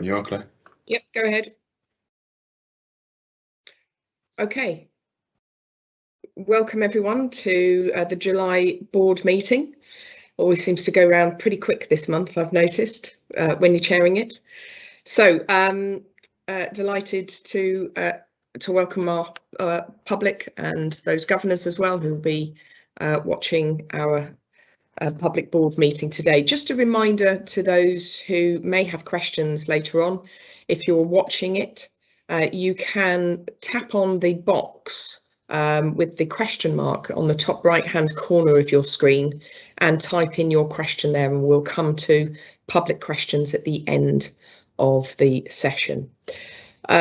You are, Claire? Yep, go ahead. Okay. Welcome everyone to the July board meeting. Always seems to go around pretty quick this month, I've noticed, when you're chairing it. So delighted to welcome our public and those governors as well who will be watching our public board meeting today. Just a reminder to those who may have questions later on, if you're watching it, you can tap on the box with the question mark on the top right hand corner of your screen and type in your question there, and we'll come to public questions at the end of the session.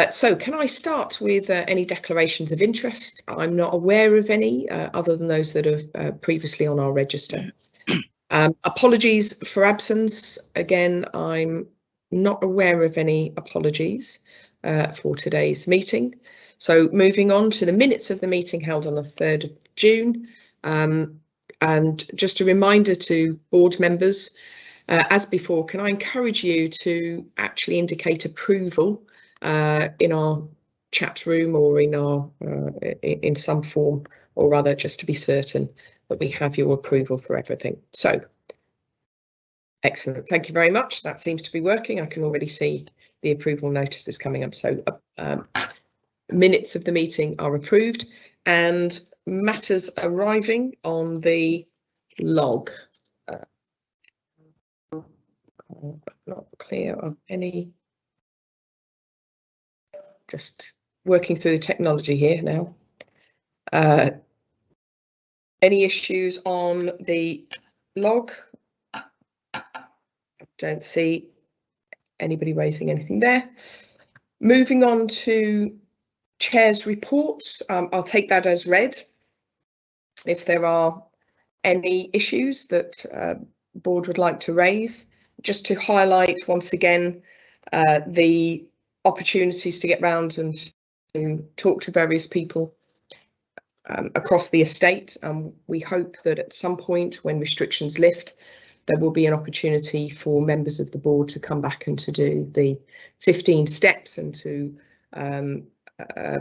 So can I start with any declarations of interest? I'm not aware of any other than those that are previously on our register. Apologies for absence. Again, I'm not aware of any apologies for today's meeting. So moving on to the minutes of the meeting held on the 3rd of June. And just a reminder to board members, as before, can I encourage you to actually indicate approval in our chat room or in our in some form, or rather just to be certain that we have your approval for everything. So excellent, thank you very much. That seems to be working. I can already see the approval notices coming up. So minutes of the meeting are approved, and matters arriving on the log. Not clear of any. Just working through the technology here now. Any issues on the log? Don't see anybody raising anything there. Moving on to Chair's reports. I'll take that as read. If there are any issues that board would like to raise, just to highlight once again the opportunities to get round and to talk to various people across the estate. We hope that at some point when restrictions lift, there will be an opportunity for members of the board to come back and to do the 15 steps and to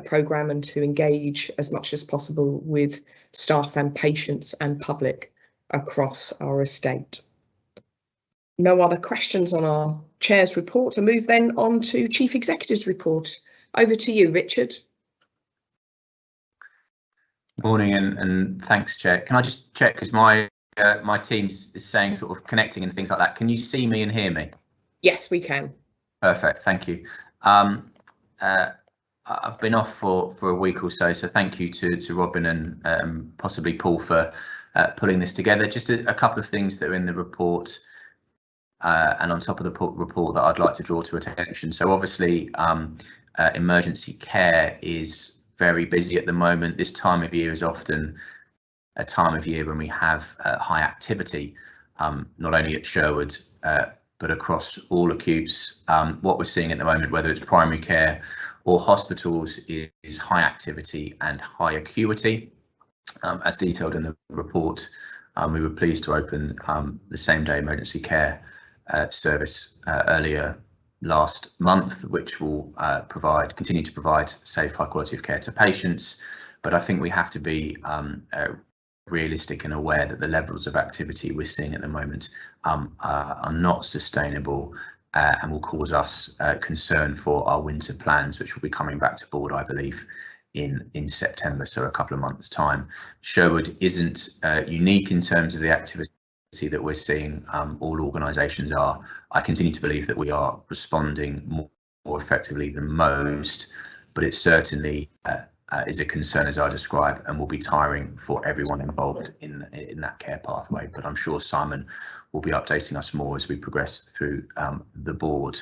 programme and to engage as much as possible with staff and patients and public across our estate. No other questions on our Chair's report. I move then on to Chief Executive's report. Over to you, Richard. Morning and thanks, Chair. Can I just check, because my team is saying sort of connecting and things like that. Can you see me and hear me? Yes, we can. Perfect, thank you. I've been off for a week or so, so thank you to Robin and possibly Paul for pulling this together. Just a couple of things that are in the report and on top of the report that I'd like to draw to attention. So obviously emergency care is very busy at the moment. This time of year is often a time of year when we have high activity, not only at Sherwood but across all acutes. What we're seeing at the moment, whether it's primary care or hospitals, is high activity and high acuity. As detailed in the report, we were pleased to open the same-day emergency care service earlier last month, which will continue to provide safe, high quality of care to patients. But I think we have to be realistic and aware that the levels of activity we're seeing at the moment are not sustainable and will cause us concern for our winter plans, which will be coming back to board, I believe, in September, so a couple of months' time. Sherwood isn't unique in terms of the activity that we're seeing. All organisations are. I continue to believe that we are responding more effectively than most, but it certainly is a concern, as I describe, and will be tiring for everyone involved in that care pathway. But I'm sure Simon will be updating us more as we progress through the board.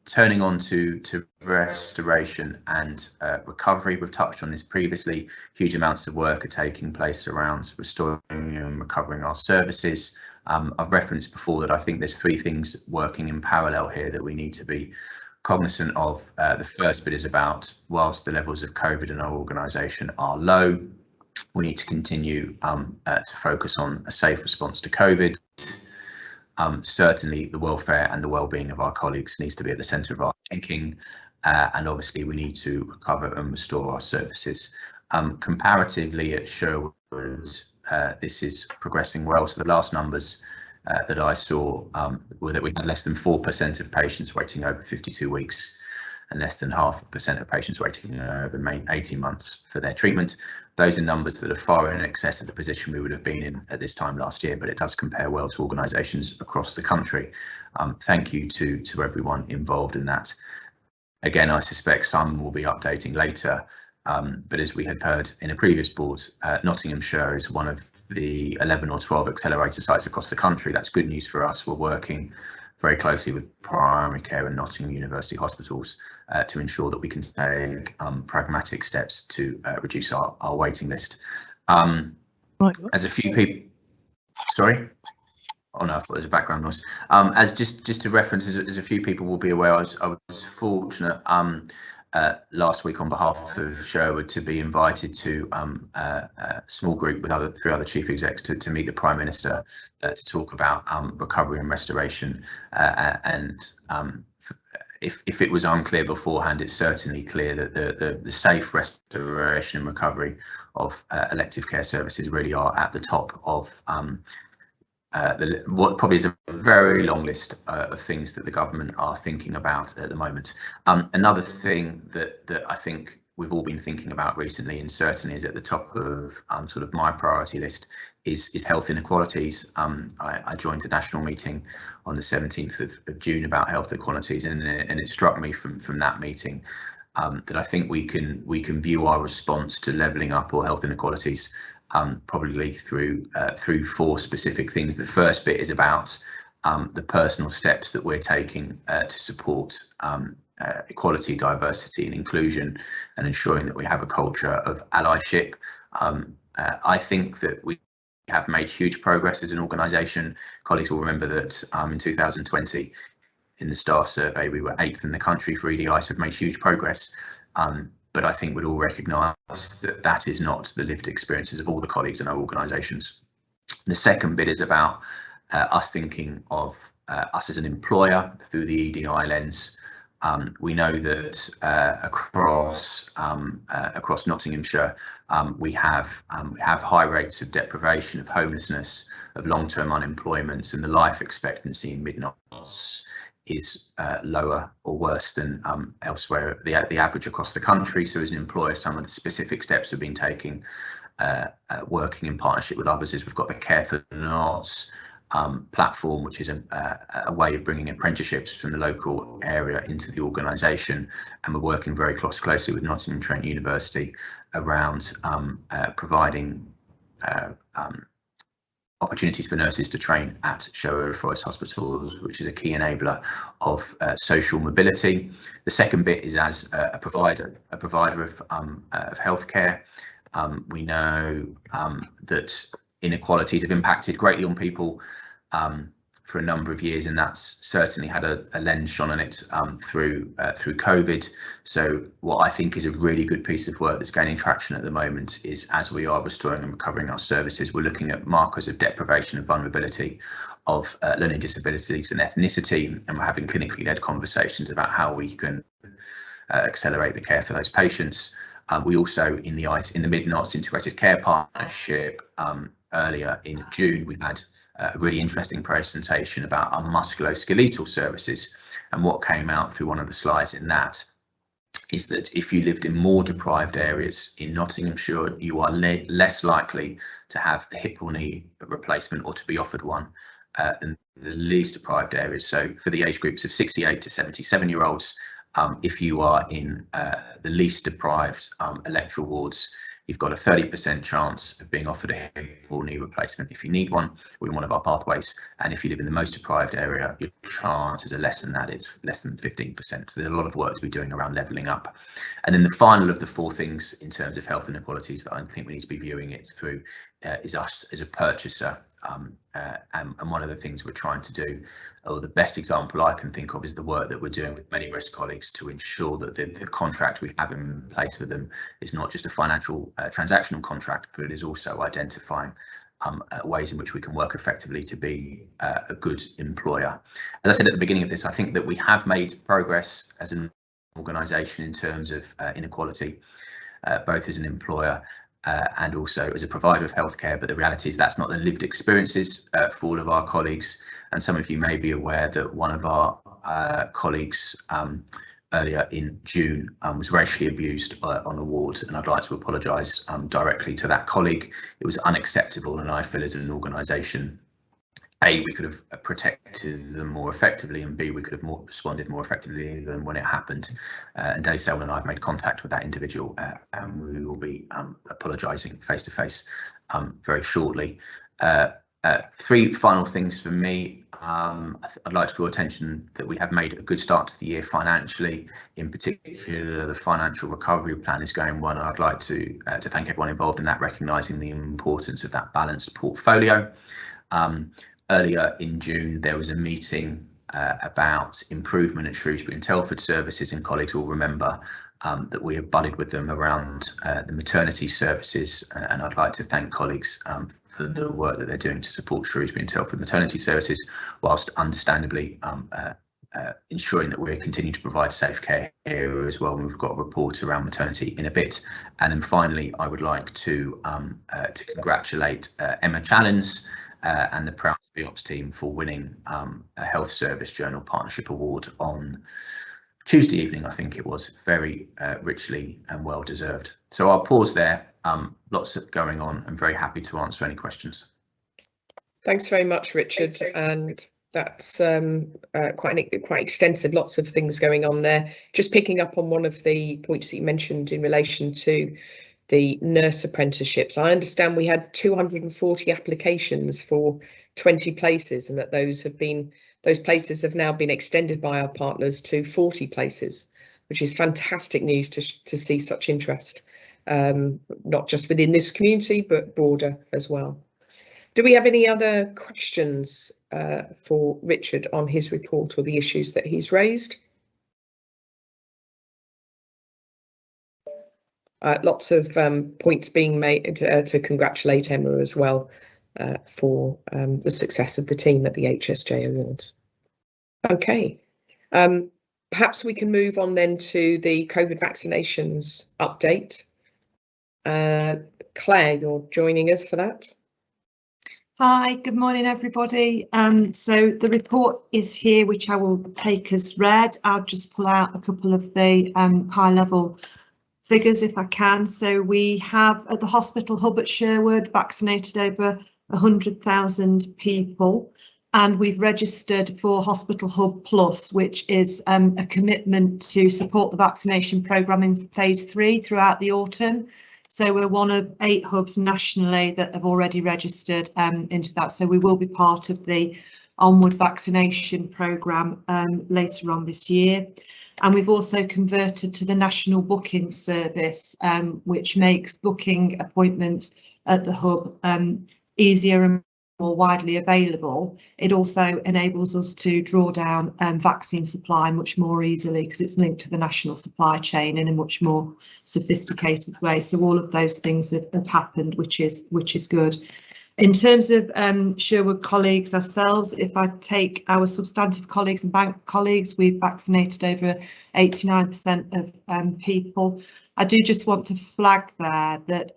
Turning on to restoration and recovery, we've touched on this previously. Huge amounts of work are taking place around restoring and recovering our services. I've referenced before that I think there's three things working in parallel here that we need to be cognizant of. The first bit is about, whilst the levels of COVID in our organisation are low, we need to continue to focus on a safe response to COVID. Certainly the welfare and the well-being of our colleagues needs to be at the centre of our thinking, and obviously we need to recover and restore our services. Comparatively at Sherwood, this is progressing well. So the last numbers that I saw were that we had less than 4% of patients waiting over 52 weeks and less than 0.5% of patients waiting over 18 months for their treatment. Those are numbers that are far in excess of the position we would have been in at this time last year, but it does compare well to organisations across the country. Thank you to everyone involved in that. Again, I suspect some will be updating later, but as we had heard in a previous board, Nottinghamshire is one of the 11 or 12 accelerator sites across the country. That's good news for us. We're working very closely with primary care and Nottingham University hospitals to ensure that we can take pragmatic steps to reduce our waiting list. As a few people, sorry? Oh no, I thought there was a background noise. As just to reference, as a few people will be aware, I was fortunate last week on behalf of Sherwood to be invited to a small group with three other chief execs to meet the Prime Minister to talk about recovery and restoration. If it was unclear beforehand, it's certainly clear that the safe restoration and recovery of elective care services really are at the top of what probably is a very long list of things that the government are thinking about at the moment. Another thing that I think we've all been thinking about recently, and certainly is at the top of sort of my priority list, is health inequalities. I joined a national meeting on the 17th of June about health inequalities, and it struck me from that meeting that I think we can view our response to levelling up or health inequalities probably through 4 specific things. The first bit is about the personal steps that we're taking to support equality, diversity and inclusion, and ensuring that we have a culture of allyship. I think that we have made huge progress as an organisation. Colleagues will remember that in 2020, in the staff survey, we were 8th in the country for EDI, so we've made huge progress. But I think we'd all recognise that that is not the lived experiences of all the colleagues in our organisations. The second bit is about us thinking of us as an employer through the EDI lens. We know that across Nottinghamshire, we have high rates of deprivation, of homelessness, of long-term unemployment, and the life expectancy in mid-Nots is lower or worse than elsewhere, the average across the country. So as an employer, some of the specific steps we've been taking, working in partnership with others, is we've got the Care for Nots platform, which is a way of bringing apprenticeships from the local area into the organisation, and we're working very closely with Nottingham Trent University around providing opportunities for nurses to train at Sherwood Forest hospitals, which is a key enabler of social mobility. The second bit is as a provider of healthcare. We know that inequalities have impacted greatly on people for a number of years, and that's certainly had a lens shone on it through COVID. So what I think is a really good piece of work that's gaining traction at the moment is, as we are restoring and recovering our services, we're looking at markers of deprivation and vulnerability of learning disabilities and ethnicity, and we're having clinically led conversations about how we can accelerate the care for those patients. We also, in the Mid-Nots Integrated Care Partnership, earlier in June, we had a really interesting presentation about our musculoskeletal services, and what came out through one of the slides in that is that if you lived in more deprived areas in Nottinghamshire, you are less likely to have a hip or knee replacement or to be offered one than the least deprived areas. So for the age groups of 68 to 77-year-olds, if you are in the least deprived electoral wards, you've got a 30% chance of being offered a hip or knee replacement if you need one, or in one of our pathways. And if you live in the most deprived area, your chances are less than that, it's less than 15%. So there's a lot of work to be doing around levelling up. And then the final of the 4 things in terms of health inequalities that I think we need to be viewing it through is us as a purchaser. And one of the things we're trying to do, or the best example I can think of, is the work that we're doing with many risk colleagues to ensure that the contract we have in place with them is not just a financial transactional contract, but it is also identifying ways in which we can work effectively to be a good employer. As I said at the beginning of this, I think that we have made progress as an organisation in terms of inequality, both as an employer and also as a provider of healthcare, but the reality is that's not the lived experiences for all of our colleagues. And some of you may be aware that one of our colleagues earlier in June was racially abused on a ward, and I'd like to apologise directly to that colleague. It was unacceptable, and I feel as an organisation, A, we could have protected them more effectively, and B, we could have responded more effectively than when it happened. And Dave Selwyn and I have made contact with that individual, and we will be apologising face to face very shortly. Three final things for me. I'd like to draw attention that we have made a good start to the year financially. In particular, the financial recovery plan is going well, and I'd like to thank everyone involved in that, recognising the importance of that balanced portfolio. Earlier in June, there was a meeting about improvement at Shrewsbury and Telford services, and colleagues will remember that we have budded with them around the maternity services, and I'd like to thank colleagues for the work that they're doing to support Shrewsbury and Telford maternity services, whilst understandably ensuring that we're continuing to provide safe care here as well. And we've got a report around maternity in a bit. And then finally, I would like to congratulate Emma Challens and the Proud to Be Ops team for winning a Health Service Journal Partnership Award on Tuesday evening, I think it was. Very richly and well deserved. So I'll pause there. Lots going on. I'm very happy to answer any questions. Thanks very much, Richard. And that's quite extensive, lots of things going on there. Just picking up on one of the points that you mentioned in relation to the nurse apprenticeships. I understand we had 240 applications for 20 places, and that those places have now been extended by our partners to 40 places, which is fantastic news to see such interest, not just within this community, but broader as well. Do we have any other questions for Richard on his report or the issues that he's raised? Lots of points being made to congratulate Emma as well for the success of the team at the HSJ Awards. Okay, perhaps we can move on then to the COVID vaccinations update. Claire, you're joining us for that. Hi, good morning, everybody. So the report is here, which I will take as read. I'll just pull out a couple of the high-level figures if I can. So we have at the hospital hub at Sherwood vaccinated over 100,000 people, and we've registered for Hospital Hub Plus, which is a commitment to support the vaccination programme in phase 3 throughout the autumn. So we're one of 8 hubs nationally that have already registered into that. So we will be part of the onward vaccination programme later on this year. And we've also converted to the national booking service, which makes booking appointments at the hub easier and more widely available. It also enables us to draw down vaccine supply much more easily because it's linked to the national supply chain in a much more sophisticated way. So all of those things have happened, which is good. In terms of Sherwood colleagues ourselves, if I take our substantive colleagues and bank colleagues, we've vaccinated over 89% of people. I do just want to flag there that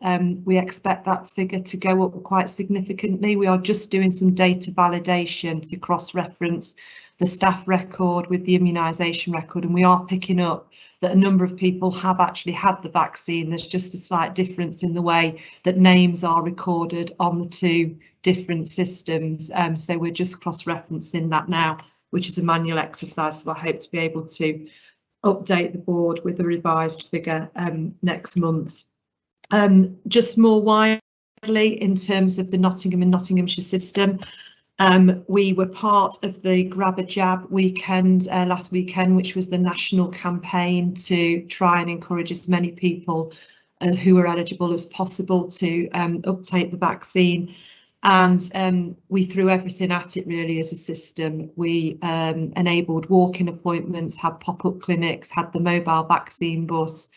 we expect that figure to go up quite significantly. We are just doing some data validation to cross-reference the staff record with the immunisation record, and we are picking up that a number of people have actually had the vaccine. There's just a slight difference in the way that names are recorded on the 2 different systems. So we're just cross-referencing that now, which is a manual exercise. So I hope to be able to update the board with a revised figure next month. Just more widely in terms of the Nottingham and Nottinghamshire system, we were part of the Grab a Jab weekend last weekend, which was the national campaign to try and encourage as many people who are eligible as possible to uptake the vaccine. And we threw everything at it really as a system. We enabled walk-in appointments, had pop-up clinics, had the mobile vaccine bus,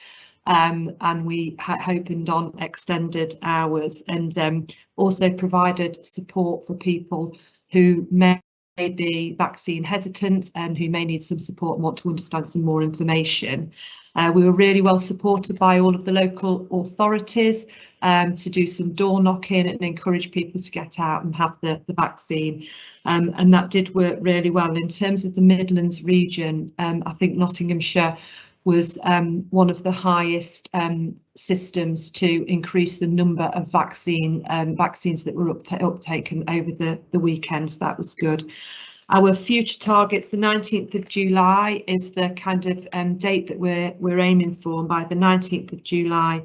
and we opened on extended hours, and also provided support for people who may be vaccine hesitant and who may need some support and want to understand some more information. We were really well supported by all of the local authorities to do some door knocking and encourage people to get out and have the vaccine, and that did work really well. In terms of the Midlands region, I think Nottinghamshire was one of the highest systems to increase the number of vaccines that were uptaken over the weekends. That was good. Our future targets, the 19th of July is the kind of date that we're aiming for, and by the 19th of July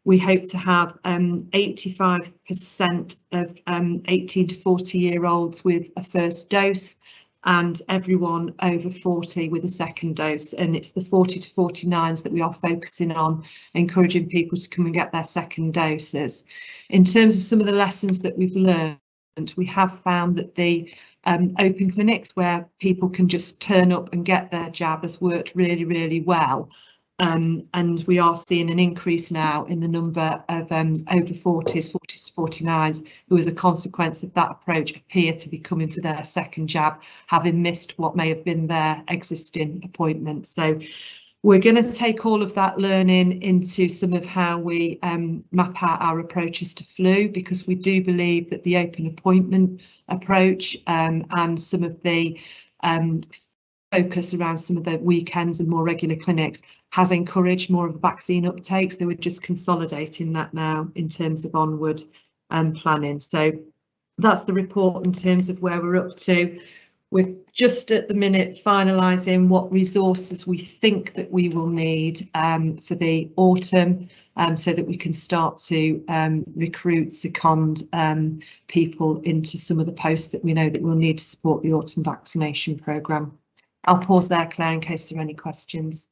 we hope to have 85% of 18 to 40-year-olds with a first dose, and everyone over 40 with a second dose. And it's the 40 to 49s that we are focusing on, encouraging people to come and get their second doses. In terms of some of the lessons that we've learned, we have found that the open clinics where people can just turn up and get their jab has worked really, really well. And we are seeing an increase now in the number of over 40s to 49s who, as a consequence of that approach, appear to be coming for their second jab, having missed what may have been their existing appointment. So we're going to take all of that learning into some of how we map out our approaches to flu, because we do believe that the open appointment approach and some of the focus around some of the weekends and more regular clinics has encouraged more of the vaccine uptake. So we're just consolidating that now in terms of onward planning. So that's the report in terms of where we're up to. We're just at the minute finalising what resources we think that we will need for the autumn, so that we can start to recruit, second people into some of the posts that we know that we'll need to support the autumn vaccination programme. I'll pause there, Claire, in case there are any questions.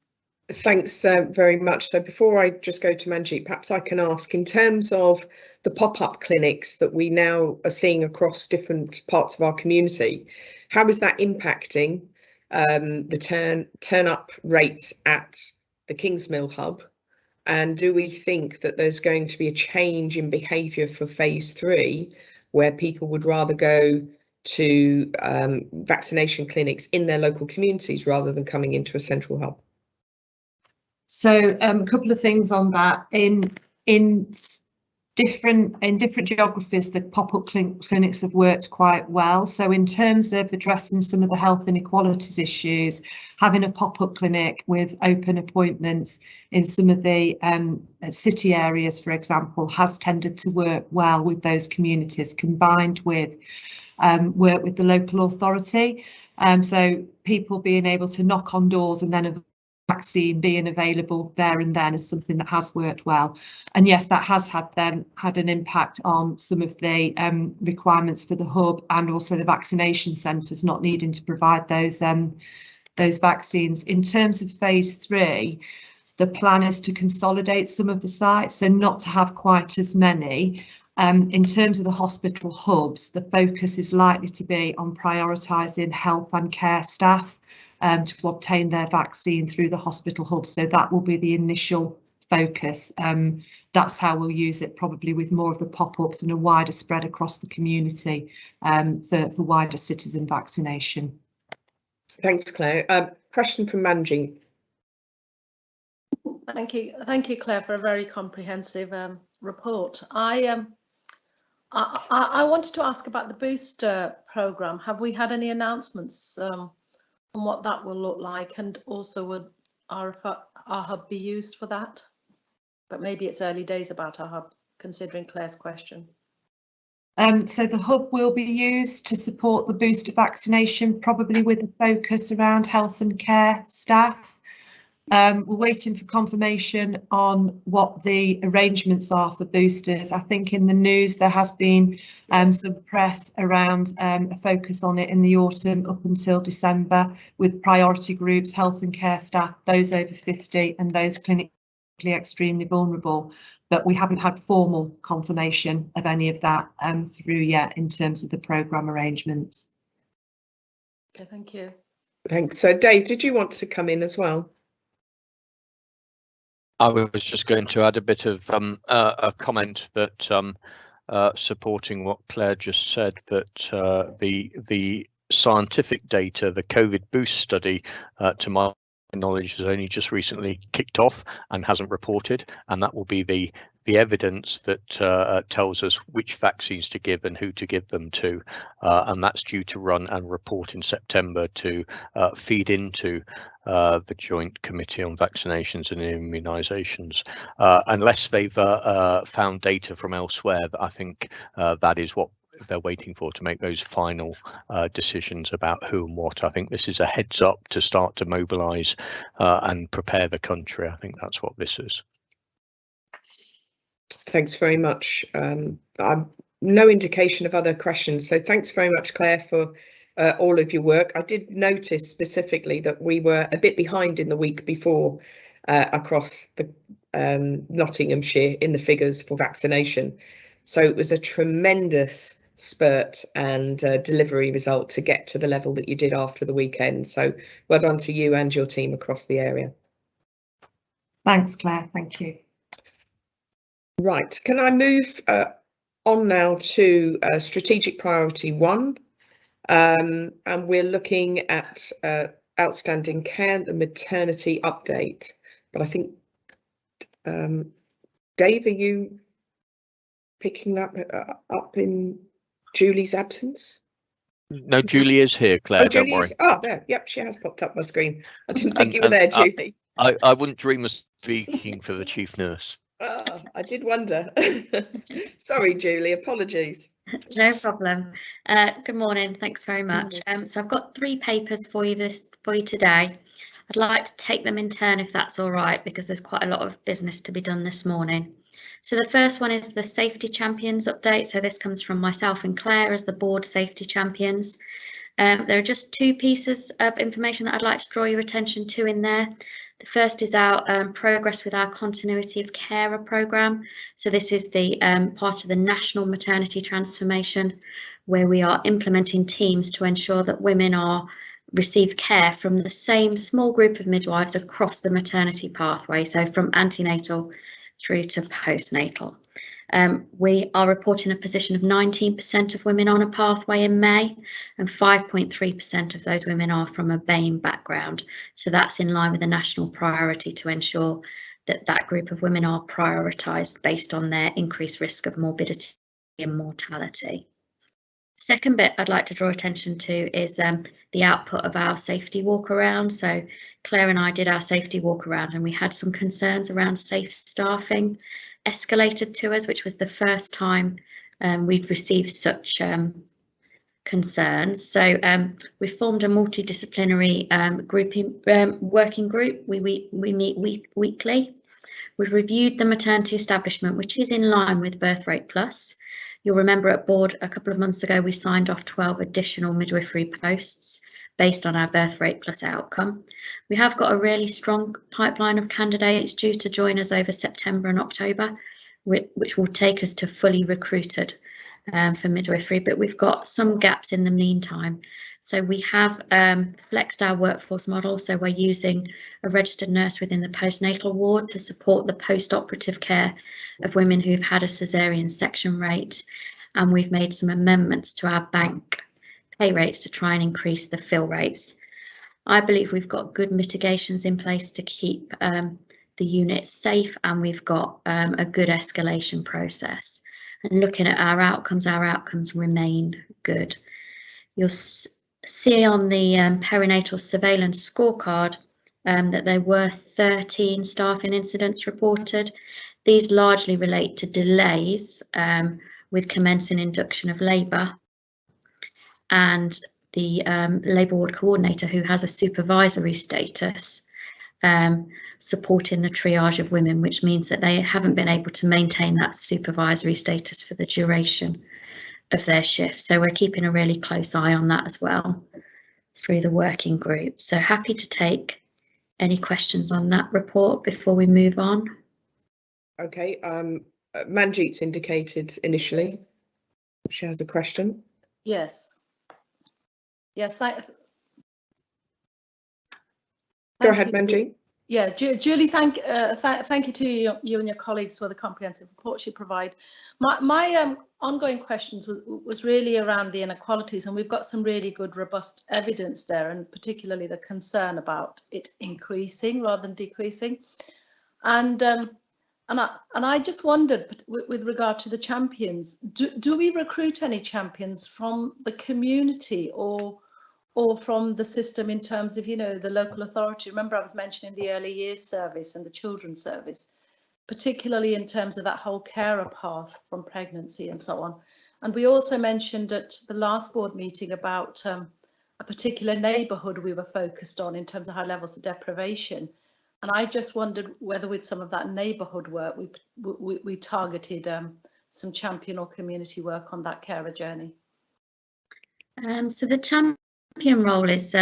Thanks very much. So before I just go to Manjeet, perhaps I can ask, in terms of the pop-up clinics that we now are seeing across different parts of our community, how is that impacting the turn-up rate at the Kingsmill hub? And do we think that there's going to be a change in behaviour for phase 3, where people would rather go to vaccination clinics in their local communities rather than coming into a central hub? So a couple of things on that. In different geographies, the pop-up clinics have worked quite well. So in terms of addressing some of the health inequalities issues, having a pop-up clinic with open appointments in some of the city areas, for example, has tended to work well with those communities, combined with work with the local authority. So people being able to knock on doors and then a vaccine being available there and then is something that has worked well. And yes, that has had an impact on some of the requirements for the hub, and also the vaccination centres not needing to provide those vaccines. In terms of phase 3, the plan is to consolidate some of the sites, so not to have quite as many. In terms of the hospital hubs, the focus is likely to be on prioritising health and care staff to obtain their vaccine through the hospital hubs. So that will be the initial focus. That's how we'll use it, probably with more of the pop-ups and a wider spread across the community for wider citizen vaccination. Thanks, Claire. Question from Manjeet. Thank you, Claire, for a very comprehensive report. I wanted to ask about the booster programme. Have we had any announcements on what that will look like, and also would our hub be used for that? But maybe it's early days about our hub, considering Claire's question. So the hub will be used to support the booster vaccination, probably with a focus around health and care staff. We're waiting for confirmation on what the arrangements are for boosters. I think in the news there has been some press around a focus on it in the autumn up until December, with priority groups, health and care staff, those over 50 and those clinically extremely vulnerable. But we haven't had formal confirmation of any of that through yet in terms of the programme arrangements. Okay, thank you. Thanks. So Dave, did you want to come in as well? I was just going to add a bit of a comment that supporting what Claire just said, that the scientific data, the COVID boost study, to my knowledge, has only just recently kicked off and hasn't reported, and that will be the evidence that tells us which vaccines to give and who to give them to, and that's due to run and report in September to feed into the Joint Committee on Vaccinations and Immunisations, unless they've found data from elsewhere. That I think that is what they're waiting for to make those final decisions about who and what. I think this is a heads up to start to mobilise and prepare the country. I think that's what this is. Thanks very much. No indication of other questions, so thanks very much, Claire, for all of your work. I did notice specifically that we were a bit behind in the week before across the Nottinghamshire in the figures for vaccination, so it was a tremendous spurt and delivery result to get to the level that you did after the weekend, so well done to you and your team across the area. Thanks, Claire. Thank you. Right, can I move on now to strategic priority 1, and we're looking at outstanding care, the maternity update. But I think, Dave, are you picking that up in Julie's absence? No, Julie is here, Claire. Oh, don't Julie worry. is, oh, there, yep, she has popped up my screen. I didn't think you were there, Julie. I wouldn't dream of speaking for the chief nurse. Oh, I did wonder. Sorry, Julie, apologies. No problem. Good morning. Thanks very much. So I've got 3 papers for you today. I'd like to take them in turn if that's all right, because there's quite a lot of business to be done this morning. So the first one is the Safety Champions update. So this comes from myself and Claire as the board Safety Champions. There are just 2 pieces of information that I'd like to draw your attention to in there. The first is our progress with our Continuity of Carer programme. So this is the part of the National Maternity Transformation, where we are implementing teams to ensure that women receive care from the same small group of midwives across the maternity pathway, so from antenatal through to postnatal. We are reporting a position of 19% of women on a pathway in May, and 5.3% of those women are from a BAME background. So that's in line with the national priority to ensure that that group of women are prioritised based on their increased risk of morbidity and mortality. Second bit I'd like to draw attention to is the output of our safety walk around. So Claire and I did our safety walk around, and we had some concerns around safe staffing escalated to us, which was the first time we'd received such concerns. So we formed a multidisciplinary working group. We meet weekly. We reviewed the maternity establishment, which is in line with Birth Rate Plus. You'll remember at board a couple of months ago we signed off 12 additional midwifery posts based on our Birth Rate Plus outcome. We have got a really strong pipeline of candidates due to join us over September and October, which will take us to fully recruited for midwifery, but we've got some gaps in the meantime. So we have flexed our workforce model, so we're using a registered nurse within the postnatal ward to support the post-operative care of women who've had a caesarean section rate, and we've made some amendments to our bank pay rates to try and increase the fill rates. I believe we've got good mitigations in place to keep the unit safe, and we've got a good escalation process. And looking at our outcomes remain good. You'll see on the perinatal surveillance scorecard that there were 13 staffing incidents reported. These largely relate to delays with commencing induction of labour, and the labour ward coordinator, who has a supervisory status, supporting the triage of women, which means that they haven't been able to maintain that supervisory status for the duration of their shift. So we're keeping a really close eye on that as well through the working group. So happy to take any questions on that report before we move on. Okay, Manjeet's indicated initially she has a question. Yes. Yes. Go ahead, Manjeet. Yeah, Julie, thank you to you and your colleagues for the comprehensive reports you provide. My ongoing questions was really around the inequalities, and we've got some really good, robust evidence there, and particularly the concern about it increasing rather than decreasing. And I just wondered, with regard to the champions, do we recruit any champions from the community or from the system in terms of, you know, the local authority? Remember, I was mentioning the early years service and the children's service, particularly in terms of that whole carer path from pregnancy and so on. And we also mentioned at the last board meeting about a particular neighbourhood we were focused on in terms of high levels of deprivation. And I just wondered whether with some of that neighbourhood work we targeted some champion or community work on that carer journey. So the champion role is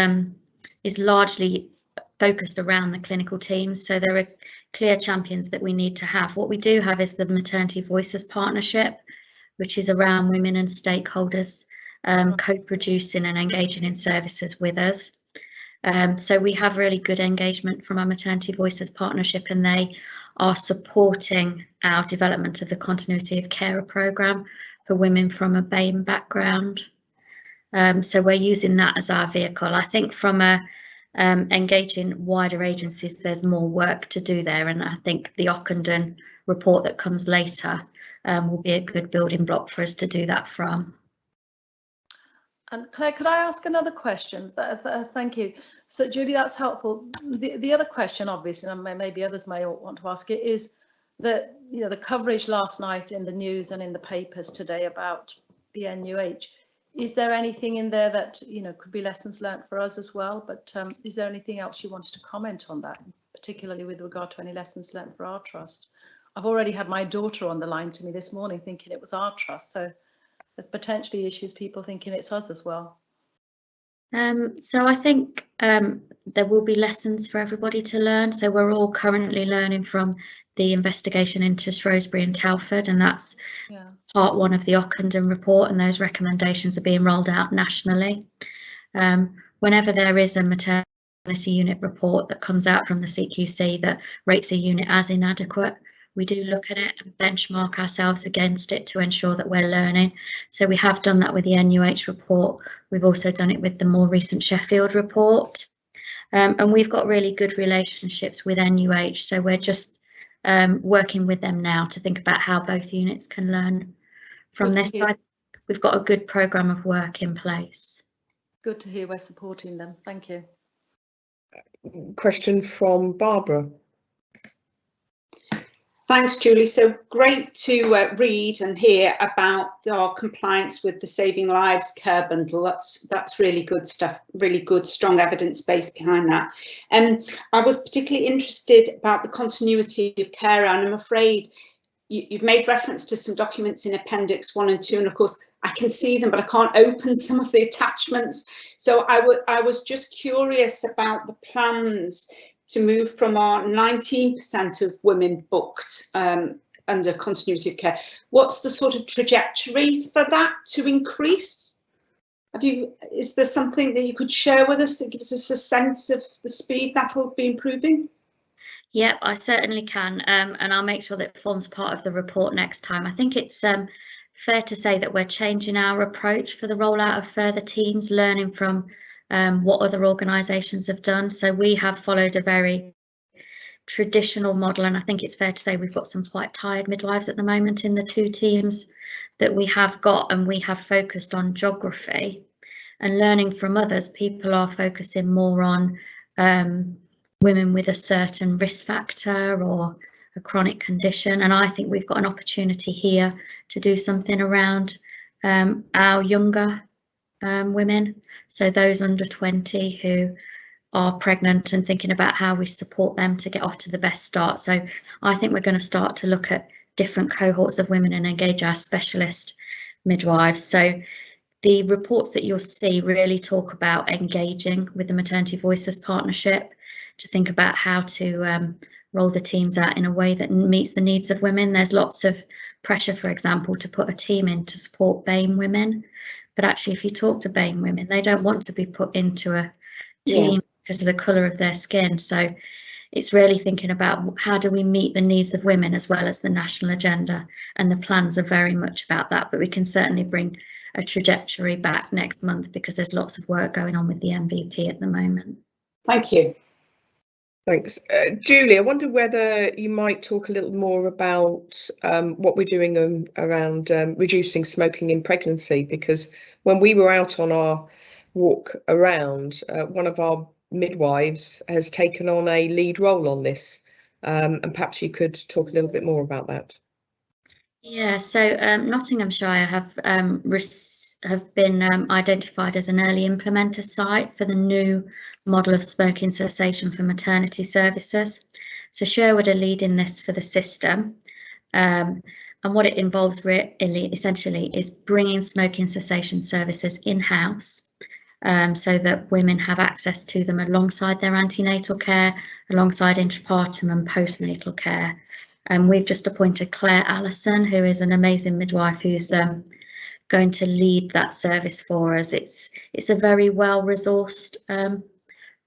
largely focused around the clinical teams. So there are clear champions that we need to have. What we do have is the Maternity Voices Partnership, which is around women and stakeholders co-producing and engaging in services with us. So we have really good engagement from our Maternity Voices Partnership, and they are supporting our development of the Continuity of Care programme for women from a BAME background. So we're using that as our vehicle. I think from engaging wider agencies, there's more work to do there, and I think the Ochendon report that comes later will be a good building block for us to do that from. And Claire, could I ask another question? Thank you. So Julie, that's helpful. The other question, obviously, and maybe others may want to ask it, is that, you know, the coverage last night in the news and in the papers today about the NUH. Is there anything in there that, you know, could be lessons learned for us as well? But is there anything else you wanted to comment on that, particularly with regard to any lessons learned for our trust? I've already had my daughter on the line to me this morning thinking it was our trust. So there's potentially issues, people thinking it's us as well. So I think there will be lessons for everybody to learn. So we're all currently learning from the investigation into Shrewsbury and Telford, and that's part one of the Ochendon report, and those recommendations are being rolled out nationally. Whenever there is a maternity unit report that comes out from the CQC that rates a unit as inadequate, we do look at it and benchmark ourselves against it to ensure that we're learning. So we have done that with the NUH report. We've also done it with the more recent Sheffield report. And we've got really good relationships with NUH. So we're just working with them now to think about how both units can learn from this. So we've got a good programme of work in place. Good to hear we're supporting them. Thank you. Question from Barbara. Thanks, Julie. So great to read and hear about our compliance with the Saving Lives Care Bundle. That's really good stuff, really good, strong evidence base behind that. I was particularly interested about the continuity of care, and I'm afraid you've made reference to some documents in Appendix 1 and 2, and of course I can see them, but I can't open some of the attachments. So I was just curious about the plans to move from our 19% of women booked under continuity of care. What's the sort of trajectory for that to increase? Is there something that you could share with us that gives us a sense of the speed that will be improving? Yeah, I certainly can, and I'll make sure that it forms part of the report next time. I think it's fair to say that we're changing our approach for the rollout of further teams, learning from what other organisations have done. So we have followed a very traditional model, and I think it's fair to say we've got some quite tired midwives at the moment in the two teams that we have got, and we have focused on geography and learning from others. People are focusing more on women with a certain risk factor or a chronic condition, and I think we've got an opportunity here to do something around our younger women, so those under 20 who are pregnant, and thinking about how we support them to get off to the best start. So I think we're going to start to look at different cohorts of women and engage our specialist midwives. So the reports that you'll see really talk about engaging with the Maternity Voices Partnership to think about how to roll the teams out in a way that meets the needs of women. There's lots of pressure, for example, to put a team in to support BAME women. But actually, if you talk to BAME women, they don't want to be put into a team because of the colour of their skin. So it's really thinking about how do we meet the needs of women as well as the national agenda, and the plans are very much about that, but we can certainly bring a trajectory back next month because there's lots of work going on with the MVP at the moment. Thank you. Thanks. Julie, I wonder whether you might talk a little more about what we're doing around reducing smoking in pregnancy, because when we were out on our walk around, one of our midwives has taken on a lead role on this, and perhaps you could talk a little bit more about that. Yeah, so Nottinghamshire have been identified as an early implementer site for the new model of smoking cessation for maternity services. So Sherwood are leading this for the system, and what it involves essentially is bringing smoking cessation services in-house, so that women have access to them alongside their antenatal care, alongside intrapartum and postnatal care. And we've just appointed Claire Allison, who is an amazing midwife who's going to lead that service for us. It's a very well-resourced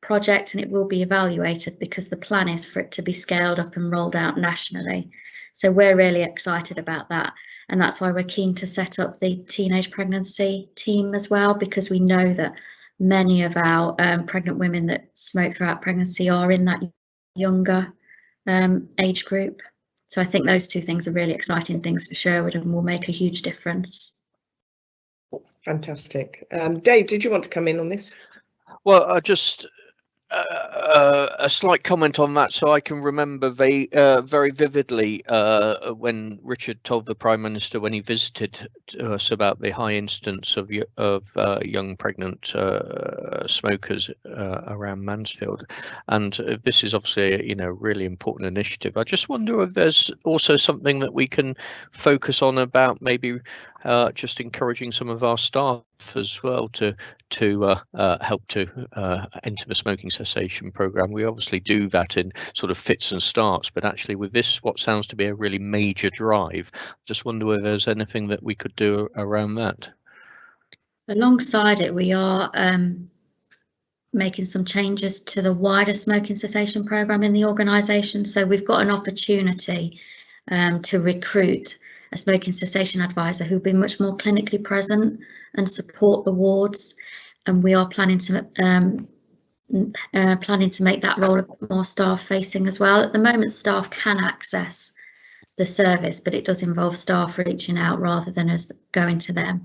project, and it will be evaluated because the plan is for it to be scaled up and rolled out nationally. So we're really excited about that. And that's why we're keen to set up the teenage pregnancy team as well, because we know that many of our pregnant women that smoke throughout pregnancy are in that younger age group. So I think those two things are really exciting things for Sherwood and will make a huge difference. Fantastic. Dave, did you want to come in on this? Well, just a slight comment on that. So I can remember very vividly when Richard told the Prime Minister when he visited us about the high incidence of young pregnant smokers around Mansfield, and this is obviously a really important initiative. I just wonder if there's also something that we can focus on about maybe just encouraging some of our staff as well to help to enter the smoking cessation program. We obviously do that in sort of fits and starts, but actually with this, what sounds to be a really major drive, just wonder whether there's anything that we could do around that. Alongside it, we are making some changes to the wider smoking cessation program in the organisation. So we've got an opportunity to recruit a smoking cessation advisor who'll be much more clinically present and support the wards, and we are planning to make that role a bit more staff facing as well. At the moment, staff can access the service, but it does involve staff reaching out rather than us going to them.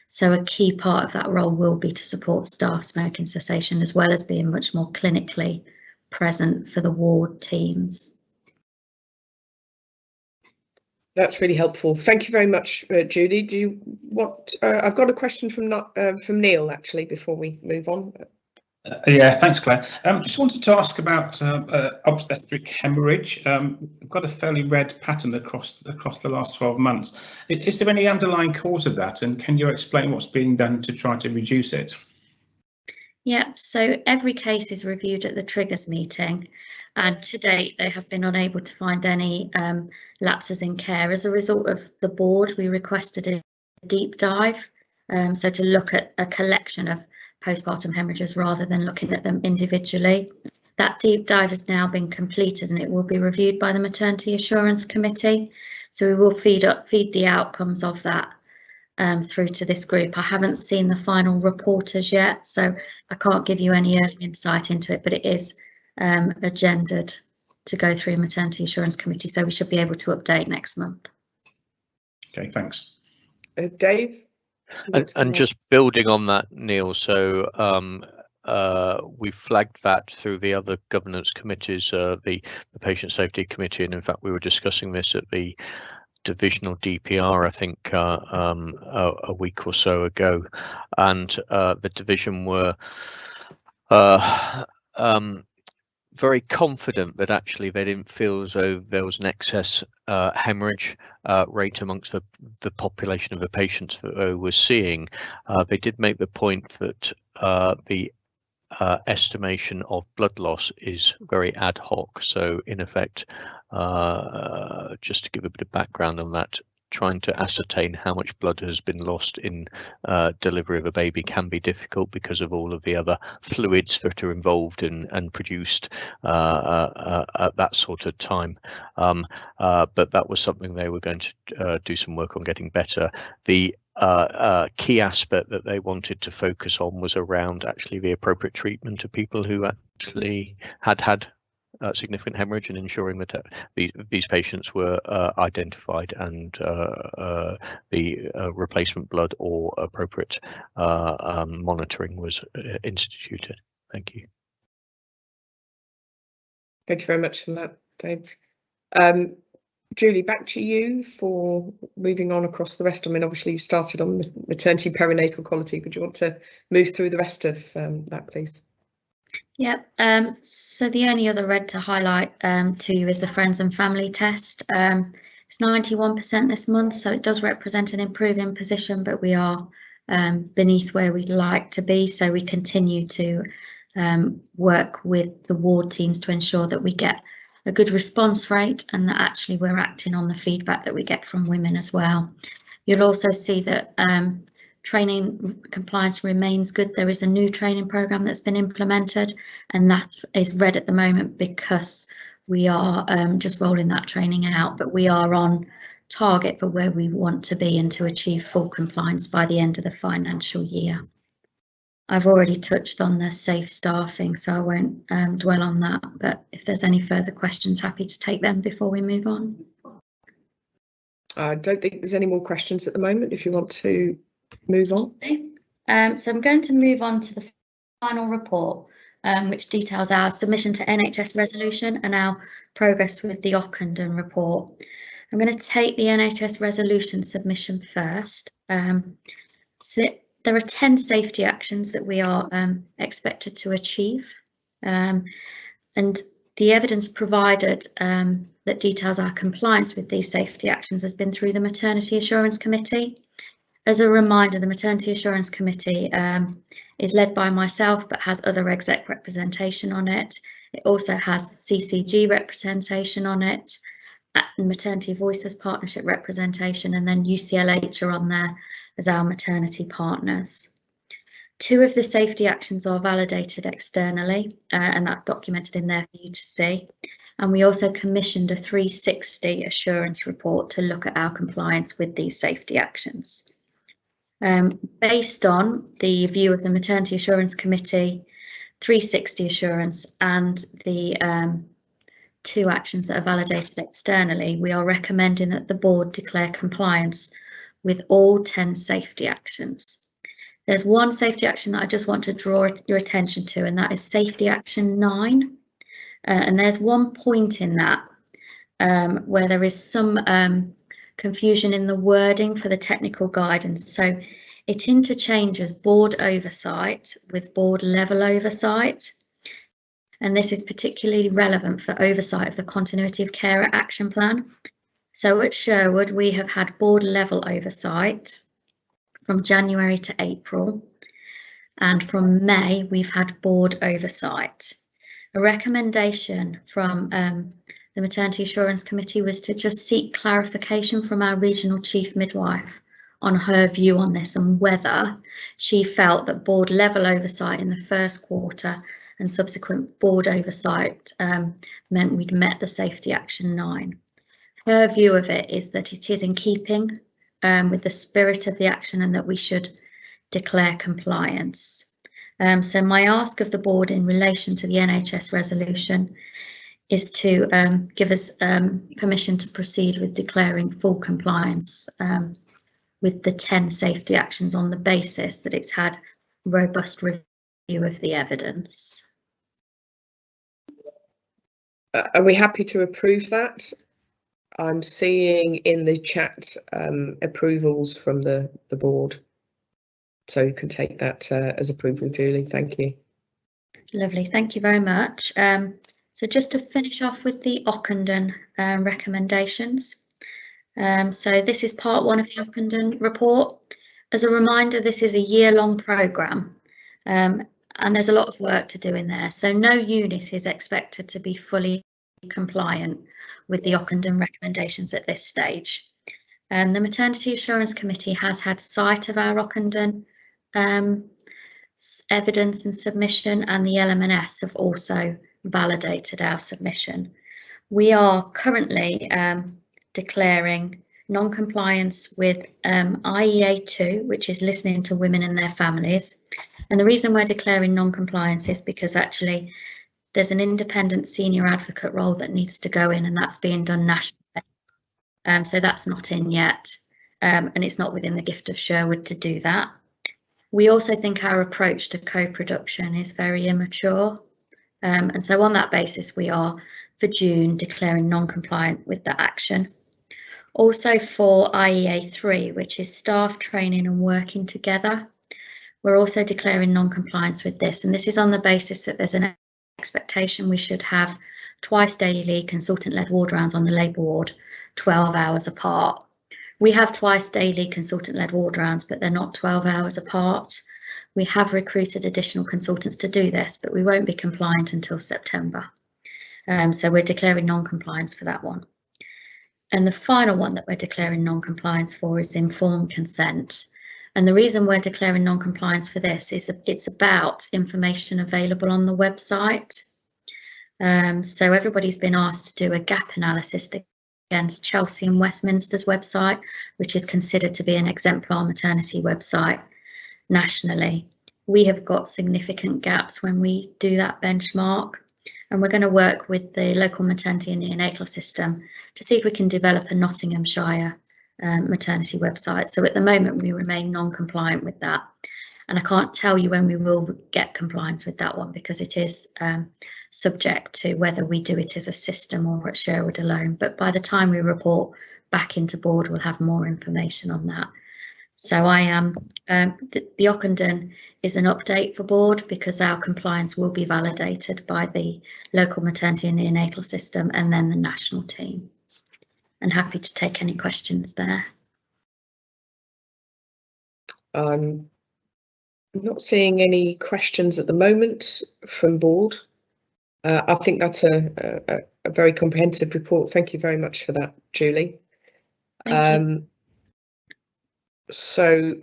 So a key part of that role will be to support staff smoking cessation, as well as being much more clinically present for the ward teams. That's really helpful. Thank you very much, Julie. Do you want? I've got a question from Neil actually before we move on. Yeah, thanks, Claire. Just wanted to ask about obstetric hemorrhage. We've got a fairly red pattern across the last 12 months. Is there any underlying cause of that, and can you explain what's being done to try to reduce it? Yeah, so every case is reviewed at the triggers meeting, and to date they have been unable to find any lapses in care. As a result of the board, we requested a deep dive, so to look at a collection of postpartum hemorrhages rather than looking at them individually. That deep dive has now been completed and it will be reviewed by the Maternity Assurance Committee. So we will feed the outcomes of that through to this group. I haven't seen the final report as yet, so I can't give you any early insight into it, but it is agendaed to go through Maternity Assurance Committee, so we should be able to update next month. Okay, thanks. Dave? And just building on that, Neil, so we flagged that through the other governance committees, the Patient Safety Committee, and in fact we were discussing this at the divisional DPR, I think a week or so ago, and the division were very confident that actually they didn't feel as though there was an excess hemorrhage rate amongst the population of the patients that they were seeing. They did make the point that the estimation of blood loss is very ad hoc. So in effect, just to give a bit of background on that, trying to ascertain how much blood has been lost in delivery of a baby can be difficult because of all of the other fluids that are involved in and produced at that sort of time. But that was something they were going to do some work on getting better. The key aspect that they wanted to focus on was around actually the appropriate treatment of people who actually had significant hemorrhage, and ensuring that these patients were identified and the replacement blood or appropriate monitoring was instituted. Thank you. Thank you very much for that, Dave. Julie, back to you for moving on across the rest. I mean, obviously you started on maternity perinatal quality, but do you want to move through the rest of that, please? Yep. So the only other red to highlight to you is the friends and family test. It's 91% this month, so it does represent an improving position, but we are beneath where we'd like to be. So we continue to work with the ward teams to ensure that we get a good response rate and that actually we're acting on the feedback that we get from women as well. You'll also see that training compliance remains good. There is a new training programme that's been implemented, and that is red at the moment because we are just rolling that training out, but we are on target for where we want to be and to achieve full compliance by the end of the financial year. I've already touched on the safe staffing, so I won't dwell on that, but if there's any further questions, happy to take them before we move on. I don't think there's any more questions at the moment, if you want to move on. So I'm going to move on to the final report, which details our submission to NHS resolution and our progress with the Ochendon report. I'm going to take the NHS resolution submission first. So there are 10 safety actions that we are expected to achieve, and the evidence provided that details our compliance with these safety actions has been through the Maternity Assurance Committee. As a reminder, the Maternity Assurance Committee is led by myself but has other exec representation on it. It also has CCG representation on it, Maternity Voices Partnership representation, and then UCLH are on there as our maternity partners. 2 of the safety actions are validated externally, and that's documented in there for you to see. And we also commissioned a 360 assurance report to look at our compliance with these safety actions. Based on the view of the Maternity Assurance Committee, 360 assurance and the 2 actions that are validated externally, we are recommending that the board declare compliance with all 10 safety actions. There's one safety action that I just want to draw your attention to, and that is safety action 9. And there's one point in that where there is some confusion in the wording for the technical guidance. So it interchanges board oversight with board level oversight. And this is particularly relevant for oversight of the Continuity of Care Action Plan. So at Sherwood, we have had board level oversight from January to April, and from May, we've had board oversight. A recommendation from the Maternity Assurance Committee was to just seek clarification from our regional chief midwife on her view on this and whether she felt that board level oversight in the first quarter and subsequent board oversight meant we'd met the safety action 9. Her view of it is that it is in keeping with the spirit of the action and that we should declare compliance. So my ask of the board in relation to the NHS resolution is to give us permission to proceed with declaring full compliance with the 10 safety actions on the basis that it's had robust review of the evidence. Are we happy to approve that? I'm seeing in the chat approvals from the board. So you can take that as approval, Julie. Thank you. Lovely, thank you very much. So just to finish off with the Ochendon recommendations. So this is part 1 of the Ochendon report. As a reminder, this is a year-long programme and there's a lot of work to do in there. So no unit is expected to be fully compliant with the Ochendon recommendations at this stage. The Maternity Assurance Committee has had sight of our Ochendon evidence and submission, and the LMNS have also validated our submission. We are currently declaring non-compliance with IEA2, which is listening to women and their families. And the reason we're declaring non-compliance is because actually there's an independent senior advocate role that needs to go in, and that's being done nationally. So that's not in yet, and it's not within the gift of Sherwood to do that. We also think our approach to co-production is very immature. And so on that basis, we are for June declaring non-compliant with the action. Also for IEA3, which is staff training and working together, we're also declaring non-compliance with this. And this is on the basis that there's an expectation we should have twice daily consultant-led ward rounds on the labour ward, 12 hours apart. We have twice daily consultant-led ward rounds, but they're not 12 hours apart. We have recruited additional consultants to do this, but we won't be compliant until September. So we're declaring non-compliance for that one. And the final one that we're declaring non-compliance for is informed consent. And the reason we're declaring non-compliance for this is that it's about information available on the website. So everybody's been asked to do a gap analysis against Chelsea and Westminster's website, which is considered to be an exemplar maternity website nationally. We have got significant gaps when we do that benchmark, and we're going to work with the local maternity and neonatal system to see if we can develop a Nottinghamshire maternity website. So at the moment we remain non-compliant with that, and I can't tell you when we will get compliance with that one because it is subject to whether we do it as a system or at Sherwood alone. But by the time we report back into board, we'll have more information on that. So I am the Ochendon is an update for board because our compliance will be validated by the local maternity and neonatal system and then the national team. And happy to take any questions there. I'm not seeing any questions at the moment from board. I think that's a very comprehensive report. Thank you very much for that, Julie. Thank you. So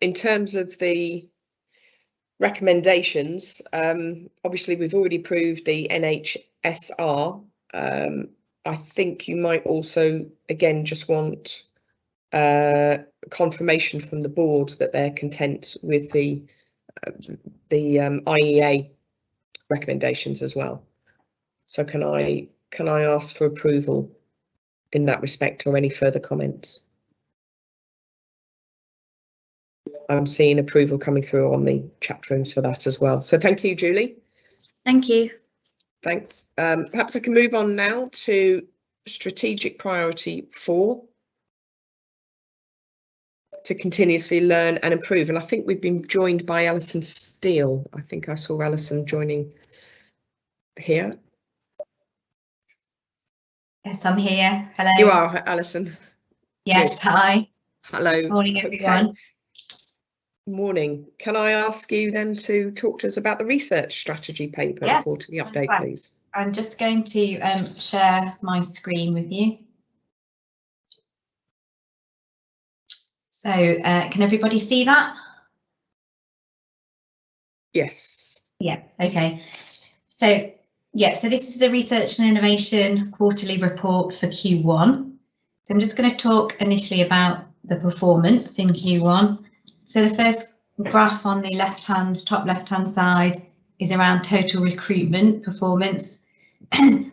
in terms of the recommendations, obviously we've already approved the NHSR. I think you might also, again, just want confirmation from the board that they're content with the IEA recommendations as well. So can I ask for approval in that respect, or any further comments? I'm seeing approval coming through on the chat rooms for that as well. So thank you, Julie. Thank you. Thanks. Perhaps I can move on now to strategic priority 4, to continuously learn and improve. And I think we've been joined by Alison Steele. I think I saw Alison joining here. Yes, I'm here. Hello. You are, Alison. Yes, Good. hi. Hello. Morning, everyone. Okay. Morning. Can I ask you then to talk to us about the research strategy paper, Yes, or to the update, fine. please? I'm just going to share my screen with you. So can everybody see that? Yes. Yeah, okay. So yeah, so this is the Research and Innovation quarterly report for Q1. So I'm just going to talk initially about the performance in Q1. So the first graph on the top left-hand side is around total recruitment performance.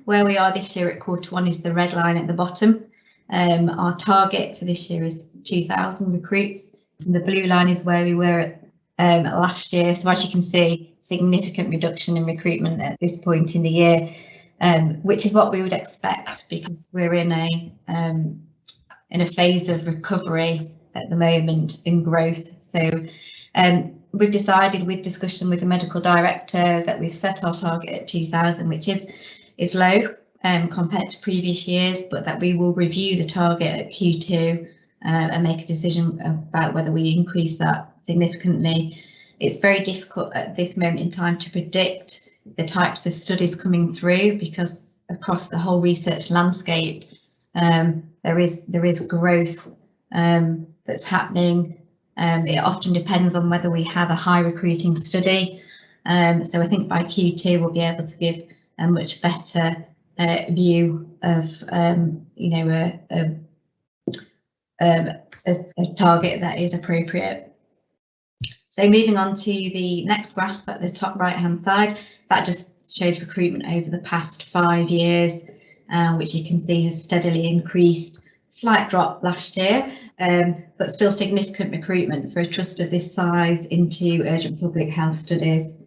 Where we are this year at Q1 is the red line at the bottom. Our target for this year is 2,000 recruits. And the blue line is where we were at last year. So as you can see, significant reduction in recruitment at this point in the year, which is what we would expect because we're in a phase of recovery at the moment in growth. So we've decided, with discussion with the medical director, that we've set our target at 2,000, which is low compared to previous years, but that we will review the target at Q2 and make a decision about whether we increase that significantly. It's very difficult at this moment in time to predict the types of studies coming through because across the whole research landscape there is growth that's happening. It often depends on whether we have a high recruiting study. So I think by Q2 we'll be able to give a much better view of you know, a target that is appropriate. So moving on to the next graph at the top right hand side, that just shows recruitment over the past 5 years, which you can see has steadily increased. Slight drop last year, but still significant recruitment for a trust of this size into urgent public health studies.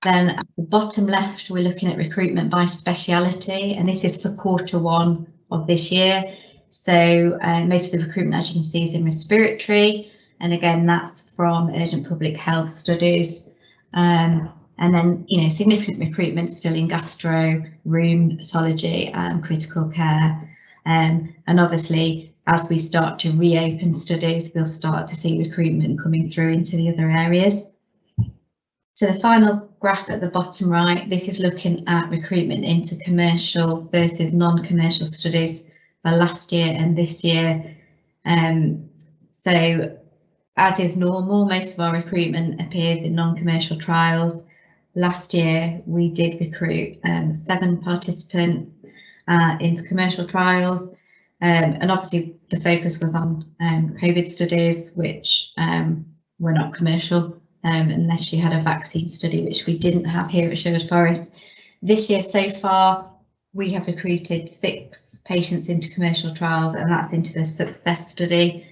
Then at the bottom left, we're looking at recruitment by speciality, and this is for Q1 of this year. So most of the recruitment, as you can see, is in respiratory, and again that's from urgent public health studies. And then, you know, significant recruitment still in gastro, rheumatology, and critical care. And obviously, as we start to reopen studies, we'll start to see recruitment coming through into the other areas. So the final graph at the bottom right, this is looking at recruitment into commercial versus non-commercial studies for last year and this year. So as is normal, most of our recruitment appears in non-commercial trials. Last year we did recruit 7 participants into commercial trials, and obviously the focus was on COVID studies, which were not commercial unless you had a vaccine study, which we didn't have here at Sherwood Forest. This year so far we have recruited 6 patients into commercial trials, and that's into the Success study,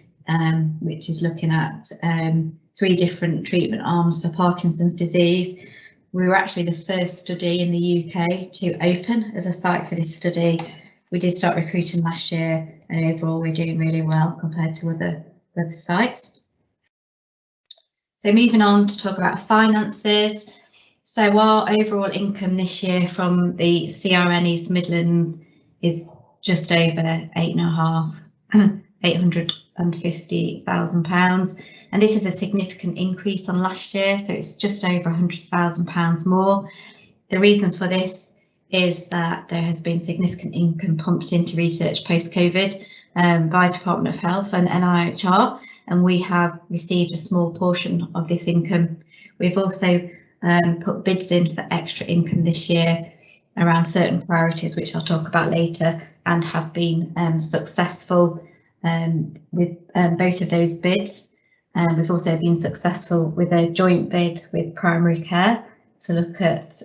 which is looking at 3 different treatment arms for Parkinson's disease. We were actually the first study in the UK to open as a site for this study. We did start recruiting last year, and overall we're doing really well compared to other sites. So moving on to talk about finances. So our overall income this year from the CRN East Midlands is just over £850,000, and this is a significant increase on last year, so it's just over £100,000 more. The reason for this is that there has been significant income pumped into research post-COVID by Department of Health and NIHR, and we have received a small portion of this income. We've also put bids in for extra income this year around certain priorities, which I'll talk about later, and have been successful with both of those bids. We've also been successful with a joint bid with primary care to look at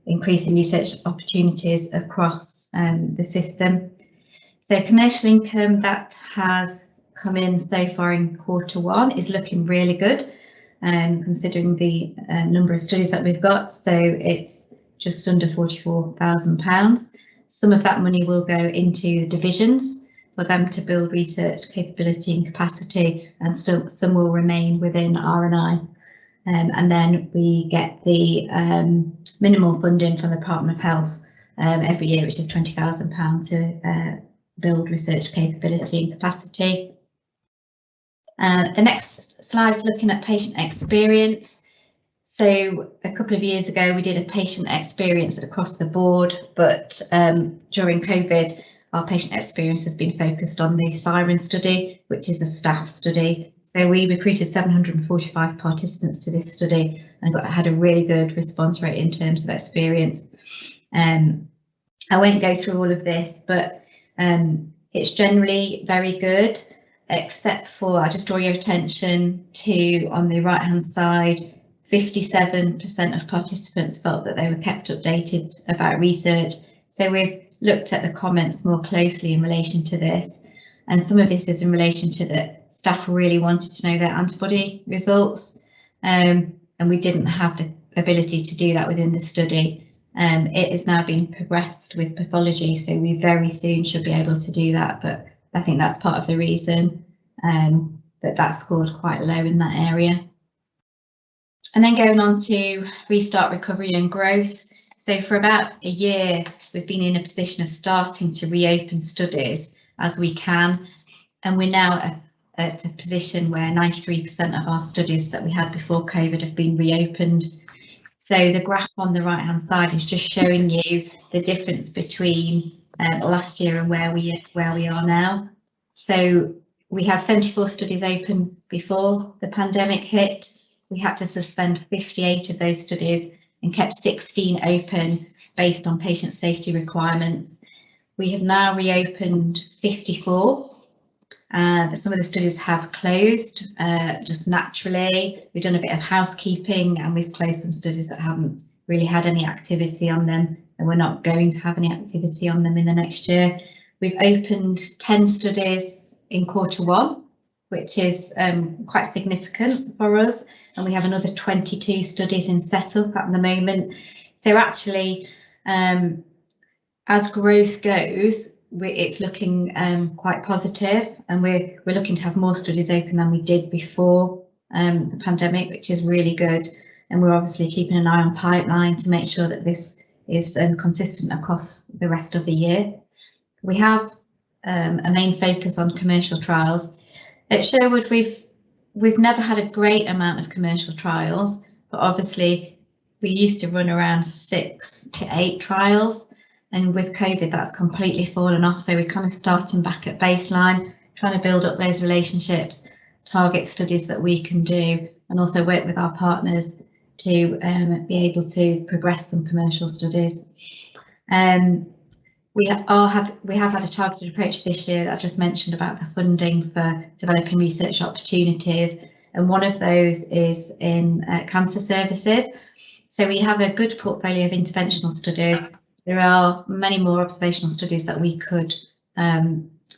increasing research opportunities across the system. So commercial income that has come in so far in Q1 is looking really good, considering the number of studies that we've got. So it's just under £44,000. Some of that money will go into the divisions for them to build research capability and capacity, and some will remain within R&I. And then we get the minimal funding from the Department of Health every year, which is £20,000 to build research capability and capacity. The next slide is looking at patient experience. So a couple of years ago we did a patient experience across the board, but during COVID our patient experience has been focused on the Siren study, which is a staff study. So we recruited 745 participants to this study and had a really good response rate in terms of experience. I won't go through all of this, but it's generally very good, except for, I'll just draw your attention to, on the right hand side, 57% of participants felt that they were kept updated about research. So we've looked at the comments more closely in relation to this, and some of this is in relation to that staff really wanted to know their antibody results, and we didn't have the ability to do that within the study. It is now being progressed with pathology, so we very soon should be able to do that, but I think that's part of the reason that scored quite low in that area. And then going on to restart, recovery and growth. So for about a year, we've been in a position of starting to reopen studies as we can. And we're now at a position where 93% of our studies that we had before COVID have been reopened. So the graph on the right hand side is just showing you the difference between last year and where we are now. So we had 74 studies open before the pandemic hit. We had to suspend 58 of those studies and kept 16 open based on patient safety requirements. We have now reopened 54. But some of the studies have closed just naturally. We've done a bit of housekeeping and we've closed some studies that haven't really had any activity on them, and we're not going to have any activity on them in the next year. We've opened 10 studies in Q1, which is quite significant for us, and we have another 22 studies in setup at the moment. So actually, as growth goes, it's looking quite positive, and we're looking to have more studies open than we did before the pandemic, which is really good. And we're obviously keeping an eye on pipeline to make sure that this is consistent across the rest of the year. We have a main focus on commercial trials. At Sherwood, we've never had a great amount of commercial trials, but obviously we used to run around 6 to 8 trials. And with COVID, that's completely fallen off. So we're kind of starting back at baseline, trying to build up those relationships, target studies that we can do, and also work with our partners to be able to progress some commercial studies. We have had a targeted approach this year that I've just mentioned about the funding for developing research opportunities, and one of those is in cancer services. So we have a good portfolio of interventional studies. There are many more observational studies that we could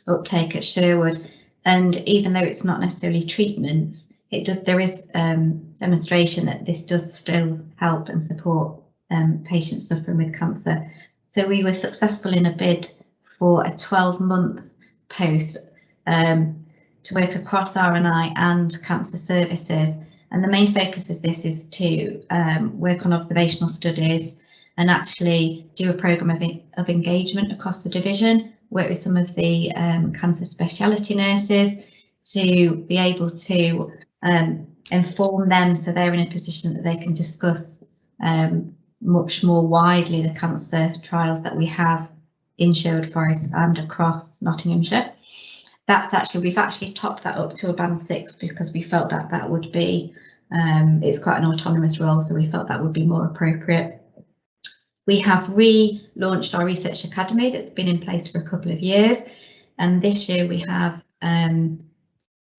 uptake at Sherwood, and even though it's not necessarily treatments, there is demonstration that this does still help and support patients suffering with cancer. So we were successful in a bid for a 12-month post to work across R&I and cancer services, and the main focus of this is to work on observational studies and actually do a programme of engagement across the division, work with some of the cancer speciality nurses to be able to inform them so they're in a position that they can discuss much more widely the cancer trials that we have in Sherwood Forest and across Nottinghamshire. We've actually topped that up to a band 6 because we felt that that would be, it's quite an autonomous role, so we felt that would be more appropriate. We have relaunched our research academy that's been in place for a couple of years, and this year we have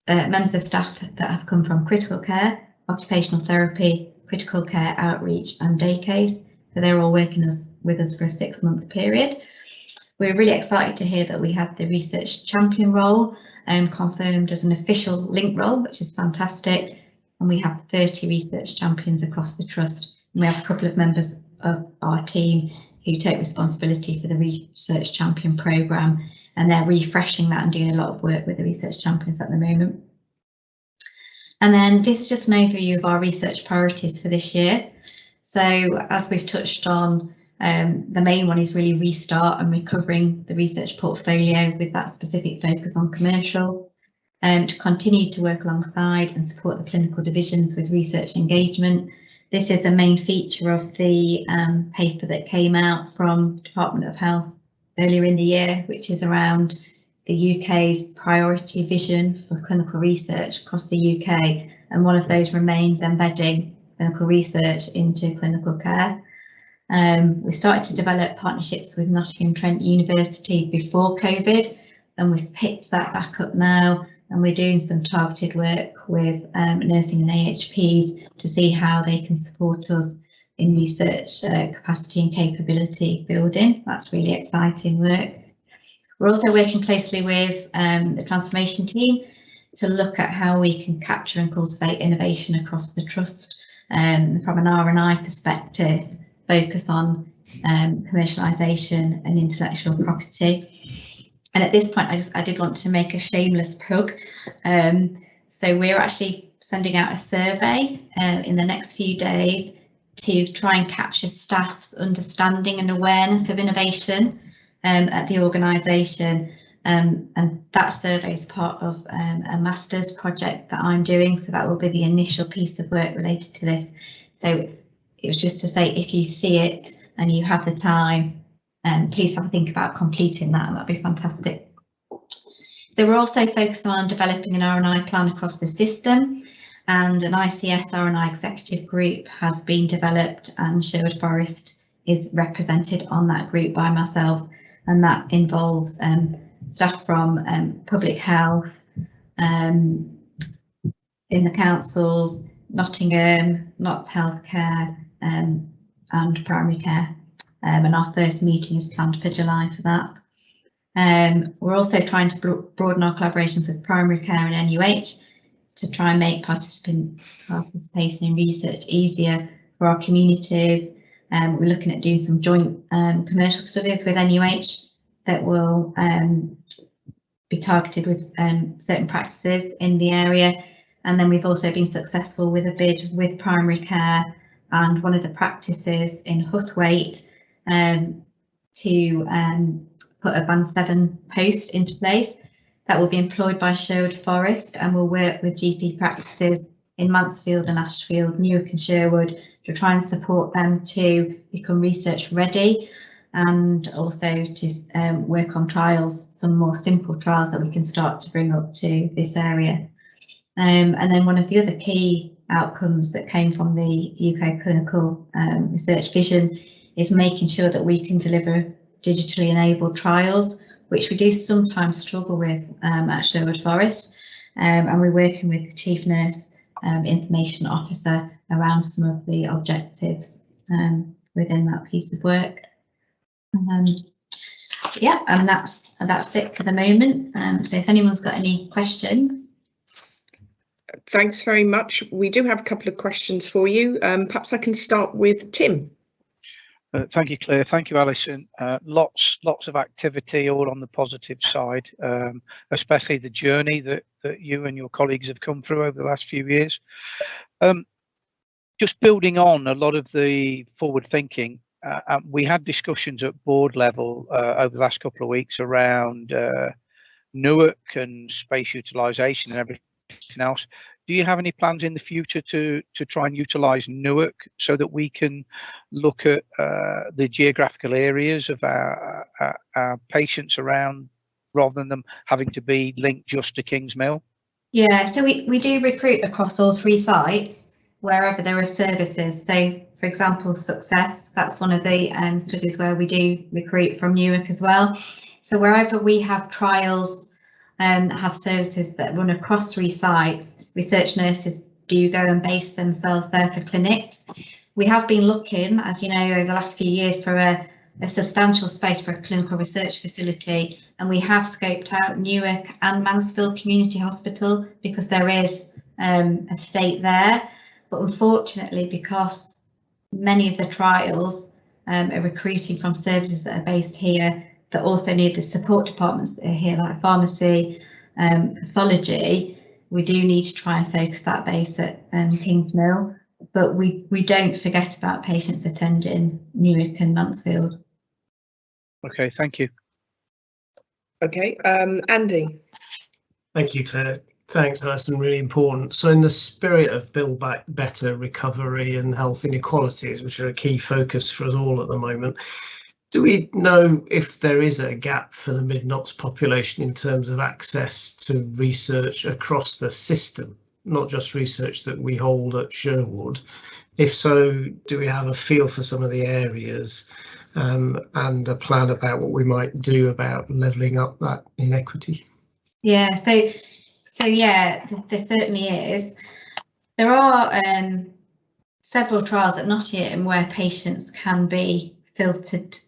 members of staff that have come from critical care, occupational therapy, critical care outreach and day case. So they're all working with us for a 6-month period. We're really excited to hear that we had the research champion role confirmed as an official link role, which is fantastic. And we have 30 research champions across the trust. And we have a couple of members of our team who take responsibility for the research champion programme, and they're refreshing that and doing a lot of work with the research champions at the moment. And then this is just an overview of our research priorities for this year. So as we've touched on, the main one is really restart and recovering the research portfolio with that specific focus on commercial, to continue to work alongside and support the clinical divisions with research engagement. This is a main feature of the paper that came out from Department of Health earlier in the year, which is around the UK's priority vision for clinical research across the UK, and one of those remains embedding clinical research into clinical care. We started to develop partnerships with Nottingham Trent University before COVID, and we've picked that back up now, and we're doing some targeted work with nursing and AHPs to see how they can support us in research capacity and capability building. That's really exciting work. We're also working closely with the transformation team to look at how we can capture and cultivate innovation across the trust from an R&I perspective, focus on commercialisation and intellectual property. And at this point, I did want to make a shameless plug. So we're actually sending out a survey in the next few days to try and capture staff's understanding and awareness of innovation at the organisation. And that survey is part of a master's project that I'm doing. So that will be the initial piece of work related to this. So it was just to say, if you see it and you have the time, please have a think about completing that, and that'd be fantastic. So we're also focusing on developing an R&I plan across the system, and an ICS R&I executive group has been developed, and Sherwood Forest is represented on that group by myself, and that involves staff from public health, in the councils, Nottingham, Notts Healthcare, and primary care. And our first meeting is planned for July for that. We're also trying to broaden our collaborations with primary care and NUH to try and make participation in research easier for our communities. We're looking at doing some joint commercial studies with NUH that will be targeted with certain practices in the area. And then we've also been successful with a bid with primary care and one of the practices in Huthwaite to put a Band 7 post into place that will be employed by Sherwood Forest, and will work with GP practices in Mansfield and Ashfield, Newark and Sherwood to try and support them to become research ready, and also to work on trials, some more simple trials that we can start to bring up to this area. And then one of the other key outcomes that came from the UK Clinical Research Vision is making sure that we can deliver digitally enabled trials, which we do sometimes struggle with at Sherwood Forest. And we're working with the Chief Nurse Information Officer around some of the objectives within that piece of work. Yeah, and that's it for the moment. So if anyone's got any questions. Thanks very much. We do have a couple of questions for you. Perhaps I can start with Tim. Thank you, Claire. Thank you, Alison. Lots of activity, all on the positive side, especially the journey that you and your colleagues have come through over the last few years. Just building on a lot of the forward thinking, we had discussions at board level over the last couple of weeks around Newark and space utilisation and everything else. Do you have any plans in the future to try and utilise Newark so that we can look at the geographical areas of our patients around, rather than them having to be linked just to Kingsmill? Yeah, so we do recruit across all 3 sites wherever there are services. So for example, Success, that's one of the studies where we do recruit from Newark as well. So wherever we have trials that have services that run across 3 sites, research nurses do go and base themselves there for clinics. We have been looking, as you know, over the last few years for a substantial space for a clinical research facility, and we have scoped out Newark and Mansfield Community Hospital because there is a state there. But unfortunately, because many of the trials are recruiting from services that are based here that also need the support departments that are here, like pharmacy, pathology, we do need to try and focus that base at Kingsmill, but we don't forget about patients attending Newark and Mansfield. Okay, thank you. Okay, Andy. Thank you, Claire. Thanks, Alison, really important. So in the spirit of Build Back Better, recovery and health inequalities, which are a key focus for us all at the moment, do we know if there is a gap for the Mid-Knox population in terms of access to research across the system, not just research that we hold at Sherwood? If so, do we have a feel for some of the areas and a plan about what we might do about levelling up that inequity? Yeah, so yeah, there certainly is. There are several trials at Nottingham where patients can be filtered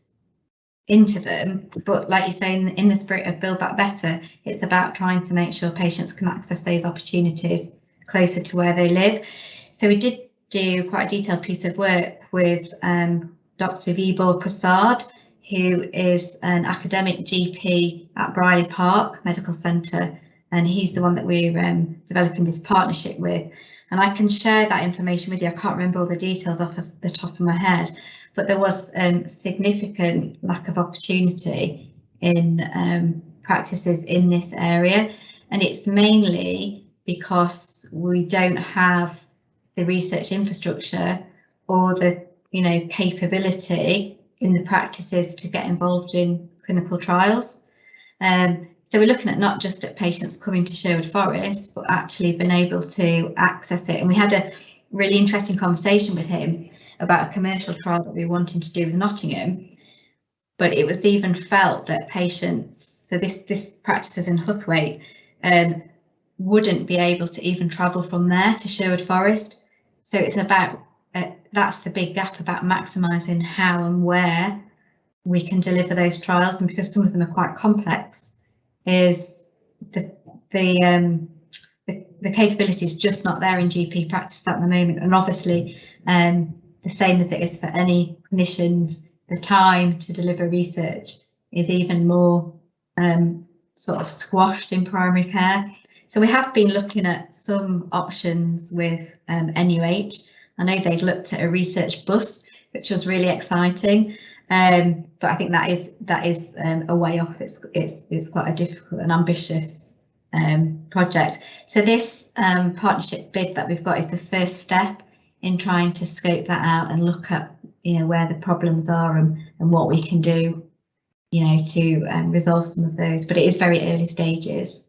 into them, but like you say, in the spirit of Build Back Better, it's about trying to make sure patients can access those opportunities closer to where they live. So we did do quite a detailed piece of work with Dr. Vibor Prasad, who is an academic GP at Briley Park Medical Centre, and he's the one that we're developing this partnership with. And I can share that information with you. I can't remember all the details off of the top of my head, but there was significant lack of opportunity in practices in this area, and it's mainly because we don't have the research infrastructure or the capability in the practices to get involved in clinical trials. So we're looking at not just at patients coming to Sherwood Forest, but actually been able to access it. And we had a really interesting conversation with him about a commercial trial that we were wanting to do with Nottingham. But it was even felt that patients, so this practices in Huthwaite, wouldn't be able to even travel from there to Sherwood Forest. So it's about, that's the big gap, about maximising how and where we can deliver those trials. And because some of them are quite complex, is the capability is just not there in GP practice at the moment. And obviously, the same as it is for any clinicians, the time to deliver research is even more sort of squashed in primary care. So we have been looking at some options with NUH. I know they'd looked at a research bus, which was really exciting, but I think that is a way off. It's quite a difficult and ambitious project. So this partnership bid that we've got is the first step in trying to scope that out and look at, you know, where the problems are and what we can do, you know, to resolve some of those. But it is very early stages.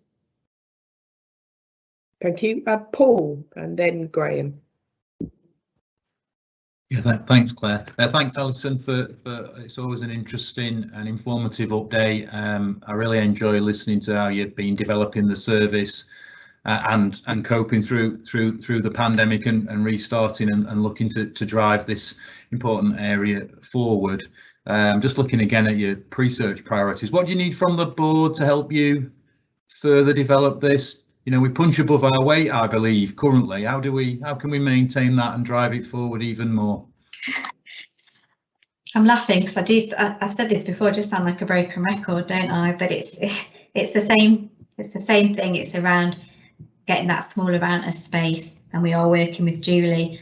Thank you. Paul, and then Graham. Yeah, thanks, Claire. Thanks, Alison, for it's always an interesting and informative update. I really enjoy listening to how you've been developing the service and coping through the pandemic and restarting and looking to drive this important area forward. Just looking again at your research priorities, what do you need from the board to help you further develop this? You know, we punch above our weight, I believe, currently. How can we maintain that and drive it forward even more? I'm laughing because I've said this before, I just sound like a broken record, don't I? But it's the same thing. It's around getting that small amount of space, and we are working with Julie.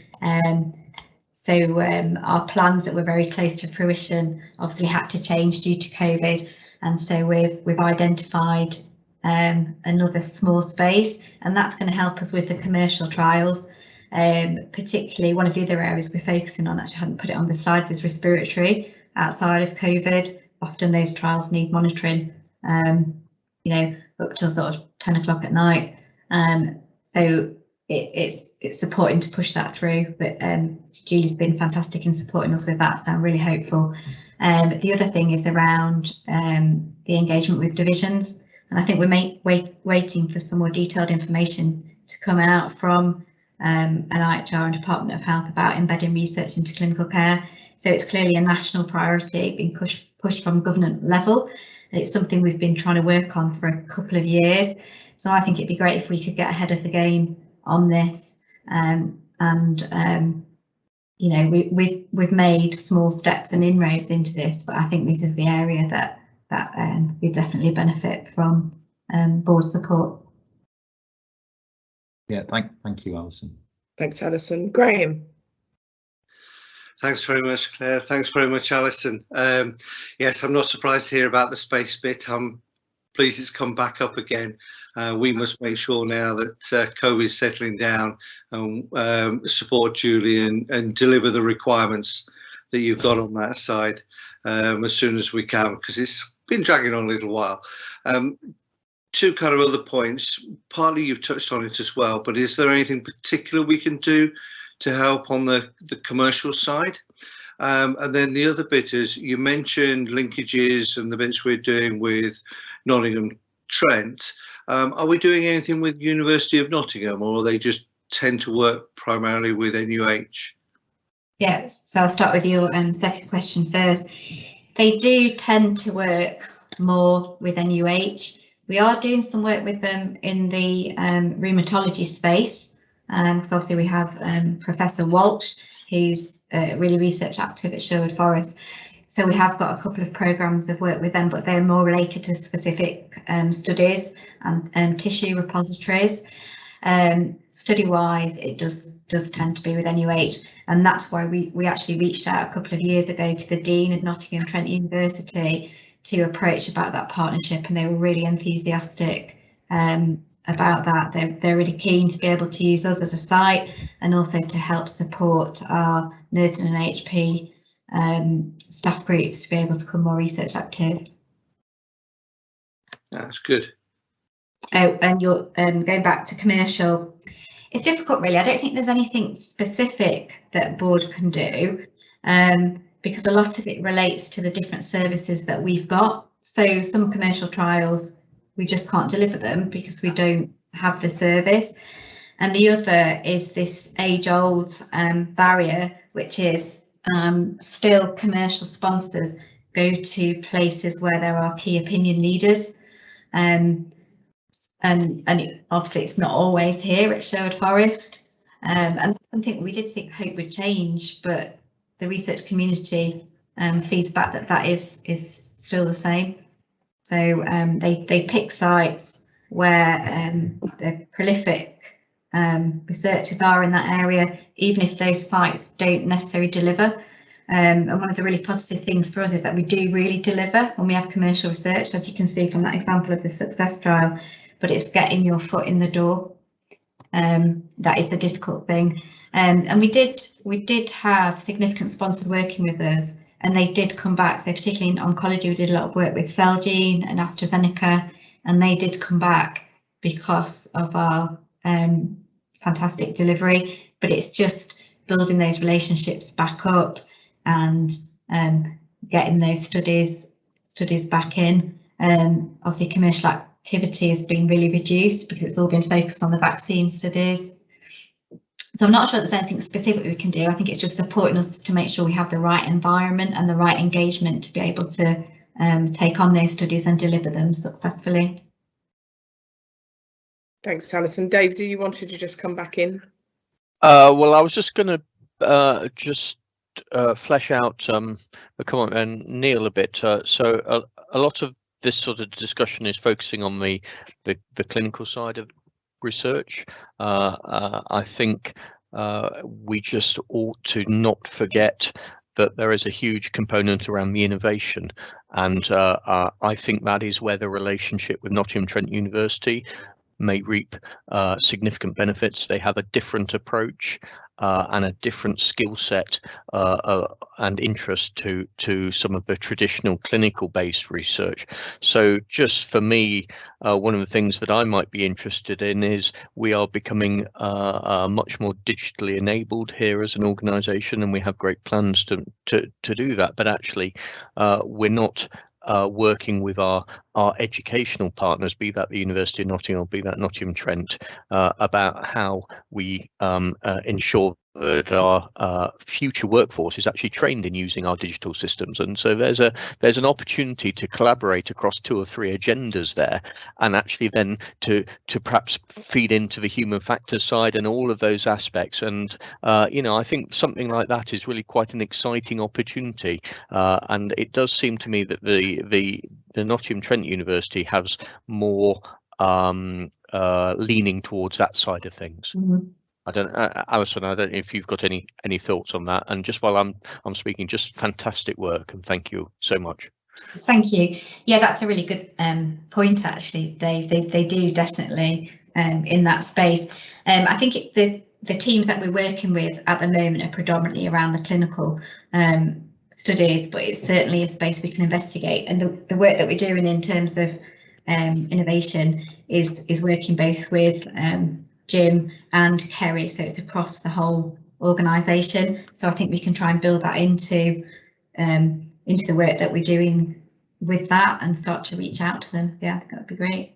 So our plans that were very close to fruition obviously had to change due to COVID, and so we've identified another small space, and that's going to help us with the commercial trials. Particularly one of the other areas we're focusing on, actually I hadn't put it on the slides, is respiratory outside of COVID. Often those trials need monitoring, you know, up till sort of 10 o'clock at night. So it's supporting to push that through, but Julie's been fantastic in supporting us with that, so I'm really hopeful. The other thing is around the engagement with divisions, and I think we're waiting for some more detailed information to come out from NIHR and Department of Health about embedding research into clinical care. So it's clearly a national priority being pushed from government level, and it's something we've been trying to work on for a couple of years. So I think it'd be great if we could get ahead of the game on this. You know, we've made small steps and inroads into this, but I think this is the area that we definitely benefit from board support. Yeah, thank you, Alison. Thanks, Alison. Graham. Thanks very much, Claire. Thanks very much, Alison. Yes, I'm not surprised to hear about the space bit. I'm pleased it's come back up again. We must make sure now that COVID is settling down and support Julie and deliver the requirements that you've got on that side as soon as we can, because it's been dragging on a little while. Two kind of other points, partly you've touched on it as well, but is there anything particular we can do to help on the commercial side? And then the other bit is, you mentioned linkages and the bits we're doing with Nottingham Trent. Are we doing anything with University of Nottingham, or they just tend to work primarily with NUH? Yes, so I'll start with your second question first. They do tend to work more with NUH. We are doing some work with them in the rheumatology space. So obviously we have Professor Walsh, who's really research active at Sherwood Forest. So we have got a couple of programmes of work with them, but they're more related to specific studies and tissue repositories. Study-wise, it does tend to be with NUH, and that's why we actually reached out a couple of years ago to the Dean of Nottingham Trent University to approach about that partnership, and they were really enthusiastic about that. They're really keen to be able to use us as a site and also to help support our nursing and HP staff groups to be able to become more research active. That's good. Oh, and you're going back to commercial. It's difficult, really. I don't think there's anything specific that board can do, because a lot of it relates to the different services that we've got. So some commercial trials, we just can't deliver them because we don't have the service. And the other is this age-old barrier, which is still commercial sponsors go to places where there are key opinion leaders. And obviously it's not always here at Sherwood Forest. And something we did hope would change, but the research community feeds back that is still the same. So they pick sites where the prolific researchers are in that area, even if those sites don't necessarily deliver. And one of the really positive things for us is that we do really deliver when we have commercial research, as you can see from that example of the success trial, but it's getting your foot in the door. That is the difficult thing. And we did have significant sponsors working with us, and they did come back. So particularly in oncology, we did a lot of work with Celgene and AstraZeneca, and they did come back because of our fantastic delivery. But it's just building those relationships back up and getting those studies back in. Obviously commercial activity has been really reduced because it's all been focused on the vaccine studies. So I'm not sure there's anything specific we can do. I think it's just supporting us to make sure we have the right environment and the right engagement to be able to take on those studies and deliver them successfully. Thanks, Alison. Dave, do you wanted to just come back in? Well, I was just going to flesh out the comment and Neil a bit. So a lot of this sort of discussion is focusing on the clinical side of research. I think we just ought to not forget that there is a huge component around the innovation, and I think that is where the relationship with Nottingham-Trent University may reap significant benefits. They have a different approach and a different skill set and interest to some of the traditional clinical based research. So just for me, one of the things that I might be interested in is we are becoming much more digitally enabled here as an organisation, and we have great plans to do that, but actually we're not working with our educational partners, be that the University of Nottingham, be that Nottingham-Trent, about how we ensure that our future workforce is actually trained in using our digital systems. And so there's an opportunity to collaborate across 2 or 3 agendas there, and actually then to perhaps feed into the human factors side and all of those aspects. And you know, I think something like that is really quite an exciting opportunity, and it does seem to me that the Nottingham-Trent University has more leaning towards that side of things. Mm-hmm. I don't, Alison, I don't know if you've got any thoughts on that. And just while I'm speaking, just fantastic work, and thank you so much. Thank you. Yeah, that's a really good point, actually, Dave. They do definitely in that space. I think the teams that we're working with at the moment are predominantly around the clinical studies, but it's certainly a space we can investigate. And the work that we're doing in terms of innovation is working both with Jim and Kerry, so it's across the whole organisation. So I think we can try and build that into the work that we're doing with that and start to reach out to them. Yeah, I think that would be great.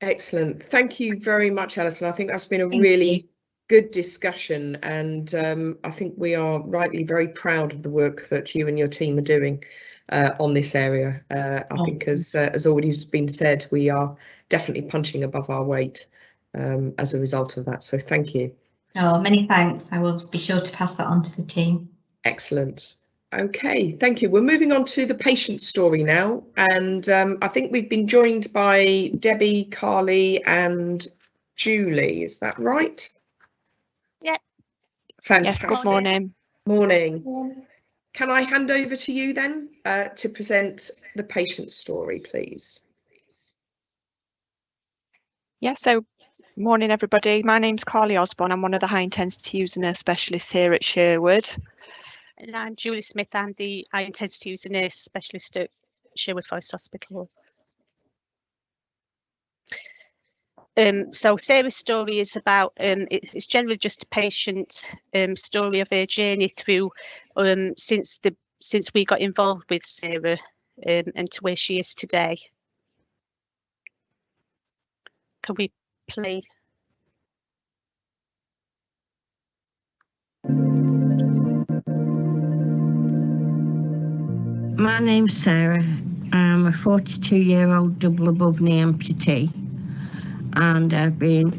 Excellent. Thank you very much, Alison. I think that's been a really good discussion, and I think we are rightly very proud of the work that you and your team are doing on this area. I think as already been said, we are definitely punching above our weight as a result of that. So thank you. Oh, many thanks. I will be sure to pass that on to the team. Excellent. Okay, thank you. We're moving on to the patient story now, and I think we've been joined by Debbie, Carly and Julie. Is that right? Yep. Fantastic. Yes, good morning. Morning. Can I hand over to you then to present the patient story, please? Yeah, so morning everybody. My name's Carly Osborne. I'm one of the high intensity user nurse specialists here at Sherwood. And I'm Julie Smith. I'm the high intensity user nurse specialist at Sherwood Forest Hospital. So Sarah's story is about, it's generally just a patient story of her journey through since we got involved with Sarah and to where she is today. Can we play? My name's Sarah. I'm a 42-year-old double above knee amputee, and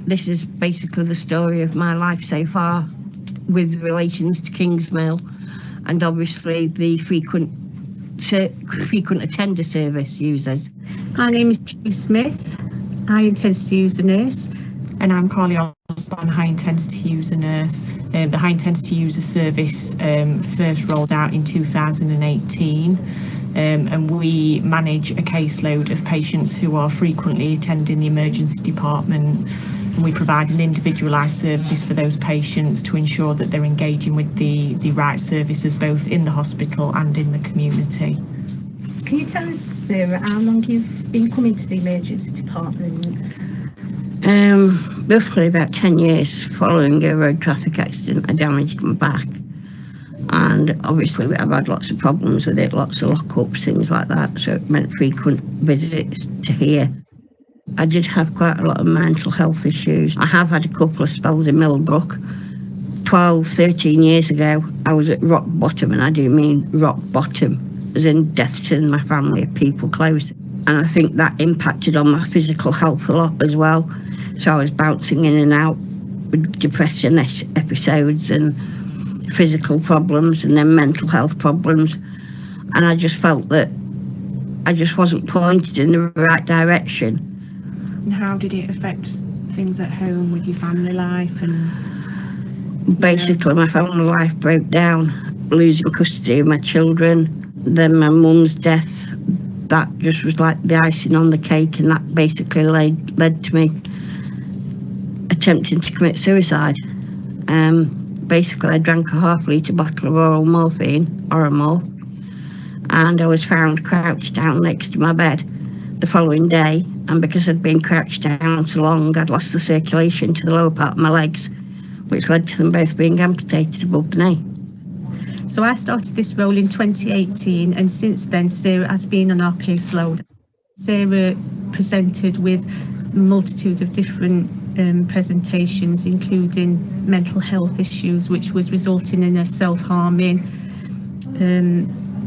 this is basically the story of my life so far with relations to Kingsmill and obviously the frequent attender service users. My name is Julie Smith. High intensity user nurse. And I'm Carly Osborne, high intensity user nurse. The high intensity user service first rolled out in 2018, and we manage a caseload of patients who are frequently attending the emergency department, and we provide an individualised service for those patients to ensure that they're engaging with the right services both in the hospital and in the community. Can you tell us, Sarah, how long you've been coming to the emergency department? Roughly about 10 years. Following a road traffic accident, I damaged my back, and obviously I've had lots of problems with it, lots of lockups, things like that, so it meant frequent visits to here. I did have quite a lot of mental health issues. I have had a couple of spells in Millbrook. 12, 13 years ago, I was at rock bottom, and I do mean rock bottom, as in deaths in my family of people close. And I think that impacted on my physical health a lot as well. So I was bouncing in and out with depression episodes and physical problems and then mental health problems. And I just felt that I just wasn't pointed in the right direction. And how did it affect things at home with your family life? And basically, my family life broke down, losing custody of my children, then my mum's death. That just was like the icing on the cake, and that basically led to me attempting to commit suicide. Basically, I drank a half-litre bottle of oral morphine, Oromorph, and I was found crouched down next to my bed the following day, and because I'd been crouched down so long, I'd lost the circulation to the lower part of my legs, which led to them both being amputated above the knee. So I started this role in 2018, and since then Sarah has been on our caseload. Sarah presented with a multitude of different presentations, including mental health issues, which was resulting in her self-harming.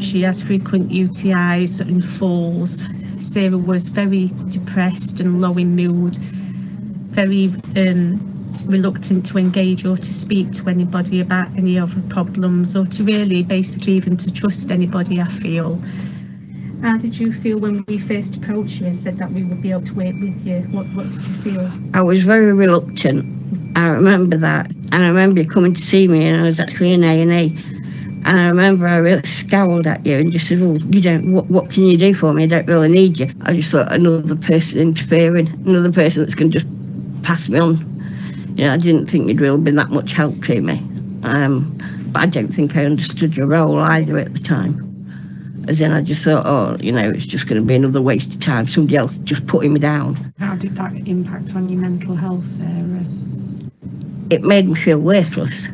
She has frequent UTIs and falls. Sarah was very depressed and low in mood, very reluctant to engage or to speak to anybody about any other problems, or to really basically even to trust anybody, I feel. How did you feel when we first approached you and said that we would be able to work with you? What did you feel? I was very reluctant. I remember that, and I remember you coming to see me, and I was actually in A&E, and I remember I really scowled at you and just said, "Oh, you don't. What can you do for me? I don't really need you." I just thought another person interfering, another person that's going to just pass me on. You know, I didn't think you'd really been that much help to me, but I don't think I understood your role either at the time. As in, I just thought, oh, you know, it's just going to be another waste of time, somebody else just putting me down. How did that impact on your mental health, Sarah? It made me feel worthless.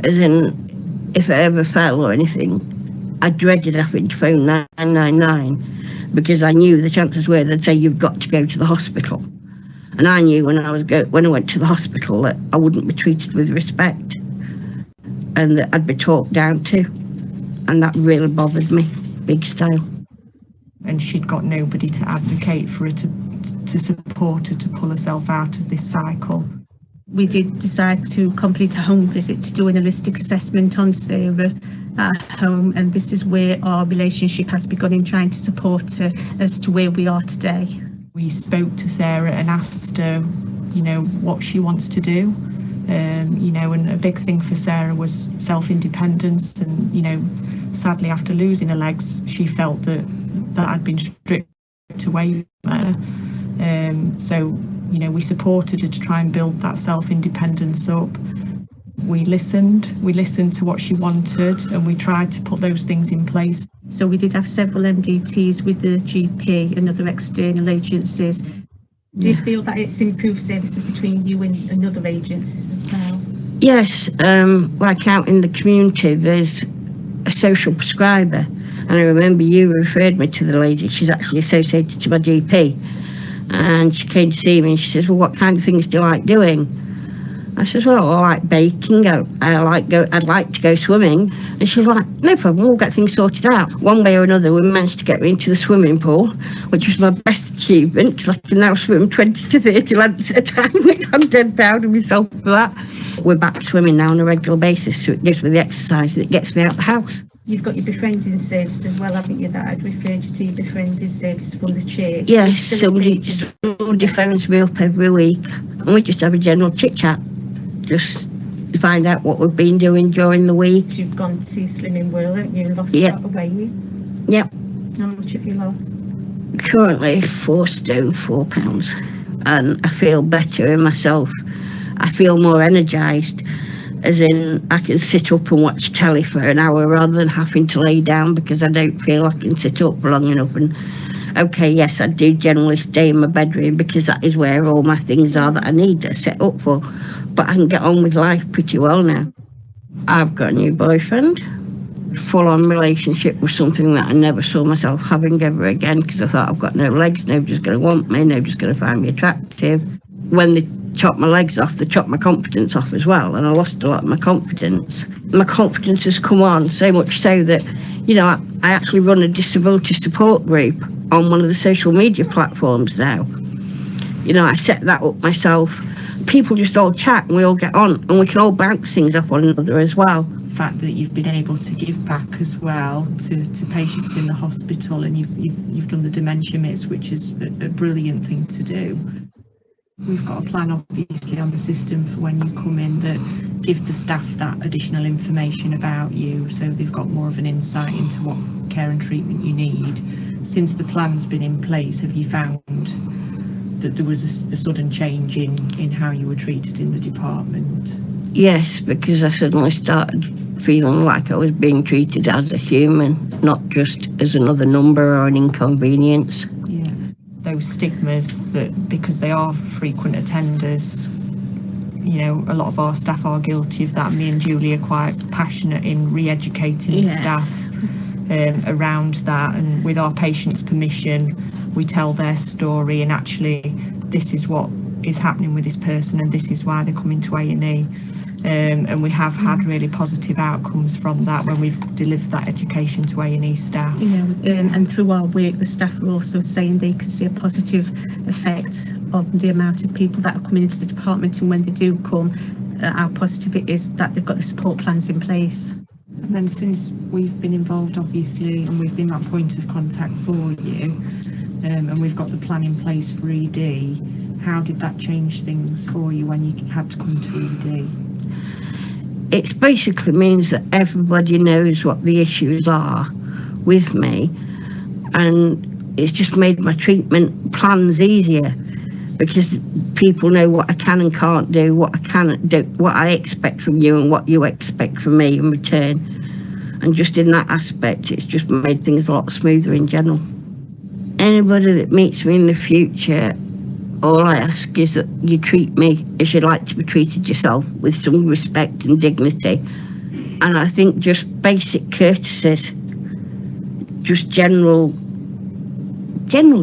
As in, if I ever fell or anything, I dreaded having to phone 999, because I knew the chances were they'd say you've got to go to the hospital. And I knew when I went to the hospital that I wouldn't be treated with respect, and that I'd be talked down to. And that really bothered me, big style. And she'd got nobody to advocate for her, to support her, to pull herself out of this cycle. We did decide to complete a home visit to do an holistic assessment on Sarah at home, and this is where our relationship has begun in trying to support her as to where we are today. We spoke to Sarah and asked her, you know, what she wants to do. You know, and a big thing for Sarah was self-independence, and, you know, sadly after losing her legs, she felt that had been stripped away from her. So, you know, we supported her to try and build that self-independence up. We listened to what she wanted, and we tried to put those things in place. So we did have several MDTs with the GP and other external agencies. Do you feel that it's improved services between you and other agencies as well? Yes, like out in the community, there's a social prescriber, and I remember you referred me to the lady. She's actually associated to my GP, and she came to see me and she says, well, what kind of things do you like doing? I says, well, I like baking, I'd like to go swimming. And she's like, no problem, we'll get things sorted out. One way or another, we managed to get me into the swimming pool, which was my best achievement, because I can now swim 20 to 30 laps at a time, which I'm dead proud of myself for that. We're back swimming now on a regular basis, so it gives me the exercise and it gets me out of the house. You've got your befriending service as well, haven't you, that I'd referred you to your befriending service from the church? Yes, somebody phones me up every week, and we just have a general chit-chat, just to find out what we've been doing during the week. You've gone to Slimming World, haven't you? Lost Yep. a lot of weight. Yep. How much have you lost? Currently 4 stone 4 pounds, and I feel better in myself. I feel more energised, as in I can sit up and watch telly for an hour rather than having to lay down, because I don't feel I can sit up long enough. And okay, yes, I do generally stay in my bedroom because that is where all my things are that I need to set up for, but I can get on with life pretty well now. I've got a new boyfriend, full-on relationship with something that I never saw myself having ever again, because I thought, I've got no legs, nobody's going to want me, nobody's going to find me attractive. When they chopped my legs off, they chopped my confidence off as well, and I lost a lot of my confidence. My confidence has come on, so much so that, you know, I actually run a disability support group on one of the social media platforms now. You know, I set that up myself. People just all chat and we all get on, and we can all bounce things off one another as well. The fact that you've been able to give back as well to patients in the hospital, and you've done the dementia mits, which is a brilliant thing to do. We've got a plan obviously on the system for when you come in that give the staff that additional information about you, so they've got more of an insight into what care and treatment you need. Since the plan's been in place, have you found that there was a sudden change in how you were treated in the department? Yes, because I suddenly started feeling like I was being treated as a human, not just as another number or an inconvenience. Yeah, those stigmas that because they are frequent attenders, you know, a lot of our staff are guilty of that. Me and Julie are quite passionate in re-educating the staff around that, and with our patients' permission, we tell their story, and actually this is what is happening with this person and this is why they're coming to A&E. And we have had really positive outcomes from that when we've delivered that education to A&E staff. Yeah, and through our work, the staff are also saying they can see a positive effect of the amount of people that are coming into the department, and when they do come, how positive it is that they've got the support plans in place. And then since we've been involved, obviously, and we've been that point of contact for you, and we've got the plan in place for ED, how did that change things for you when you had to come to ED? It basically means that everybody knows what the issues are with me, and it's just made my treatment plans easier, because people know what I can and can't do, what I can do, what I expect from you and what you expect from me in return. And just in that aspect, it's just made things a lot smoother in general. Anybody that meets me in the future, all I ask is that you treat me as you'd like to be treated yourself, with some respect and dignity. And I think just basic courtesies, just general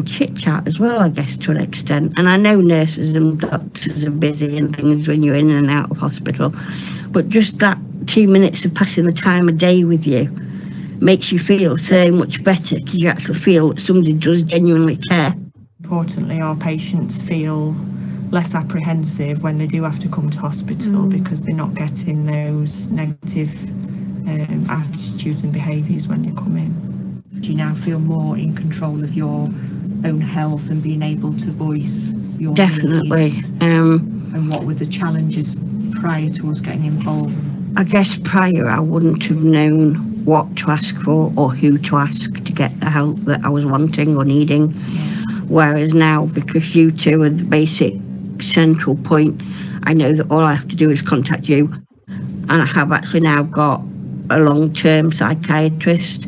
chit-chat as well, I guess, to an extent. And I know nurses and doctors are busy and things when you're in and out of hospital, but just that 2 minutes of passing the time of day with you makes you feel so much better, because you actually feel that somebody does genuinely care. Importantly, our patients feel less apprehensive when they do have to come to hospital, because they're not getting those negative attitudes and behaviours when they come in. Do you now feel more in control of your own health and being able to voice your Definitely. needs? And what were the challenges prior to us getting involved? I guess prior I wouldn't have known what to ask for or who to ask to get the help that I was wanting or needing. Whereas now, because you two are the basic central point, I know that all I have to do is contact you. And I have actually now got a long-term psychiatrist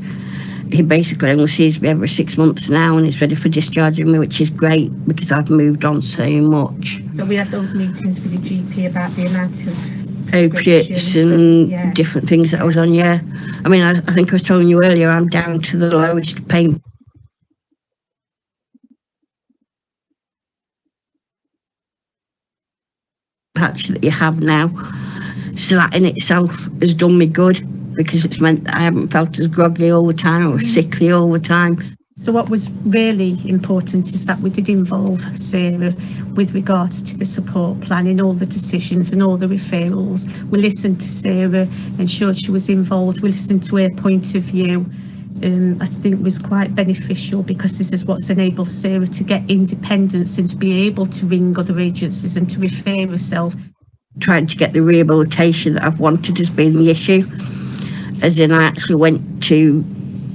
he basically only sees me every 6 months now, and he's ready for discharging me, which is great because I've moved on so much. So we had those meetings with the GP about the amount of opiates and different things that I was on. Yeah, I mean, I think I was telling you earlier, I'm down to the lowest pain patch that you have now. So that in itself has done me good, because it's meant that I haven't felt as groggy all the time or sickly all the time. So what was really important is that we did involve Sarah with regards to the support plan in all the decisions and all the referrals. We listened to Sarah, ensured she was involved, we listened to her point of view. I think it was quite beneficial, because this is what's enabled Sarah to get independence and to be able to ring other agencies and to refer herself. Trying to get the rehabilitation that I've wanted has been the issue, as in I actually went to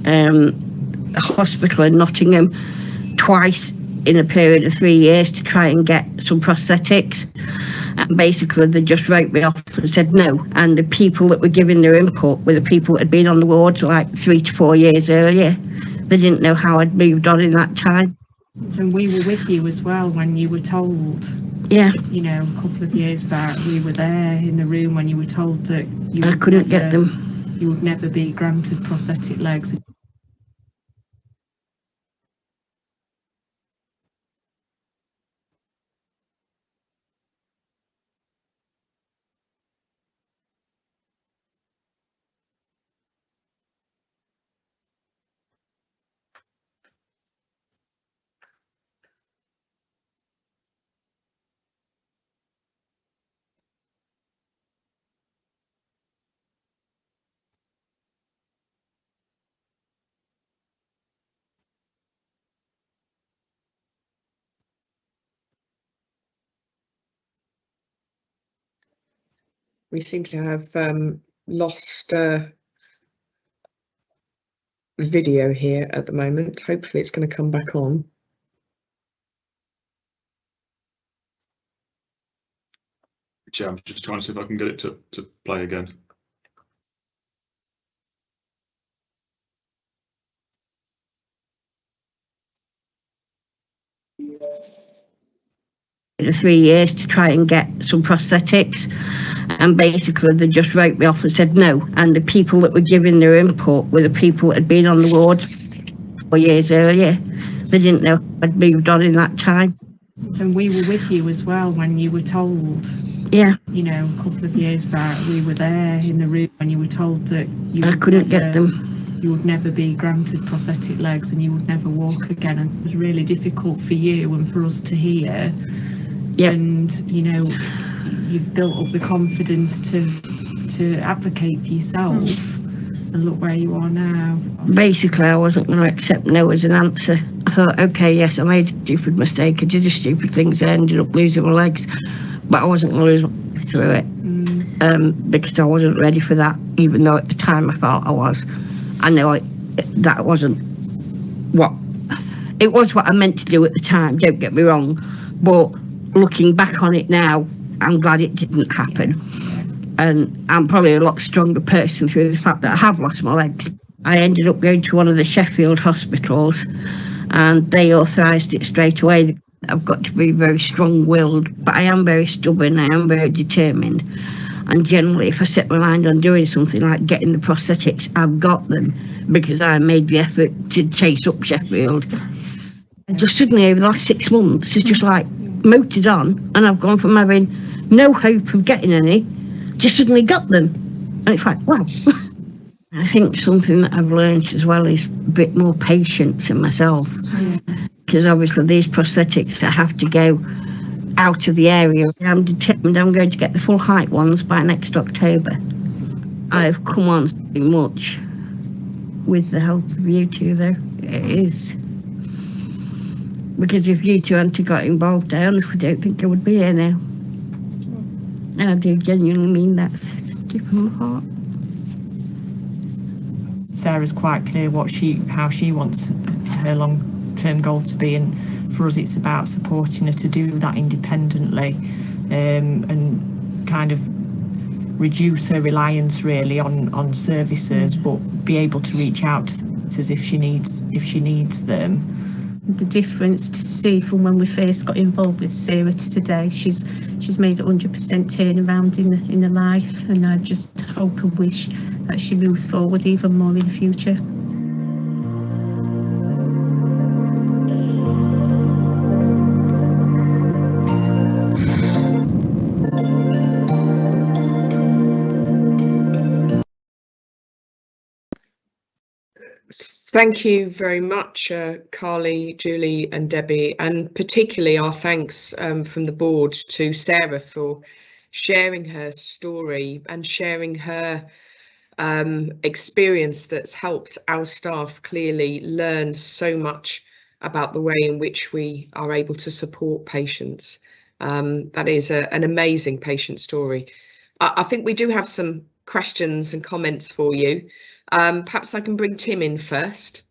a hospital in Nottingham twice in a period of 3 years to try and get some prosthetics, and basically they just wrote me off and said no, and the people that were giving their input were the people that had been on the wards like 3 to 4 years earlier. They didn't know how I'd moved on in that time. And we were with you as well when you were told. Yeah. You know, a couple of years back, we were there in the room when you were told that I couldn't get them. You would never be granted prosthetic legs. We seem to have lost video here at the moment. Hopefully it's going to come back on. Yeah, I'm just trying to see if I can get it to play again. For 3 years to try and get some prosthetics, and basically they just wrote me off and said no, and the people that were giving their input were the people that had been on the ward 4 years earlier. They didn't know I'd moved on in that time. And we were with you as well when you were told. Yeah. You know, a couple of years back, we were there in the room when you were told that I couldn't get them. You would never be granted prosthetic legs and you would never walk again, and it was really difficult for you and for us to hear. Yeah. And you know, you've built up the confidence to advocate for yourself, and look where you are now. Basically, I wasn't going to accept no as an answer. I thought, okay, yes, I made a stupid mistake, I did a stupid thing, so I ended up losing my legs, but I wasn't going to lose my way through it, because I wasn't ready for that, even though at the time I felt I was. I know that wasn't what, it was what I meant to do at the time, don't get me wrong, but looking back on it now, I'm glad it didn't happen. And I'm probably a lot stronger person through the fact that I have lost my legs. I ended up going to one of the Sheffield hospitals, and they authorised it straight away. I've got to be very strong-willed, but I am very stubborn, I am very determined. And generally, if I set my mind on doing something like getting the prosthetics, I've got them, because I made the effort to chase up Sheffield. And just suddenly, over the last 6 months, it's just like motored on, and I've gone from having no hope of getting any, just suddenly got them. And it's like, wow. I think something that I've learned as well is a bit more patience in myself. Because obviously these prosthetics that have to go out of the area, I'm determined I'm going to get the full height ones by next October. I've come on so much with the help of you two, though. It is. Because if you two hadn't got involved, I honestly don't think I would be here now. And I do genuinely mean that. Deep from my heart. Sarah's quite clear how she wants her long-term goal to be, and for us it's about supporting her to do that independently, and kind of reduce her reliance really on services, but be able to reach out doctors if she needs them. The difference to see from when we first got involved with Sarah to today, she's made a 100% turnaround in her life, and I just hope and wish that she moves forward even more in the future. Thank you very much, Carly, Julie and Debbie, and particularly our thanks from the board to Sarah for sharing her story and sharing her experience that's helped our staff clearly learn so much about the way in which we are able to support patients. That is an amazing patient story. I think we do have some questions and comments for you. Perhaps I can bring Tim in first.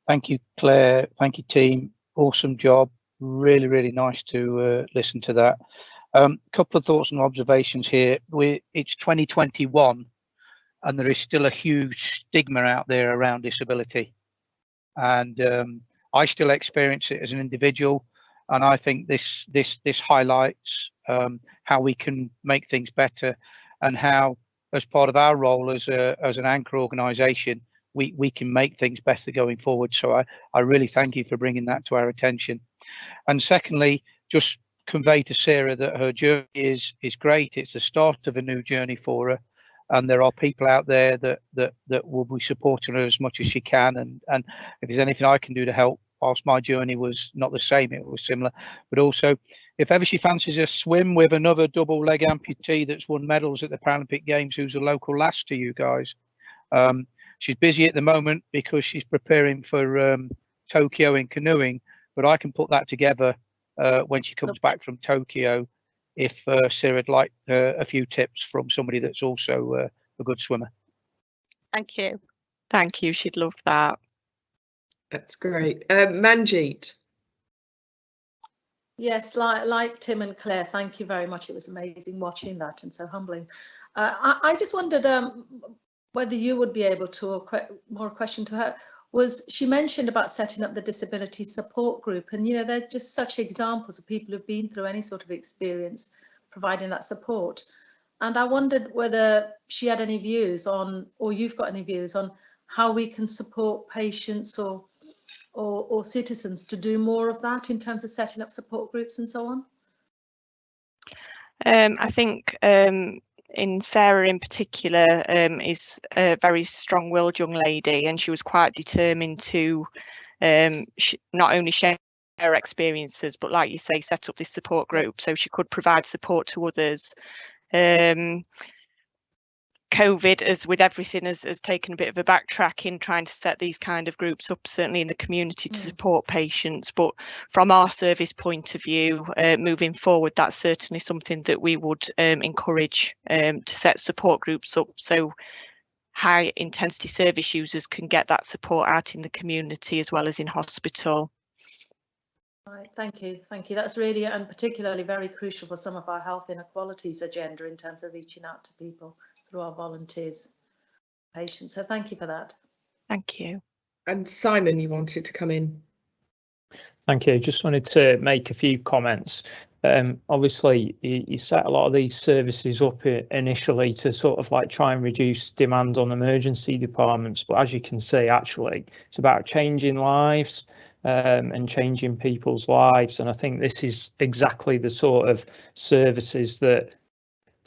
Thank you, Claire. Thank you, team. Awesome job. Really, really nice to listen to that. Couple of thoughts and observations here. It's 2021, and there is still a huge stigma out there around disability. And I still experience it as an individual, and I think this highlights how we can make things better, and how, as part of our role as an anchor organisation, we can make things better going forward. So I really thank you for bringing that to our attention. And secondly, just convey to Sarah that her journey is great. It's the start of a new journey for her, and there are people out there that will be supporting her as much as she can. And if there's anything I can do to help, whilst my journey was not the same, it was similar. But also, if ever she fancies a swim with another double leg amputee that's won medals at the Paralympic Games, who's a local lass to you guys, she's busy at the moment because she's preparing for Tokyo in canoeing, but I can put that together when she comes back from Tokyo, if Sarah'd like a few tips from somebody that's also a good swimmer. Thank you. Thank you. She'd love that. That's great. Manjeet. Yes, like Tim and Claire, thank you very much. It was amazing watching that and so humbling. I just wondered whether you would be able to, or more question to her, was she mentioned about setting up the disability support group, and you know, they're just such examples of people who've been through any sort of experience providing that support. And I wondered whether she had any views on, or you've got any views on, how we can support patients or citizens to do more of that in terms of setting up support groups and so on. I think in Sarah in particular is a very strong-willed young lady, and she was quite determined to not only share her experiences, but like you say, set up this support group so she could provide support to others. COVID, as with everything, has taken a bit of a backtrack in trying to set these kind of groups up, certainly in the community, to support patients. But from our service point of view, moving forward, that's certainly something that we would encourage, to set support groups up so high intensity service users can get that support out in the community as well as in hospital. Right, thank you. That's really, and particularly very crucial for some of our health inequalities agenda in terms of reaching out to people through our volunteers, patients. So thank you for that. Thank you. And Simon, you wanted to come in. Thank you. Just wanted to make a few comments. Obviously, you set a lot of these services up initially to sort of like try and reduce demand on emergency departments. But as you can see, actually, it's about changing lives and changing people's lives. And I think this is exactly the sort of services that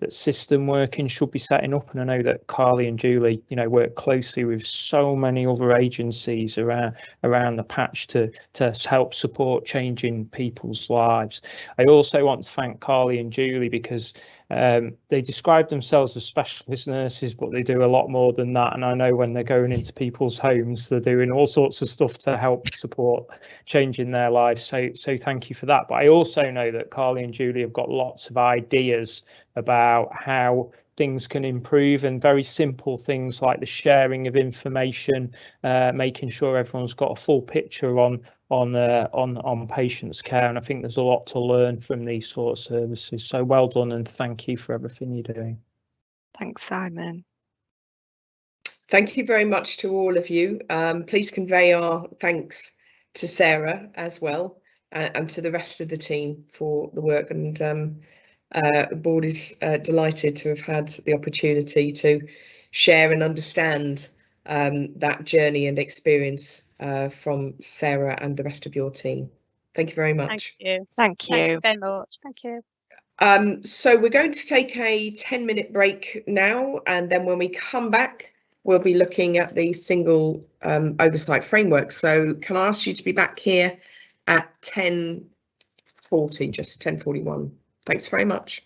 system working should be setting up. And I know that Carly and Julie, you know, work closely with so many other agencies around the patch to help support changing people's lives. I also want to thank Carly and Julie because they describe themselves as specialist nurses, but they do a lot more than that. And I know when they're going into people's homes, they're doing all sorts of stuff to help support changing their lives. So thank you for that. But I also know that Carly and Julie have got lots of ideas about how things can improve, and very simple things like the sharing of information, making sure everyone's got a full picture on patients' care. And I think there's a lot to learn from these sort of services. So well done, and thank you for everything you're doing. Thanks, Simon. Thank you very much to all of you. Please convey our thanks to Sarah as well, and to the rest of the team for the work. And the board is delighted to have had the opportunity to share and understand that journey and experience from Sarah and the rest of your team. Thank you very much. Thank you. Thank you. Thank you very much. Thank you. So we're going to take a 10-minute break now, and then when we come back, we'll be looking at the single oversight framework. So can I ask you to be back here at 10:40, just 10:41. Thanks very much.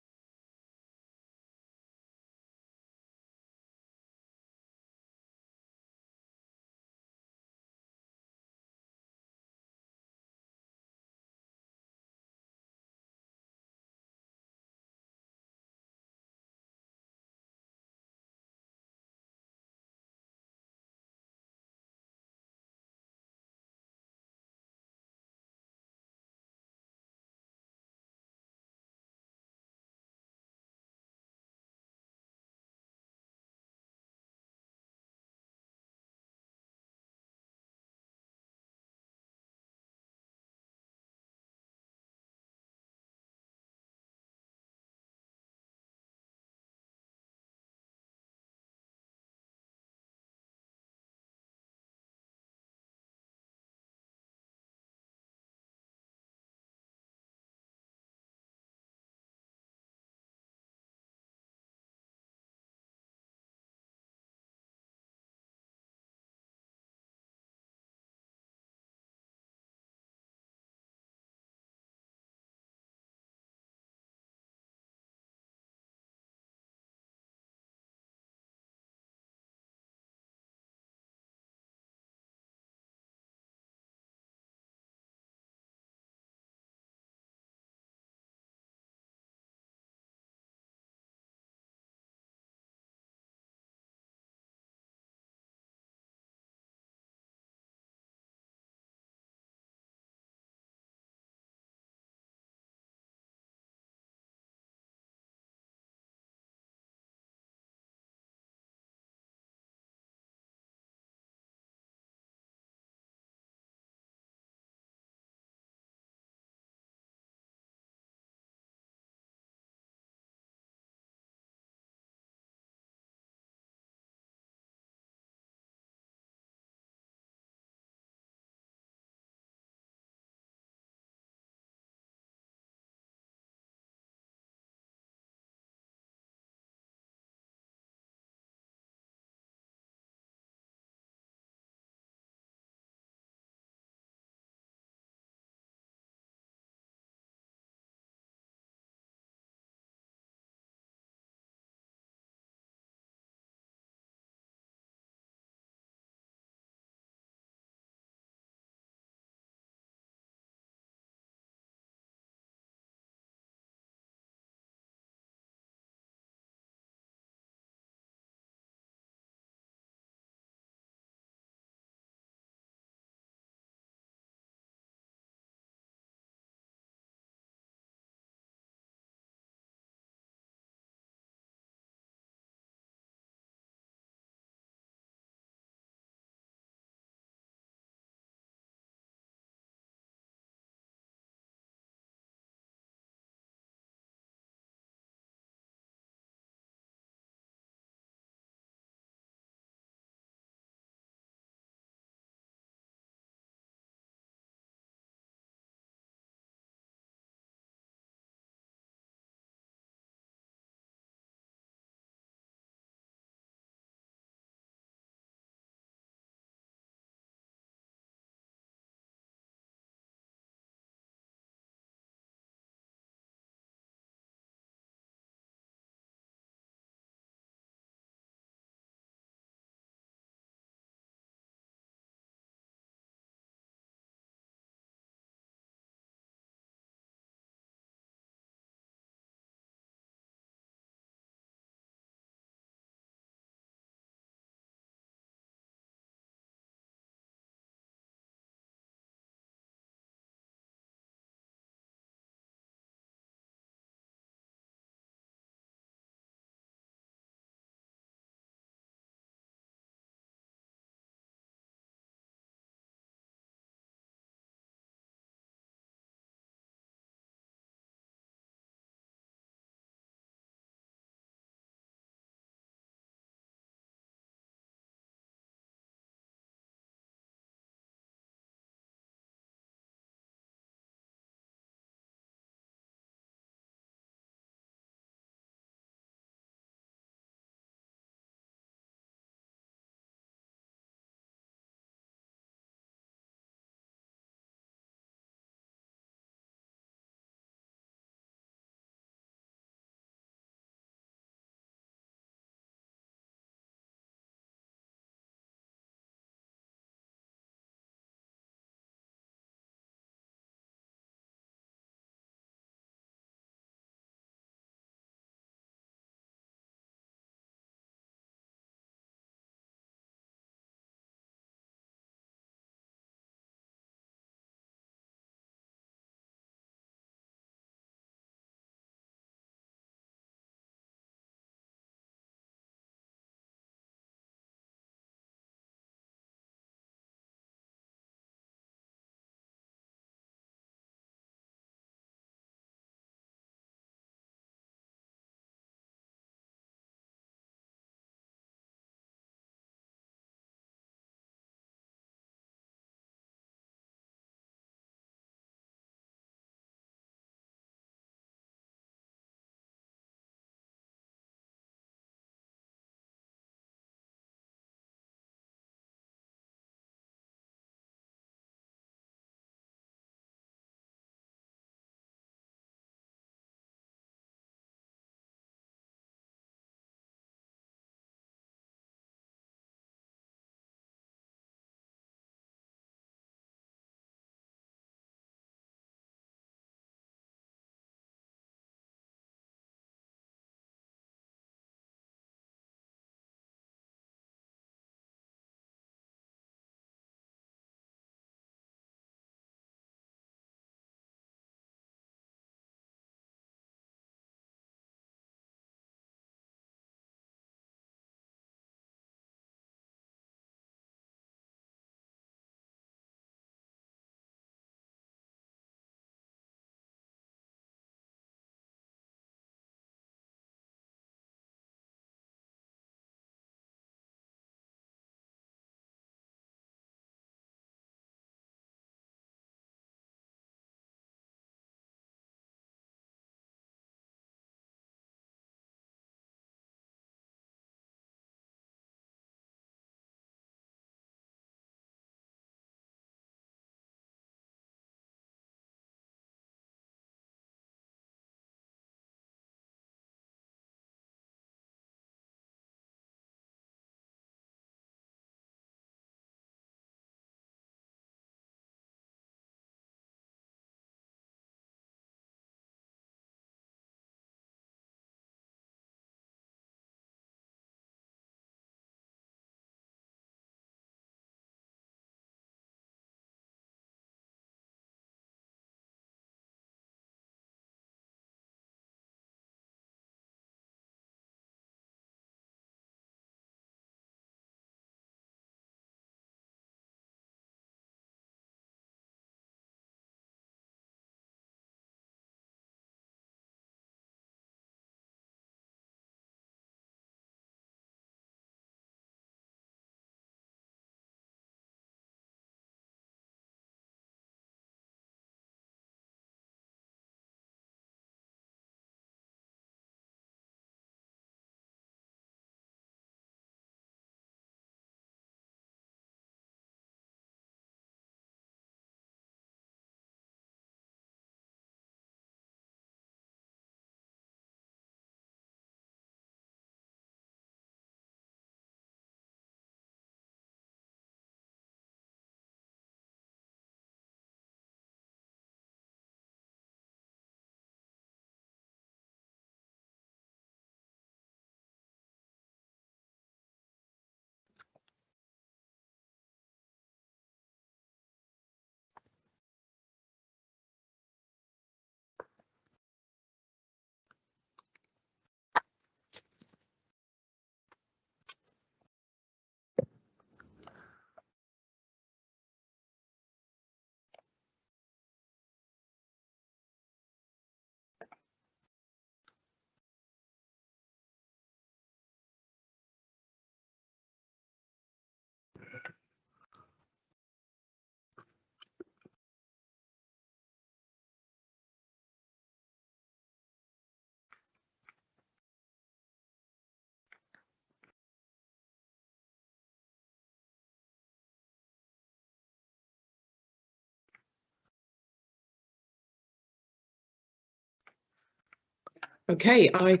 Okay, I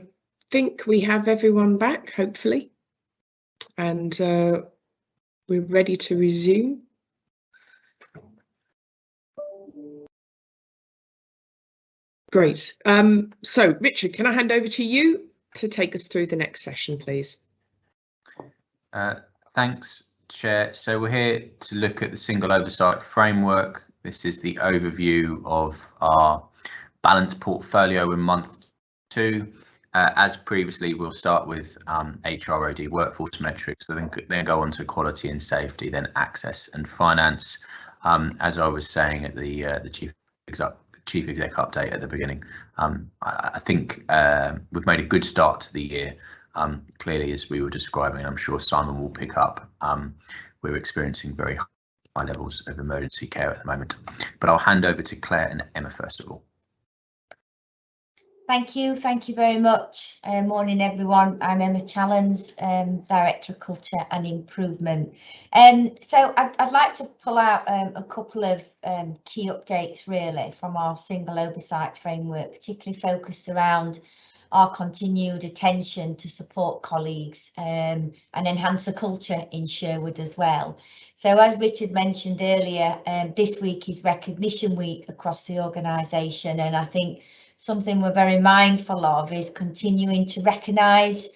think we have everyone back, hopefully, and we're ready to resume. Great. So, Richard, can I hand over to you to take us through the next session, please? Thanks, Chair. So we're here to look at the single oversight framework. This is the overview of our balanced portfolio in month 2. As previously, we'll start with HROD, workforce metrics, then go on to quality and safety, then access and finance. As I was saying at the Chief Exec update at the beginning, I think we've made a good start to the year. Clearly, as we were describing, I'm sure Simon will pick up, we're experiencing very high levels of emergency care at the moment. But I'll hand over to Claire and Emma first of all. Thank you very much. Morning everyone, I'm Emma Challens, Director of Culture and Improvement. So I'd like to pull out a couple of key updates really from our single oversight framework, particularly focused around our continued attention to support colleagues and enhance the culture in Sherwood as well. So as Richard mentioned earlier, this week is Recognition Week across the organisation, and I think something we're very mindful of is continuing to recognise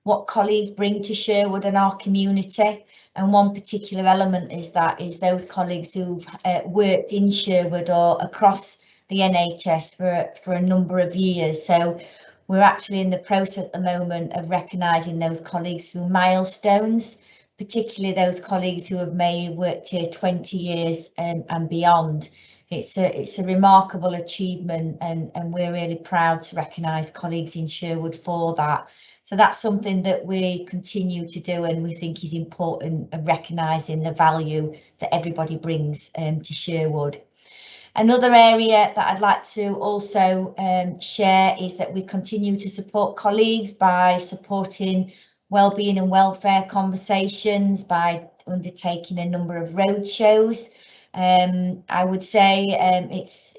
what colleagues bring to Sherwood and our community. And one particular element is those colleagues who've worked in Sherwood or across the NHS for a number of years. So we're actually in the process at the moment of recognising those colleagues through milestones, particularly those colleagues who have maybe worked here 20 years and beyond. It's a remarkable achievement, and we're really proud to recognise colleagues in Sherwood for that. So that's something that we continue to do, and we think is important of recognising the value that everybody brings to Sherwood. Another area that I'd like to also share is that we continue to support colleagues by supporting wellbeing and welfare conversations, by undertaking a number of roadshows. I would say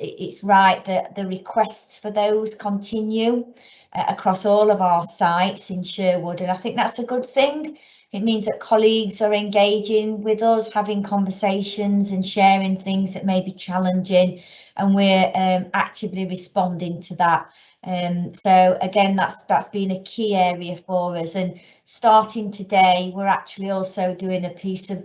it's right that the requests for those continue across all of our sites in Sherwood, and I think that's a good thing. It means that colleagues are engaging with us, having conversations and sharing things that may be challenging, and we're actively responding to that. So again, that's been a key area for us, and starting today, we're actually also doing a piece of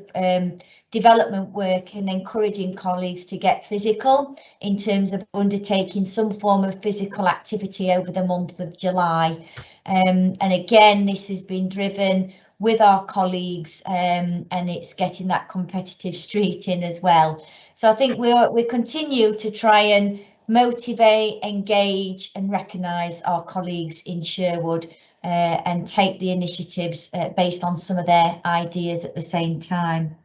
development work and encouraging colleagues to get physical in terms of undertaking some form of physical activity over the month of July. And again, this has been driven with our colleagues, and it's getting that competitive streak in as well. So I think we continue to try and motivate, engage and recognise our colleagues in Sherwood and take the initiatives based on some of their ideas at the same time.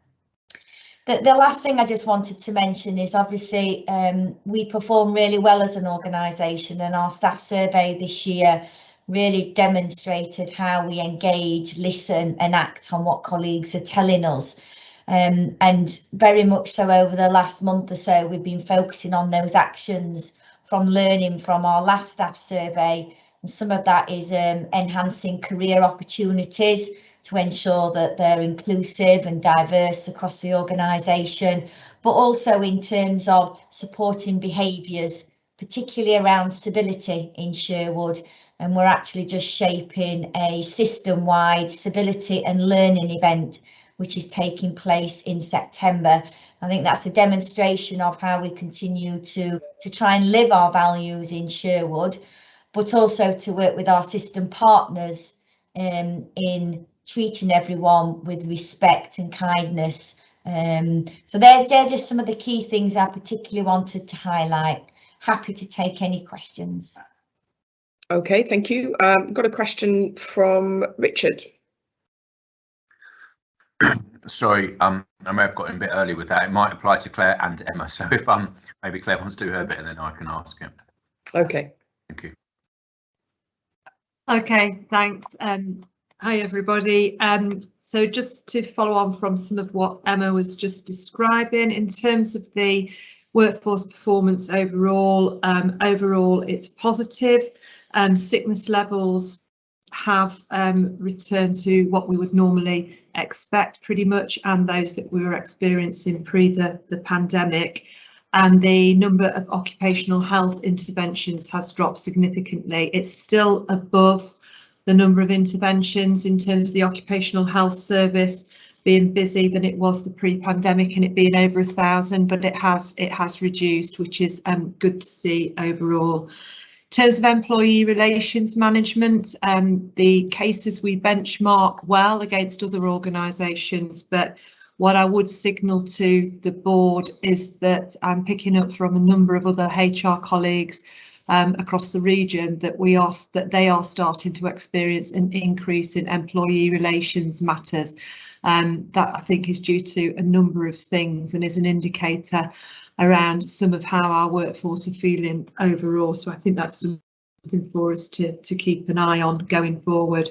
The last thing I just wanted to mention is obviously we perform really well as an organisation, and our staff survey this year really demonstrated how we engage, listen and act on what colleagues are telling us. And very much so over the last month or so, we've been focusing on those actions from learning from our last staff survey. And some of that is enhancing career opportunities to ensure that they're inclusive and diverse across the organisation, but also in terms of supporting behaviours, particularly around civility in Sherwood. And we're actually just shaping a system-wide civility and learning event, which is taking place in September. I think that's a demonstration of how we continue to try and live our values in Sherwood, but also to work with our system partners in treating everyone with respect and kindness. So they're just some of the key things I particularly wanted to highlight. Happy to take any questions. Okay, thank you. Got a question from Richard. Sorry, I may have got in a bit early with that. It might apply to Claire and Emma. So if maybe Claire wants to do her bit and then I can ask him. Okay. Thank you. Okay, thanks. Hi everybody. So just to follow on from some of what Emma was just describing in terms of the Workforce performance overall, it's positive. Sickness levels have returned to what we would normally expect pretty much, and those that we were experiencing pre the pandemic. And the number of occupational health interventions has dropped significantly. It's still above the number of interventions in terms of the occupational health service being busy than it was the pre-pandemic, and it being over 1,000, but it has reduced, which is good to see overall. In terms of employee relations management, the cases we benchmark well against other organisations, but what I would signal to the board is that I'm picking up from a number of other HR colleagues across the region that they are starting to experience an increase in employee relations matters. That I think is due to a number of things and is an indicator around some of how our workforce are feeling overall. So I think that's something for us to keep an eye on going forward.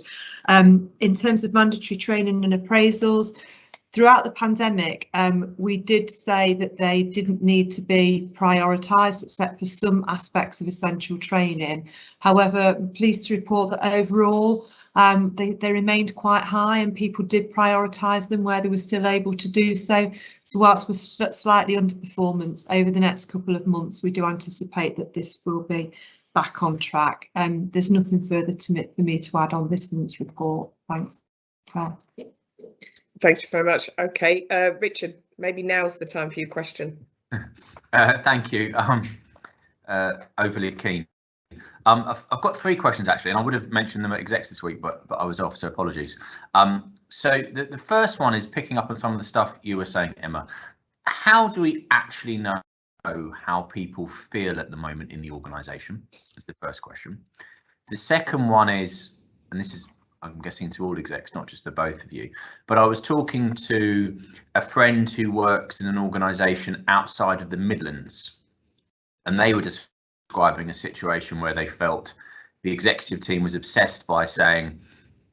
In terms of mandatory training and appraisals, throughout the pandemic, we did say that they didn't need to be prioritised except for some aspects of essential training. However, I'm pleased to report that overall they remained quite high and people did prioritise them where they were still able to do so. So whilst we're slightly underperformance over the next couple of months, we do anticipate that this will be back on track. There's nothing further for me to add on this month's report. Thanks, Claire. Thanks very much. Okay, Richard, maybe now's the time for your question. Thank you. Overly keen. I've got 3 questions actually, and I would have mentioned them at execs this week, but I was off, so apologies. So the first one is picking up on some of the stuff you were saying, Emma. How do we actually know how people feel at the moment in the organisation? Is the first question. The second one is, and this is, I'm guessing, to all execs, not just the both of you, but I was talking to a friend who works in an organisation outside of the Midlands, and they were describing a situation where they felt the executive team was obsessed by saying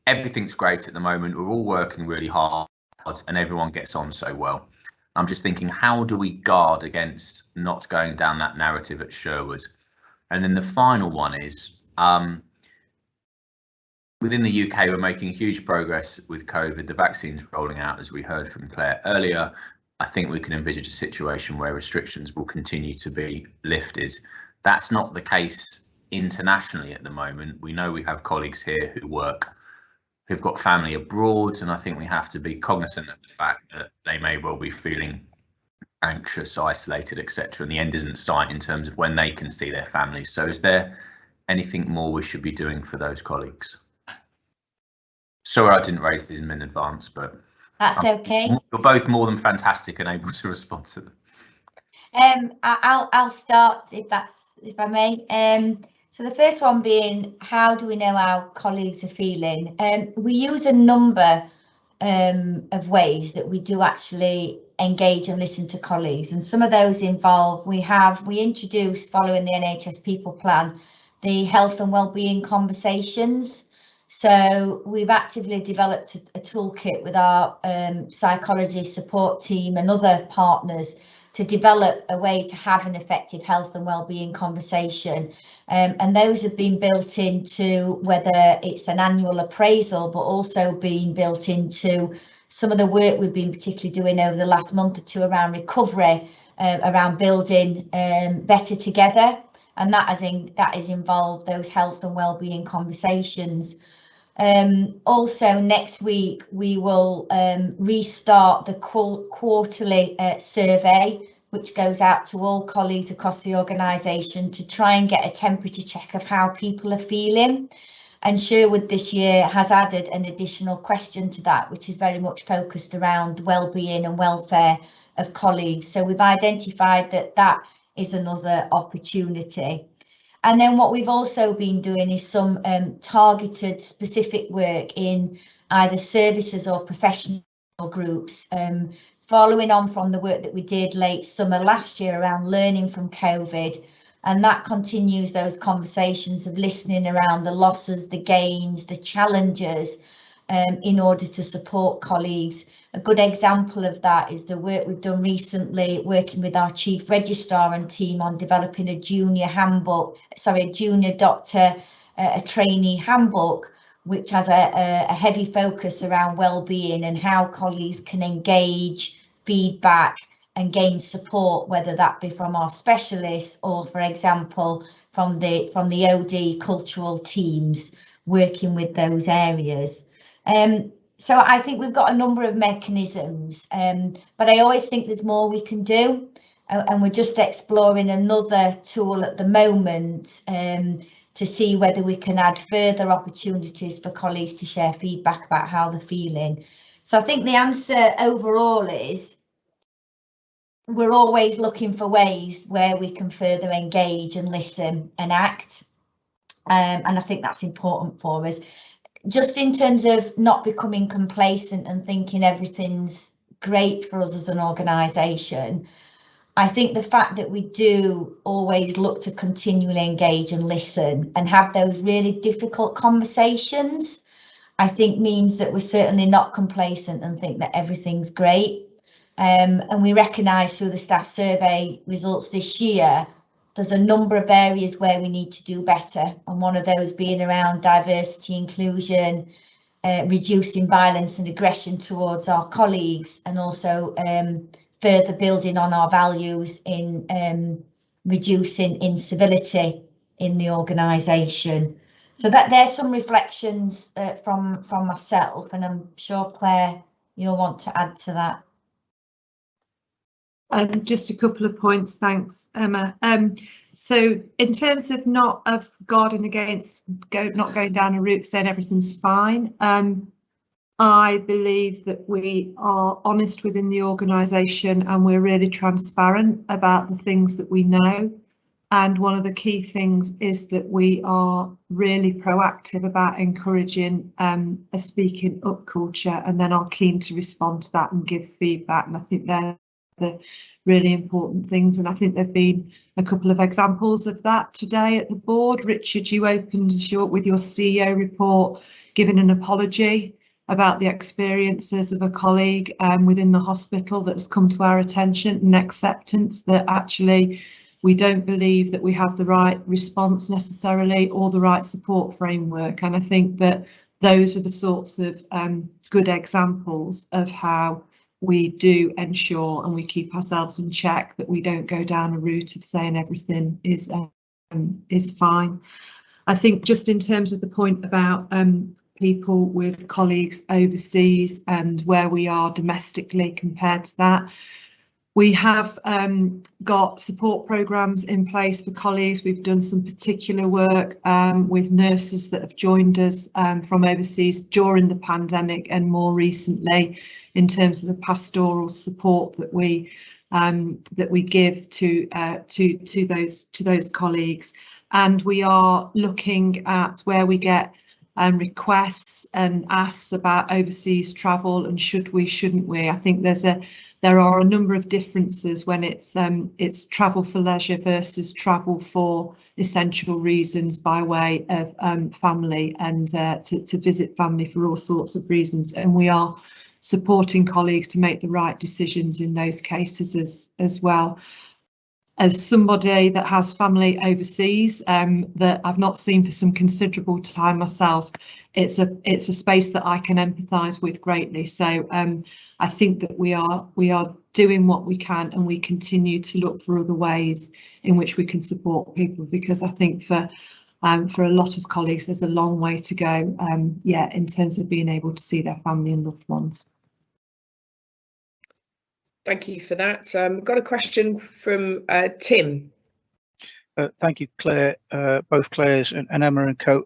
everything's great at the moment, we're all working really hard and everyone gets on so well. I'm just thinking, how do we guard against not going down that narrative at Sherwood? And then the final one is, within the UK, we're making huge progress with COVID. The vaccine's rolling out, as we heard from Claire earlier. I think we can envisage a situation where restrictions will continue to be lifted. That's not the case internationally at the moment. We know we have colleagues here who've got family abroad, and I think we have to be cognizant of the fact that they may well be feeling anxious, isolated, etc. And the end isn't in sight in terms of when they can see their families. So is there anything more we should be doing for those colleagues? Sorry, I didn't raise these in advance, but that's okay. You're both more than fantastic and able to respond to them. I'll start if I may. So the first one being, how do we know how colleagues are feeling? We use a number of ways that we do actually engage and listen to colleagues, and some of those involve, we introduced, following the NHS People Plan, the health and wellbeing conversations. So we've actively developed a toolkit with our psychology support team and other partners to develop a way to have an effective health and wellbeing conversation. And those have been built into, whether it's an annual appraisal, but also being built into some of the work we've been particularly doing over the last month or two around recovery, around building better together. And that has involved those health and wellbeing conversations. Also next week we will restart the quarterly survey, which goes out to all colleagues across the organisation to try and get a temperature check of how people are feeling. And Sherwood this year has added an additional question to that, which is very much focused around wellbeing and welfare of colleagues. So we've identified that is another opportunity. And then what we've also been doing is some targeted specific work in either services or professional groups, following on from the work that we did late summer last year around learning from COVID. And that continues those conversations of listening around the losses, the gains, the challenges, in order to support colleagues. A good example of that is the work we've done recently working with our Chief Registrar and team on developing a junior doctor, a trainee handbook, which has a heavy focus around well-being and how colleagues can engage, feedback and gain support, whether that be from our specialists or, for example, from the OD cultural teams working with those areas. So I think we've got a number of mechanisms, but I always think there's more we can do, and we're just exploring another tool at the moment to see whether we can add further opportunities for colleagues to share feedback about how they're feeling. So I think the answer overall is we're always looking for ways where we can further engage and listen and act, and I think that's important for us. Just in terms of not becoming complacent and thinking everything's great for us as an organisation, I think the fact that we do always look to continually engage and listen and have those really difficult conversations, I think means that we're certainly not complacent and think that everything's great. And we recognise through the staff survey results this year, there's a number of areas where we need to do better, and one of those being around diversity, inclusion, reducing violence and aggression towards our colleagues, and also further building on our values in reducing incivility in the organisation. So that there's some reflections from myself, and I'm sure Claire, you'll want to add to that. Just a couple of points, thanks, Emma. So in terms of not guarding against not going down a route saying everything's fine, I believe that we are honest within the organisation and we're really transparent about the things that we know. And one of the key things is that we are really proactive about encouraging a speaking up culture, and then are keen to respond to that and give feedback. And I think they're the really important things, and I think there've been a couple of examples of that today at the board. Richard, you opened with your CEO report giving an apology about the experiences of a colleague within the hospital that's come to our attention, and acceptance that actually we don't believe that we have the right response necessarily or the right support framework. And I think that those are the sorts of good examples of how we do ensure and we keep ourselves in check, that we don't go down a route of saying everything is fine. I think just in terms of the point about people with colleagues overseas and where we are domestically compared to that, we have got support programmes in place for colleagues. We've done some particular work with nurses that have joined us from overseas during the pandemic, and more recently in terms of the pastoral support that we give to those colleagues. And we are looking at where we get requests and asks about overseas travel and should we, shouldn't we. I think there are a number of differences when it's travel for leisure versus travel for essential reasons by way of family and to visit family for all sorts of reasons. And we are supporting colleagues to make the right decisions in those cases as well. As somebody that has family overseas that I've not seen for some considerable time myself, it's a space that I can empathise with greatly. So I think that we are doing what we can, and we continue to look for other ways in which we can support people, because I think for a lot of colleagues there's a long way to go, in terms of being able to see their family and loved ones. Thank you for that. Got a question from Tim. Thank you, Claire, both Claires and Emma and co.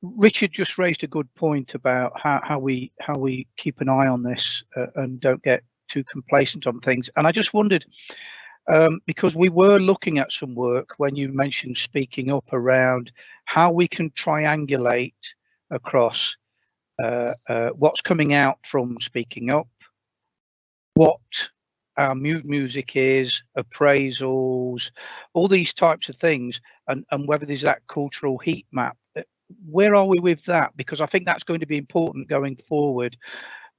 Richard just raised a good point about how we keep an eye on this and don't get too complacent on things. And I just wondered, because we were looking at some work when you mentioned speaking up around how we can triangulate across what's coming out from speaking up, what our mood music is, appraisals, all these types of things, and whether there's that cultural heat map. where are we with that? Because I think that's going to be important going forward,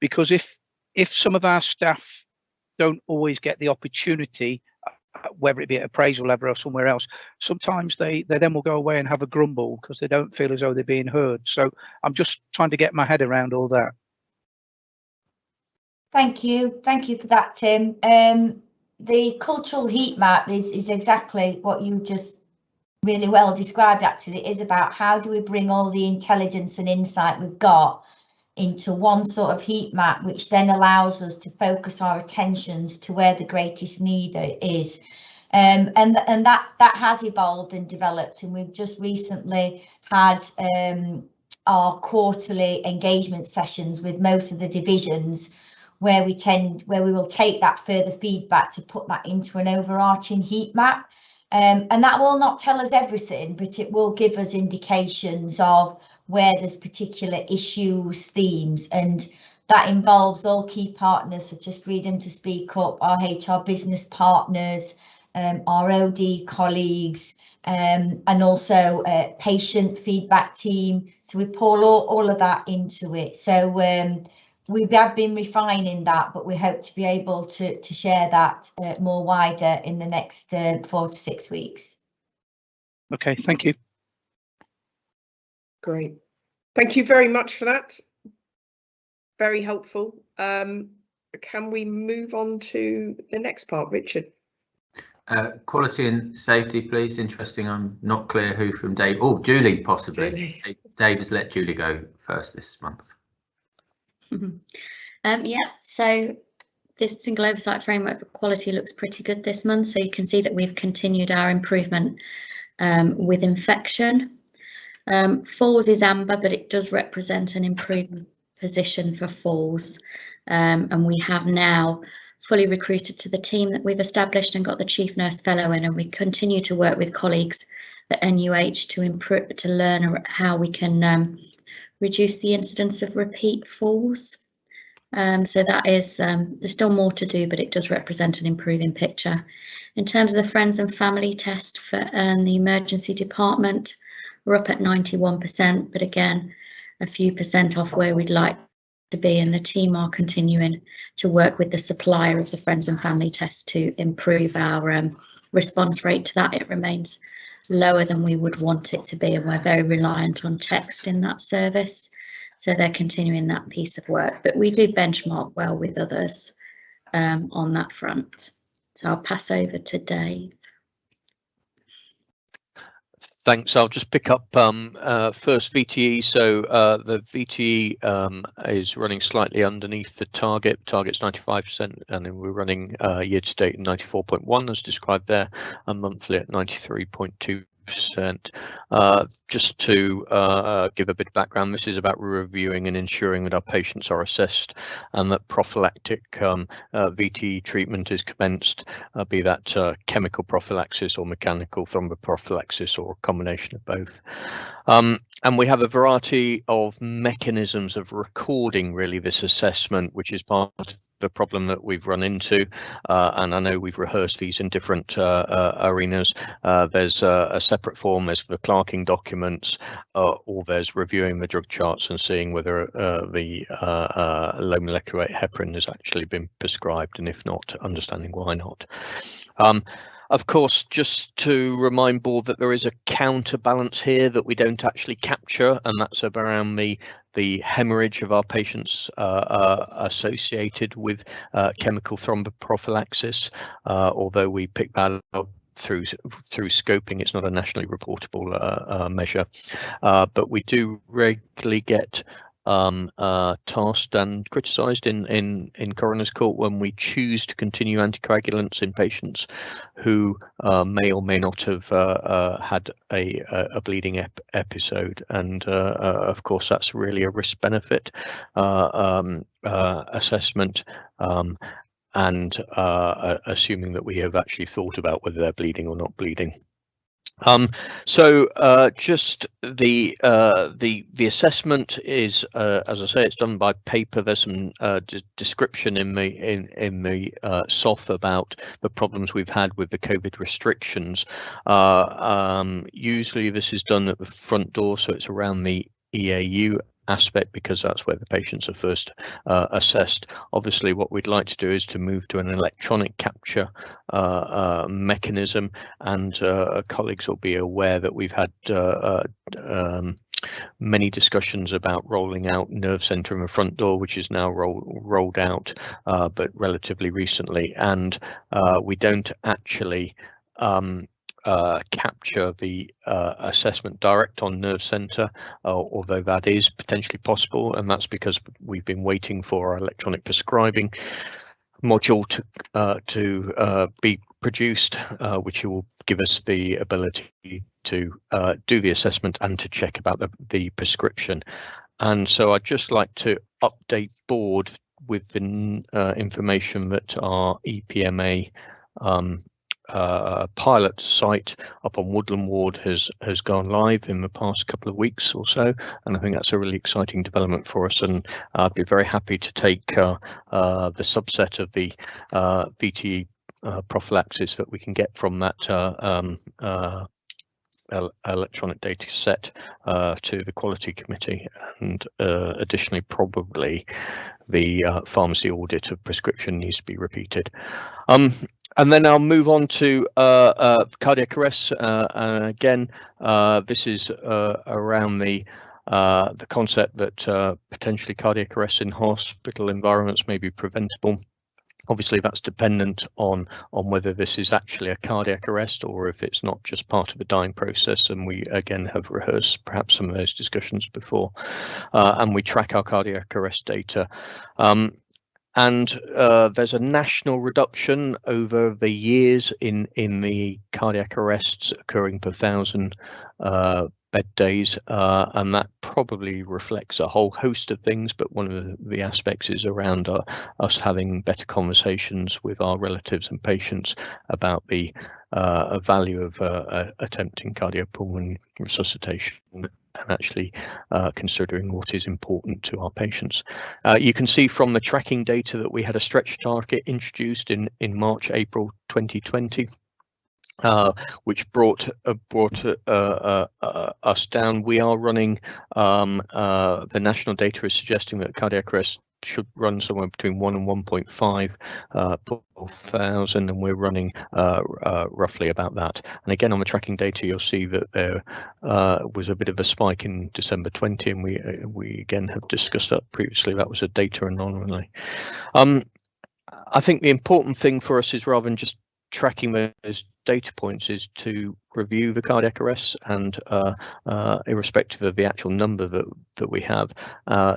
because if some of our staff don't always get the opportunity, whether it be at appraisal level or somewhere else, sometimes they then will go away and have a grumble because they don't feel as though they're being heard. So I'm just trying to get my head around all that. Thank you for that, Tim. The cultural heat map is exactly what you just really well described. Actually, it is about how do we bring all the intelligence and insight we've got into one sort of heat map, which then allows us to focus our attentions to where the greatest need is. And that has evolved and developed, and we've just recently had our quarterly engagement sessions with most of the divisions, where we will take that further feedback to put that into an overarching heat map. And that will not tell us everything, but it will give us indications of where there's particular issues, themes, and that involves all key partners such as Freedom to Speak Up, our HR business partners, our OD colleagues, and also patient feedback team. So we pull all of that into it. So we have been refining that, but we hope to be able to share that more wider in the next 4 to 6 weeks. Okay, thank you. Great. Thank you very much for that. Very helpful. Can we move on to the next part, Richard? Quality and safety, please. Interesting. I'm not clear who from Dave. Oh, Julie, possibly. Julie. Dave has let Julie go first this month. Yeah, so this single oversight framework for quality looks pretty good this month. So you can see that we've continued our improvement with infection. Falls is amber, but it does represent an improved position for falls. And we have now fully recruited to the team that we've established and got the Chief Nurse Fellow in, and we continue to work with colleagues at NUH to improve, to learn how we can reduce the incidence of repeat falls. So that is, there's still more to do, but it does represent an improving picture. In terms of the friends and family test for the emergency department, we're up at 91%, but again, a few percent off where we'd like to be, and the team are continuing to work with the supplier of the friends and family test to improve our response rate to that. It remains lower than we would want it to be, and we're very reliant on text in that service. So they're continuing that piece of work, but we do benchmark well with others on that front. So I'll pass over to Dave. Thanks. I'll just pick up first VTE. So the VTE is running slightly underneath the target. Target's 95%, and then we're running year to date 94.1 as described there, and monthly at 93.2%. Just to give a bit of background, this is about reviewing and ensuring that our patients are assessed and that prophylactic VTE treatment is commenced, be that chemical prophylaxis or mechanical thromboprophylaxis or a combination of both. And we have a variety of mechanisms of recording really this assessment, which is part of the problem that we've run into, and I know we've rehearsed these in different arenas. There's a separate form, there's the clerking documents, or there's reviewing the drug charts and seeing whether the low molecular weight heparin has actually been prescribed, and if not, understanding why not. Of course, just to remind board that there is a counterbalance here that we don't actually capture, and that's around the hemorrhage of our patients associated with chemical thromboprophylaxis. Although we pick that up through scoping, it's not a nationally reportable measure, but we do regularly get tasked and criticised in coroner's court when we choose to continue anticoagulants in patients who may or may not have had a bleeding episode, and of course that's really a risk benefit assessment, and assuming that we have actually thought about whether they're bleeding or not bleeding. Just the assessment is, as I say, it's done by paper. There's some description in the SOF about the problems we've had with the COVID restrictions. Usually this is done at the front door, so it's around the EAU aspect, because that's where the patients are first assessed. Obviously, what we'd like to do is to move to an electronic capture mechanism, and colleagues will be aware that we've had many discussions about rolling out nerve center in the front door, which is now rolled out, but relatively recently, and we don't actually capture the assessment direct on nerve center, although that is potentially possible, and that's because we've been waiting for our electronic prescribing module to be produced, which will give us the ability to do the assessment and to check about the prescription. And so I'd just like to update board with the information that our EPMA pilot site up on Woodland Ward has gone live in the past couple of weeks or so, and I think that's a really exciting development for us, and I'd be very happy to take the subset of the VTE prophylaxis that we can get from that electronic data set to the quality committee, and additionally probably the pharmacy audit of prescription needs to be repeated. And then I'll move on to cardiac arrest. Again, this is around the concept that potentially cardiac arrest in hospital environments may be preventable. Obviously, that's dependent on whether this is actually a cardiac arrest or if it's not just part of the dying process. And we again have rehearsed perhaps some of those discussions before, and we track our cardiac arrest data. And there's a national reduction over the years in the cardiac arrests occurring per 1,000 bed days, and that probably reflects a whole host of things, but one of the aspects is around us having better conversations with our relatives and patients about the value of attempting cardiopulmonary resuscitation, and actually considering what is important to our patients. You can see from the tracking data that we had a stretch target introduced in March, April 2020, which brought us down. We are running, the national data is suggesting that cardiac arrest should run somewhere between 1 and 1.5 per 1,000, and we're running roughly about that. And again, on the tracking data, you'll see that there was a bit of a spike in December 20, and we again have discussed that previously. That was a data anomaly. I think the important thing for us is, rather than just tracking those data points, is to review the cardiac arrests, and irrespective of the actual number that we have,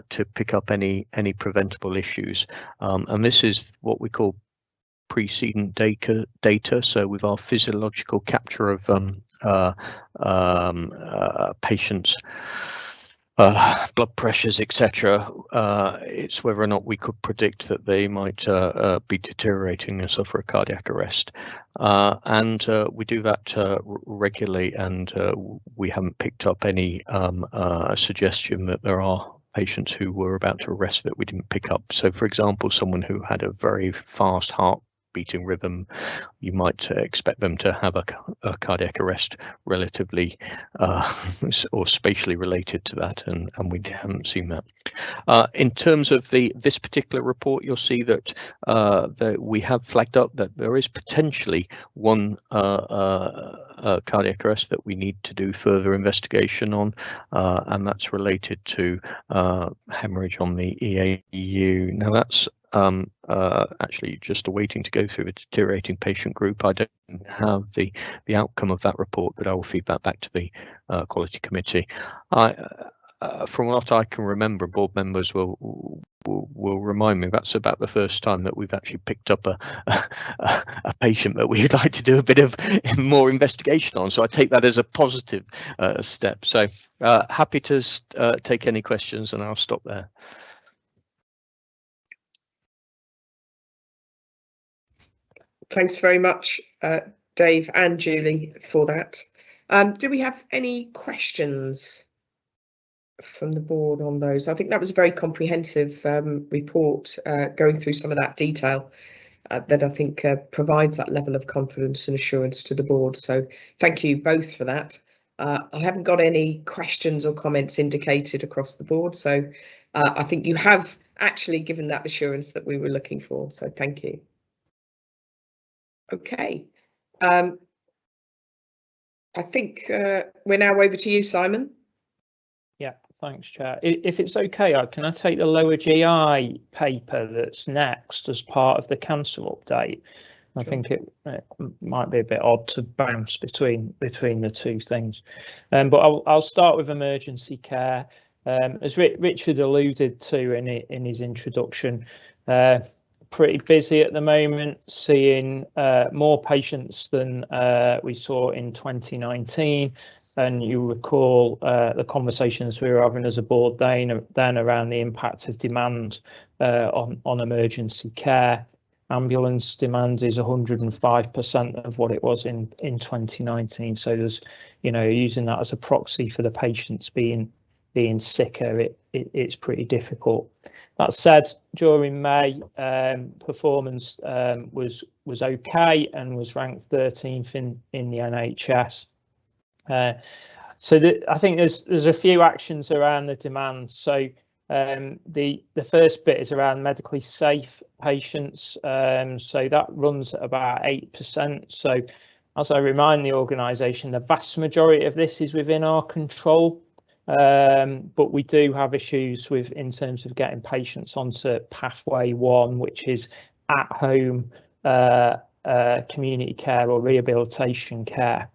to pick up any preventable issues, and this is what we call precedent data. So with our physiological capture of patients' blood pressures, etc., it's whether or not we could predict that they might be deteriorating and suffer a cardiac arrest, and we do that regularly, and we haven't picked up any suggestion that there are patients who were about to arrest that we didn't pick up. So for example, someone who had a very fast heart beating rhythm, you might expect them to have a cardiac arrest relatively or spatially related to that, and we haven't seen that. In terms of this particular report, you'll see that we have flagged up that there is potentially one cardiac arrest that we need to do further investigation on, and that's related to hemorrhage on the EAU. Now that's actually just awaiting to go through the deteriorating patient group. I don't have the outcome of that report, but I will feed that back to the quality committee. From what I can remember, board members will remind me, that's about the first time that we've actually picked up a patient that we'd like to do a bit of more investigation on. So I take that as a positive step. So happy to take any questions, and I'll stop there. Thanks very much, Dave and Julie, for that. Do we have any questions from the board on those? I think that was a very comprehensive report, going through some of that detail that I think provides that level of confidence and assurance to the board. So thank you both for that. I haven't got any questions or comments indicated across the board, so I think you have actually given that assurance that we were looking for, so thank you. Okay, I think we're now over to you, Simon. Yeah, thanks, Chair. If it's okay, can I take the lower GI paper that's next as part of the cancer update? I think it might be a bit odd to bounce between the two things, but I'll start with emergency care. As Richard alluded to in his introduction, pretty busy at the moment, seeing more patients than we saw in 2019. And you recall the conversations we were having as a board then around the impact of demand on emergency care. Ambulance demand is 105% of what it was in 2019. So there's, using that as a proxy for the patients being sicker, it's pretty difficult. That said, during May, performance was okay and was ranked 13th in the NHS. So I think there's a few actions around the demand. So the first bit is around medically safe patients. So that runs at about 8%. So as I remind the organisation, the vast majority of this is within our control. But we do have issues in terms of getting patients onto pathway 1, which is at home community care or rehabilitation care.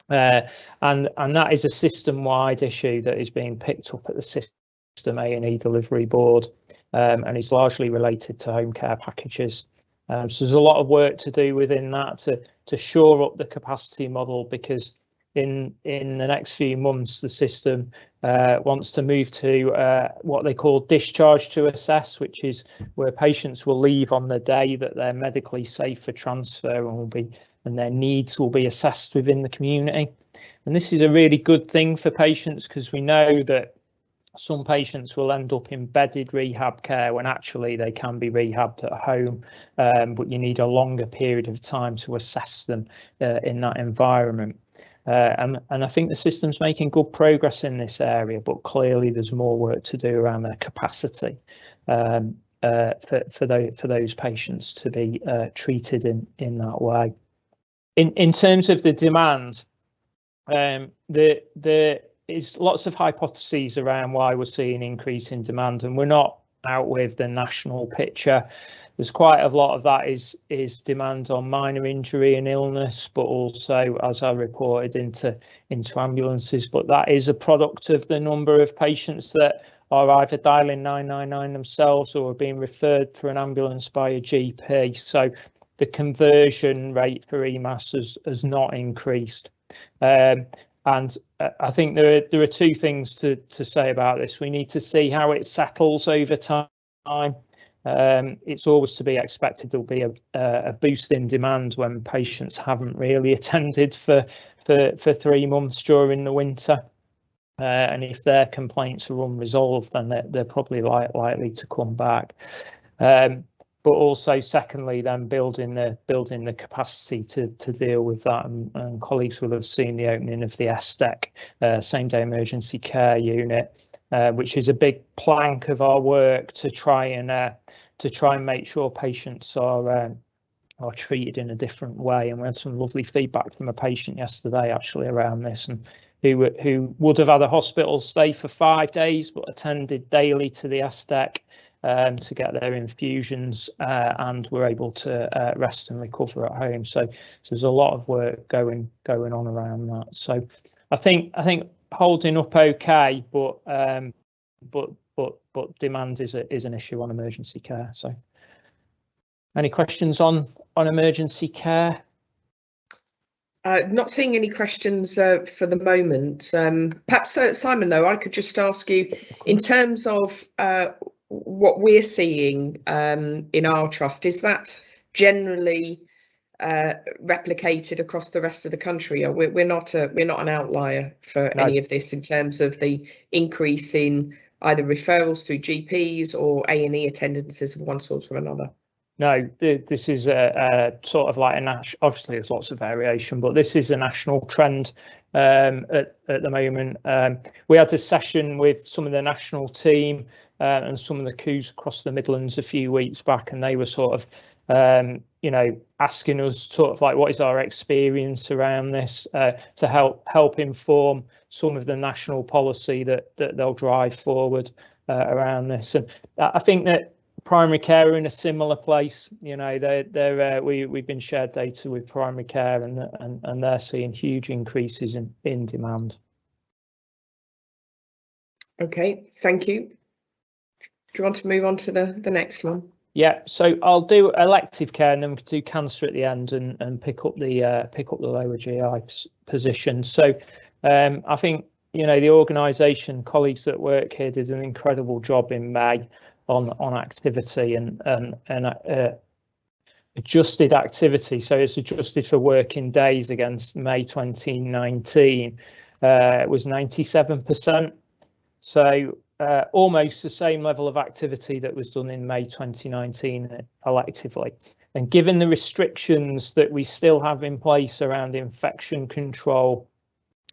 And that is a system-wide issue that is being picked up at the System A&E Delivery Board, and is largely related to home care packages. So there's a lot of work to do within that to shore up the capacity model, because in the next few months the system wants to move to what they call Discharge To Assess, which is where patients will leave on the day that they're medically safe for transfer and their needs will be assessed within the community. And this is a really good thing for patients, because we know that some patients will end up in bedded rehab care when actually they can be rehabbed at home, but you need a longer period of time to assess them in that environment. And I think the system's making good progress in this area, but clearly there's more work to do around their capacity for those patients to be treated in that way. In terms of the demand, there is lots of hypotheses around why we're seeing an increase in demand, and we're not out with the national picture. There's quite a lot of that is demand on minor injury and illness, but also, as I reported, into ambulances. But that is a product of the number of patients that are either dialing 999 themselves or are being referred through an ambulance by a GP. So the conversion rate for EMAS has not increased. And I think there are two things to say about this. We need to see how it settles over time. It's always to be expected there'll be a boost in demand when patients haven't really attended for 3 months during the winter. And if their complaints are unresolved, then they're probably likely to come back. But also, secondly, then building the capacity to deal with that, and colleagues will have seen the opening of the SDEC, same day emergency care unit, which is a big plank of our work to try and make sure patients are treated in a different way. And we had some lovely feedback from a patient yesterday actually around this, and who would have had a hospital stay for 5 days but attended daily to the SDEC to get their infusions, and were able to rest and recover at home. So there's a lot of work going on around that. So I think holding up okay, but demand is an issue on emergency care. So any questions on emergency care? Not seeing any questions for the moment. Perhaps Simon, though, I could just ask you, in terms of what we're seeing in our trust, is that generally replicated across the rest of the country? We're not an outlier for any of this in terms of the increase in either referrals through GPs or A&E attendances of one sort or another. No, this is a sort of like a national, obviously there's lots of variation, but this is a national trend at the moment. We had a session with some of the national team and some of the COOs across the Midlands a few weeks back, and they were sort of, you know, asking us sort of like what is our experience around this to help inform some of the national policy that they'll drive forward around this. And I think that primary care are in a similar place. You know, we've been shared data with primary care, and they're seeing huge increases in demand. Okay, thank you. Do you want to move on to the next one? Yeah, so I'll do elective care, and then we can do cancer at the end, and pick up the lower GI position. So I think, you know, the organisation, colleagues that work here did an incredible job in May on activity and adjusted activity. So it's adjusted for working days against May 2019. It was 97%. So almost the same level of activity that was done in May 2019 electively. And given the restrictions that we still have in place around infection control,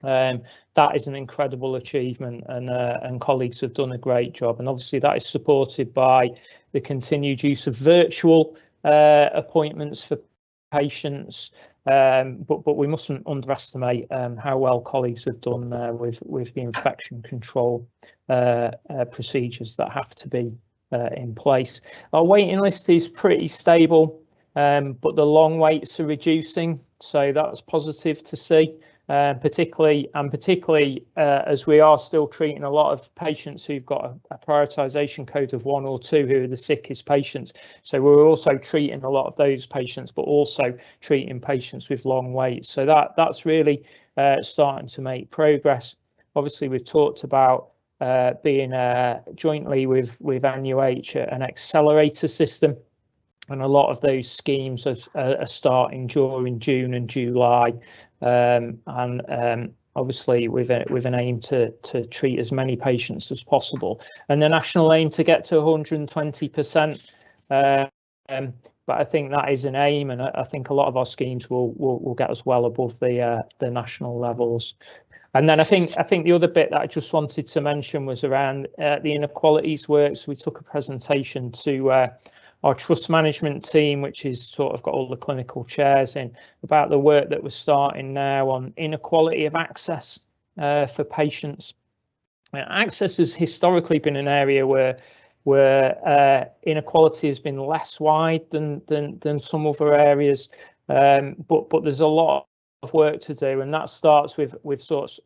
that is an incredible achievement, and colleagues have done a great job. And obviously that is supported by the continued use of virtual appointments for patients. But we mustn't underestimate how well colleagues have done there with the infection control procedures that have to be in place. Our waiting list is pretty stable, but the long waits are reducing, so that's positive to see. Particularly as we are still treating a lot of patients who've got a prioritisation code of 1 or 2, who are the sickest patients. So we're also treating a lot of those patients, but also treating patients with long waits. So that's really starting to make progress. Obviously, we've talked about being jointly with NUH an accelerator system, and a lot of those schemes are starting during June and July. Obviously with an aim to treat as many patients as possible, and the national aim to get to 120%. But I think that is an aim, and I think a lot of our schemes will get us well above the national levels. And then I think the other bit that I just wanted to mention was around the inequalities work. So we took a presentation to our trust management team, which is sort of got all the clinical chairs in, about the work that we're starting now on inequality of access for patients. Access has historically been an area where inequality has been less wide than some other areas, but there's a lot of work to do, and that starts with sort of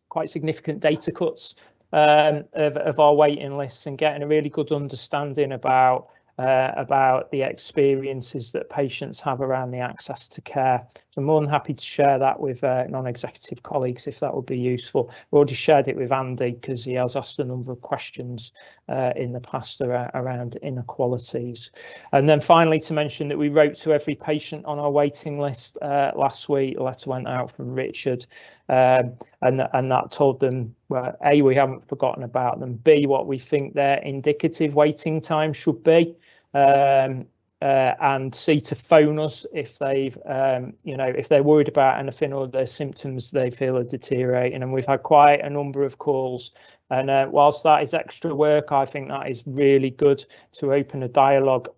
quite significant data cuts of our waiting lists, and getting a really good understanding about the experiences that patients have around the access to care. So I'm more than happy to share that with non-executive colleagues if that would be useful. We already shared it with Andy because he has asked a number of questions in the past around inequalities. And then finally, to mention that we wrote to every patient on our waiting list last week. A letter went out from Richard, and that told them, well, A, we haven't forgotten about them, B, what we think their indicative waiting time should be, and C, to phone us if they've if they're worried about anything or their symptoms they feel are deteriorating. And we've had quite a number of calls, and whilst that is extra work, I think that is really good to open a dialogue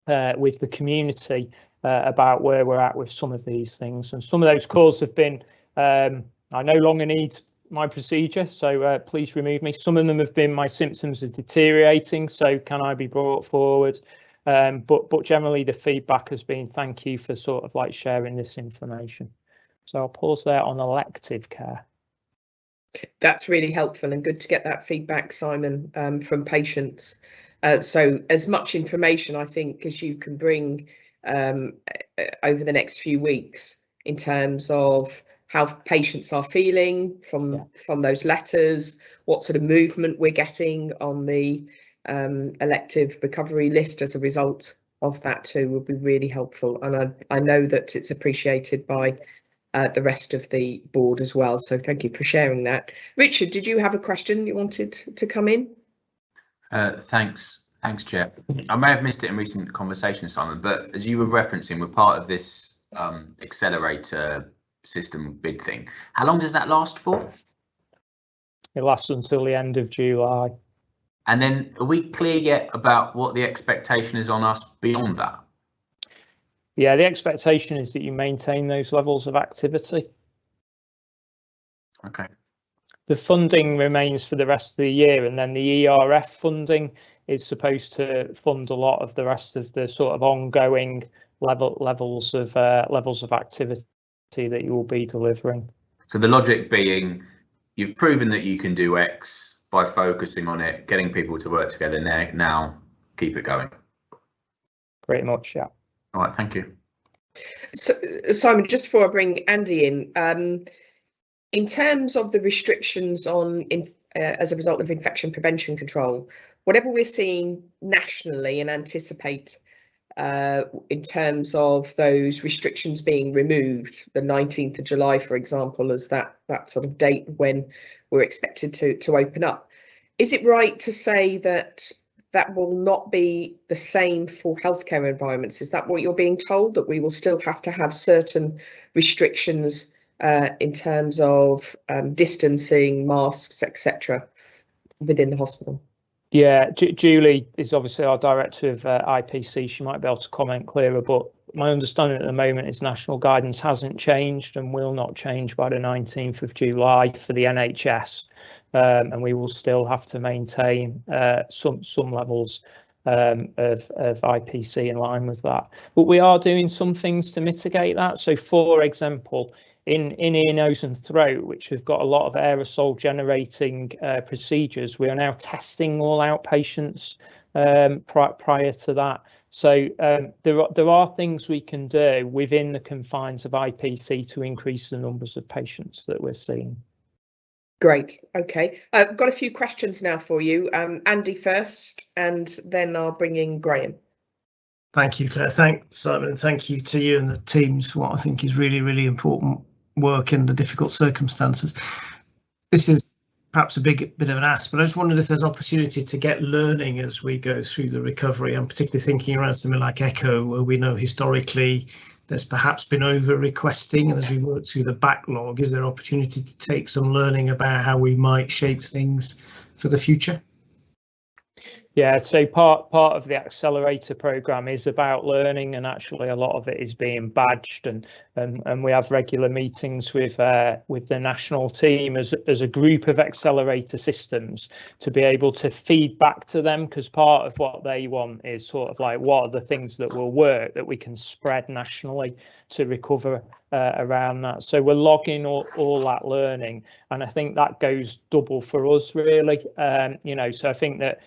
with the community about where we're at with some of these things. And some of those calls have been, I no longer need my procedure, so please remove me. Some of them have been, my symptoms are deteriorating, so can I be brought forward? But generally the feedback has been, thank you for sort of like sharing this information. So I'll pause there on elective care. That's really helpful and good to get that feedback, Simon, from patients. So as much information, I think, as you can bring over the next few weeks in terms of how patients are feeling from those letters, what sort of movement we're getting on the elective recovery list as a result of that too would be really helpful, and I know that it's appreciated by the rest of the board as well, so thank you for sharing that. Richard, did you have a question you wanted to come in? Thanks, Chair. I may have missed it in recent conversations, Simon, but as you were referencing, we're part of this accelerator system bid thing. How long does that last for? It lasts until the end of July. And then are we clear yet about what the expectation is on us beyond that? Yeah, the expectation is that you maintain those levels of activity. Okay. The funding remains for the rest of the year, and then the ERF funding is supposed to fund a lot of the rest of the sort of ongoing levels of activity that you will be delivering. So the logic being, you've proven that you can do X by focusing on it, getting people to work together. Now keep it going. Pretty much, yeah. All right, thank you. So, Simon, just before I bring Andy in terms of the restrictions on as a result of infection prevention control, whatever we're seeing nationally and anticipate in terms of those restrictions being removed, the 19th of July, for example, as that sort of date when we're expected to open up. Is it right to say that that will not be the same for healthcare environments? Is that what you're being told, that we will still have to have certain restrictions in terms of distancing, masks, etc. within the hospital? Yeah, Julie is obviously our director of IPC. She might be able to comment clearer, but my understanding at the moment is national guidance hasn't changed and will not change by the 19th of July for the NHS, and we will still have to maintain some levels of IPC in line with that. But we are doing some things to mitigate that. So, for example, in ear, nose and throat, which have got a lot of aerosol generating procedures, we are now testing all outpatients prior to that. So there are things we can do within the confines of IPC to increase the numbers of patients that we're seeing. Great. OK, I've got a few questions now for you. Andy first, and then I'll bring in Graham. Thank you, Claire. Thanks, Simon, and thank you to you and the teams for what I think is really, really important work in the difficult circumstances. This is perhaps a bit of an ask, but I just wondered if there's opportunity to get learning as we go through the recovery. I'm particularly thinking around something like ECHO, where we know historically there's perhaps been over requesting, and as we work through the backlog, is there opportunity to take some learning about how we might shape things for the future? Yeah, so part of the accelerator program is about learning, and actually a lot of it is being badged, and we have regular meetings with the national team as a group of accelerator systems to be able to feed back to them, because part of what they want is sort of like, what are the things that will work that we can spread nationally to recover around that. So we're logging all that learning, and I think that goes double for us really. So I think that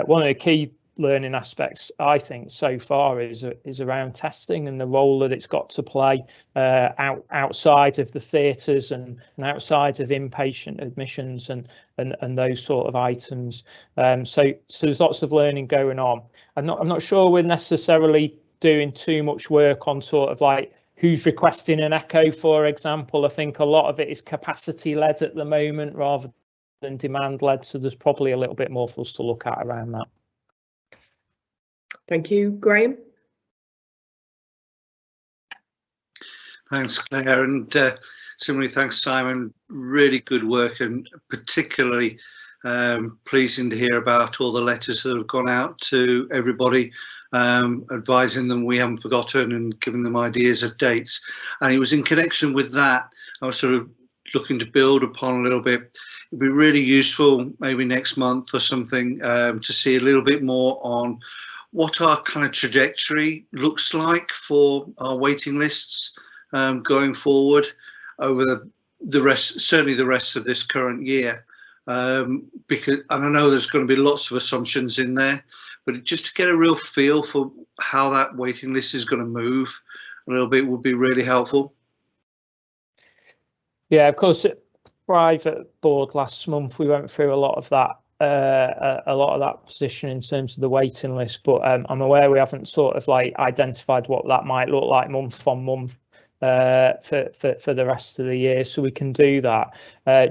one of the key learning aspects, I think, so far is around testing and the role that it's got to play outside of the theatres and outside of inpatient admissions and those sort of items. So there's lots of learning going on. I'm not sure we're necessarily doing too much work on sort of like who's requesting an echo, for example. I think a lot of it is capacity led at the moment rather than demand led, so there's probably a little bit more for us to look at around that. Thank you, Graham. Thanks, Claire, and similarly thanks, Simon. Really good work, and particularly pleasing to hear about all the letters that have gone out to everybody, advising them we haven't forgotten and giving them ideas of dates. And it was in connection with that I was sort of looking to build upon a little bit. It'd be really useful maybe next month or something to see a little bit more on what our kind of trajectory looks like for our waiting lists going forward over the rest, certainly the rest of this current year. Because, and I know there's going to be lots of assumptions in there, but just to get a real feel for how that waiting list is going to move a little bit would be really helpful. Yeah, of course, at private board last month, we went through a lot of that a lot of that position in terms of the waiting list, but I'm aware we haven't sort of like identified what that might look like month on month for the rest of the year, so we can do that.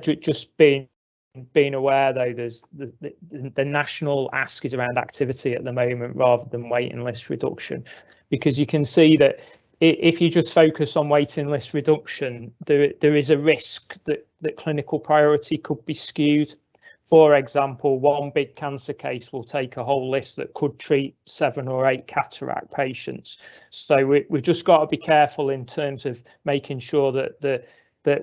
Just being aware though, there's the national ask is around activity at the moment rather than waiting list reduction, because you can see that if you just focus on waiting list reduction, there is a risk that clinical priority could be skewed. For example, one big cancer case will take a whole list that could treat 7 or 8 cataract patients. So we've just got to be careful in terms of making sure that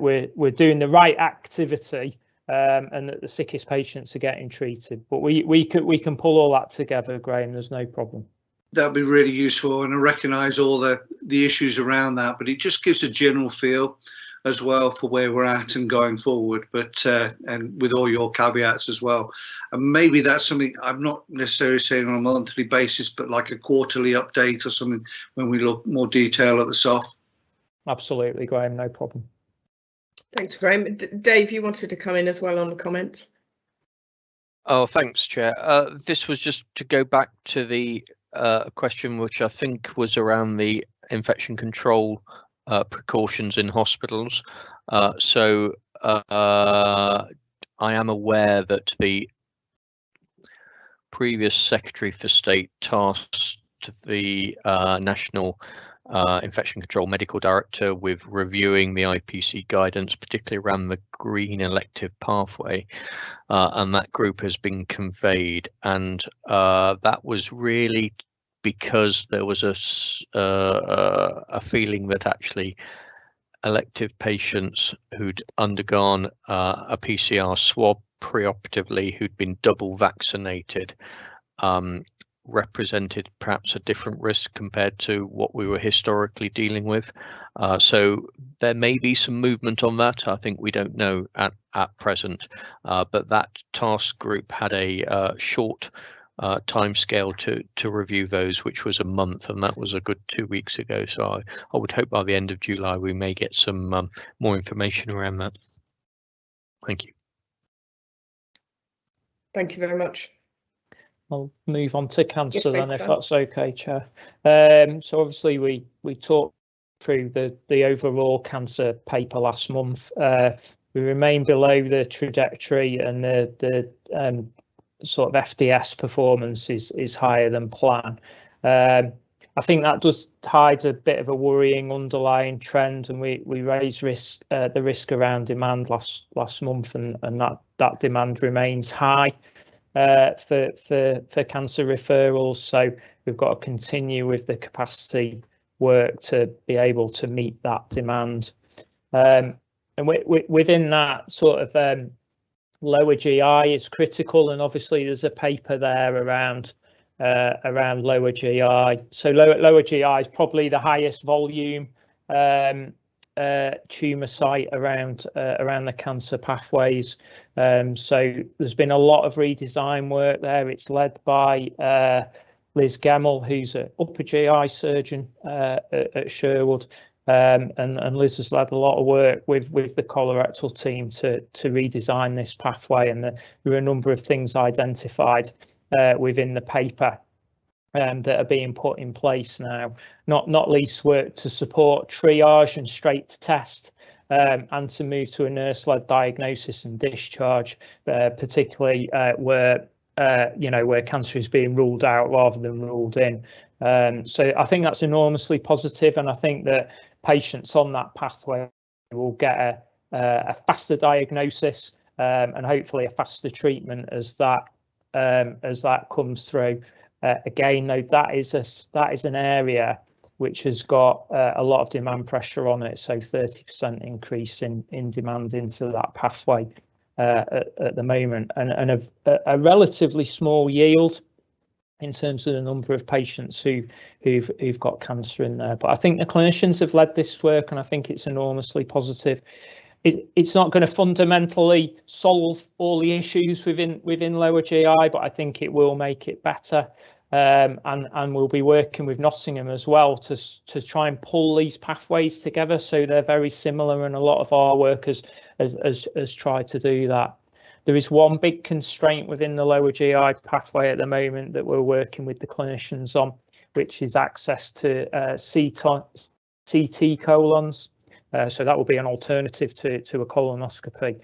we're doing the right activity and that the sickest patients are getting treated. But we can pull all that together, Graham. There's no problem. That'd be really useful, and I recognise all the issues around that, but it just gives a general feel as well for where we're at and going forward, but and with all your caveats as well. And maybe that's something I'm not necessarily saying on a monthly basis, but like a quarterly update or something when we look more detail at the SOF. Absolutely, Graham, no problem. Thanks, Graham. Dave, you wanted to come in as well on the comment. Oh, thanks, Chair. This was just to go back to the question which I think was around the infection control precautions in hospitals. So I am aware that the previous Secretary for State tasked the National Infection Control Medical Director with reviewing the IPC guidance, particularly around the green elective pathway, and that group has been conveyed, and that was really because there was a feeling that actually elective patients who'd undergone a PCR swab preoperatively, who'd been double vaccinated, represented perhaps a different risk compared to what we were historically dealing with. So there may be some movement on that. I think we don't know at present, but that task group had a short timescale to review those, which was a month, and that was a good 2 weeks ago. So I would hope by the end of July we may get some more information around that. Thank you. Thank you very much. I'll move on to cancer yes, then, if so. that's okay, Chair. So obviously we talked through the overall cancer paper last month. We remain below the trajectory, and the sort of FDS performance is higher than plan. I think that does hide a bit of a worrying underlying trend, and we raised the risk around demand last month, and that demand remains high for cancer referrals. So we've got to continue with the capacity work to be able to meet that demand. And within that sort of lower GI is critical, and obviously there's a paper there around lower GI. So lower GI is probably the highest volume tumour site around the cancer pathways. So there's been a lot of redesign work there. It's led by Liz Gemmell, who's an upper GI surgeon at Sherwood. And Liz has led a lot of work with the colorectal team to redesign this pathway, and there are a number of things identified within the paper that are being put in place now, not least work to support triage and straight to test, and to move to a nurse-led diagnosis and discharge, particularly where cancer is being ruled out rather than ruled in. So I think that's enormously positive, and I think that patients on that pathway will get a faster diagnosis and hopefully a faster treatment as that comes through. Again, though, that is an area which has got a lot of demand pressure on it, so 30% increase in demand into that pathway at the moment, and a relatively small yield in terms of the number of patients who've got cancer in there. But I think the clinicians have led this work, and I think it's enormously positive. It's not going to fundamentally solve all the issues within lower GI, but I think it will make it better. And we'll be working with Nottingham as well to try and pull these pathways together, so they're very similar, and a lot of our work has tried to do that. There is one big constraint within the lower GI pathway at the moment that we're working with the clinicians on, which is access to CT colons. So that will be an alternative to a colonoscopy,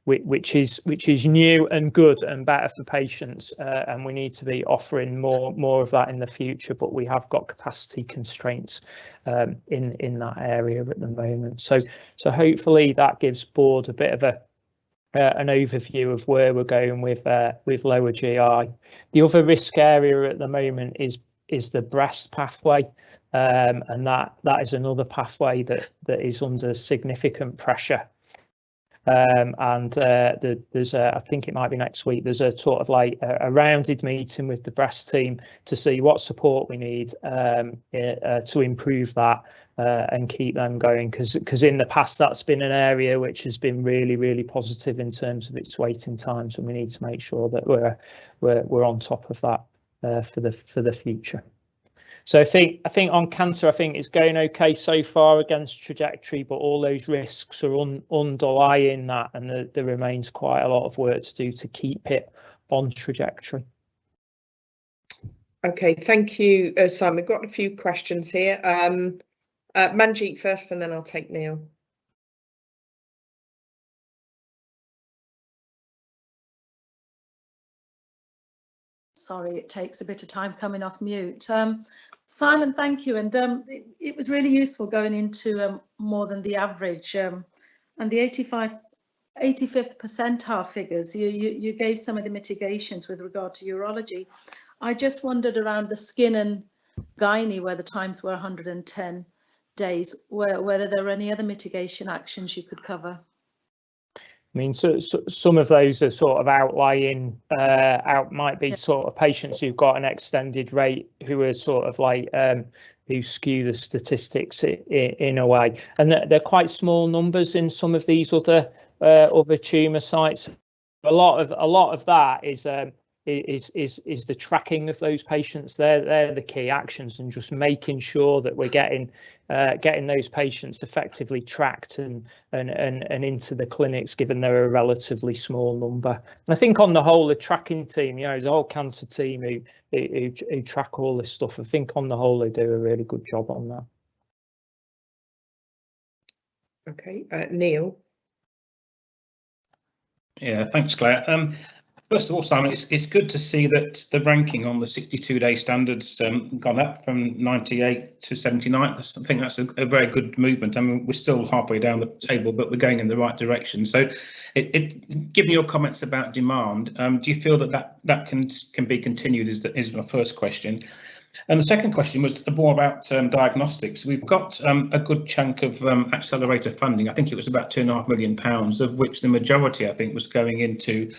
which is new and good and better for patients, and we need to be offering more of that in the future. But we have got capacity constraints in that area at the moment. So hopefully that gives board a bit of an overview of where we're going with lower GI. The other risk area at the moment is the breast pathway, and that is another pathway that is under significant pressure. There's I think it might be next week, there's a sort of like a rounded meeting with the breast team to see what support we need to improve that and keep them going, because in the past that's been an area which has been really positive in terms of its waiting times, and we need to make sure that we're on top of that for the future. So I think on cancer, I think it's going okay so far against trajectory, but all those risks are underlying that, and there remains quite a lot of work to do to keep it on trajectory. Okay, thank you, Simon. We've got a few questions here. Manjeet first, and then I'll take Neil. Sorry, it takes a bit of time coming off mute. Simon, thank you. And it was really useful going into more than the average and the 85th percentile figures. You gave some of the mitigations with regard to urology. I just wondered around the skin and gynae, where the times were 110 days, whether there were any other mitigation actions you could cover. I mean, so some of those are sort of outlying, might be sort of patients who've got an extended rate, who are sort of like who skew the statistics in a way, and they're quite small numbers in some of these other tumour sites. A lot of that is the tracking of those patients. They're the key actions, and just making sure that we're getting those patients effectively tracked and into the clinics, given they're a relatively small number. And I think on the whole, the tracking team, the whole cancer team who track all this stuff, I think on the whole they do a really good job on that. Okay, Neil. Yeah, thanks, Claire. First of all, Simon, it's good to see that the ranking on the 62-day standards gone up from 98 to 79. I think that's a very good movement. I mean, we're still halfway down the table, but we're going in the right direction. So, given your comments about demand, do you feel that can be continued? Is my first question. And the second question was more about diagnostics. We've got a good chunk of accelerator funding. I think it was about £2.5 million, of which the majority, I think, was going into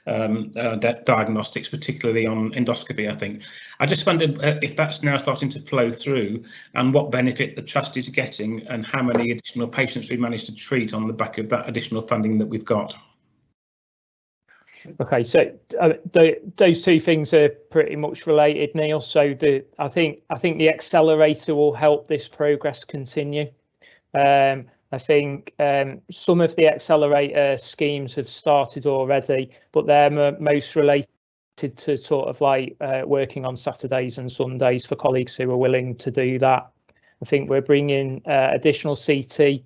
diagnostics, particularly on endoscopy. I think I just wondered if that's now starting to flow through, and what benefit the trust is getting, and how many additional patients we managed to treat on the back of that additional funding that we've got. Okay, so those two things are pretty much related, Neil. So I think the accelerator will help this progress continue. I think some of the accelerator schemes have started already, but they're most related to sort of like working on Saturdays and Sundays for colleagues who are willing to do that. I think we're bringing additional CT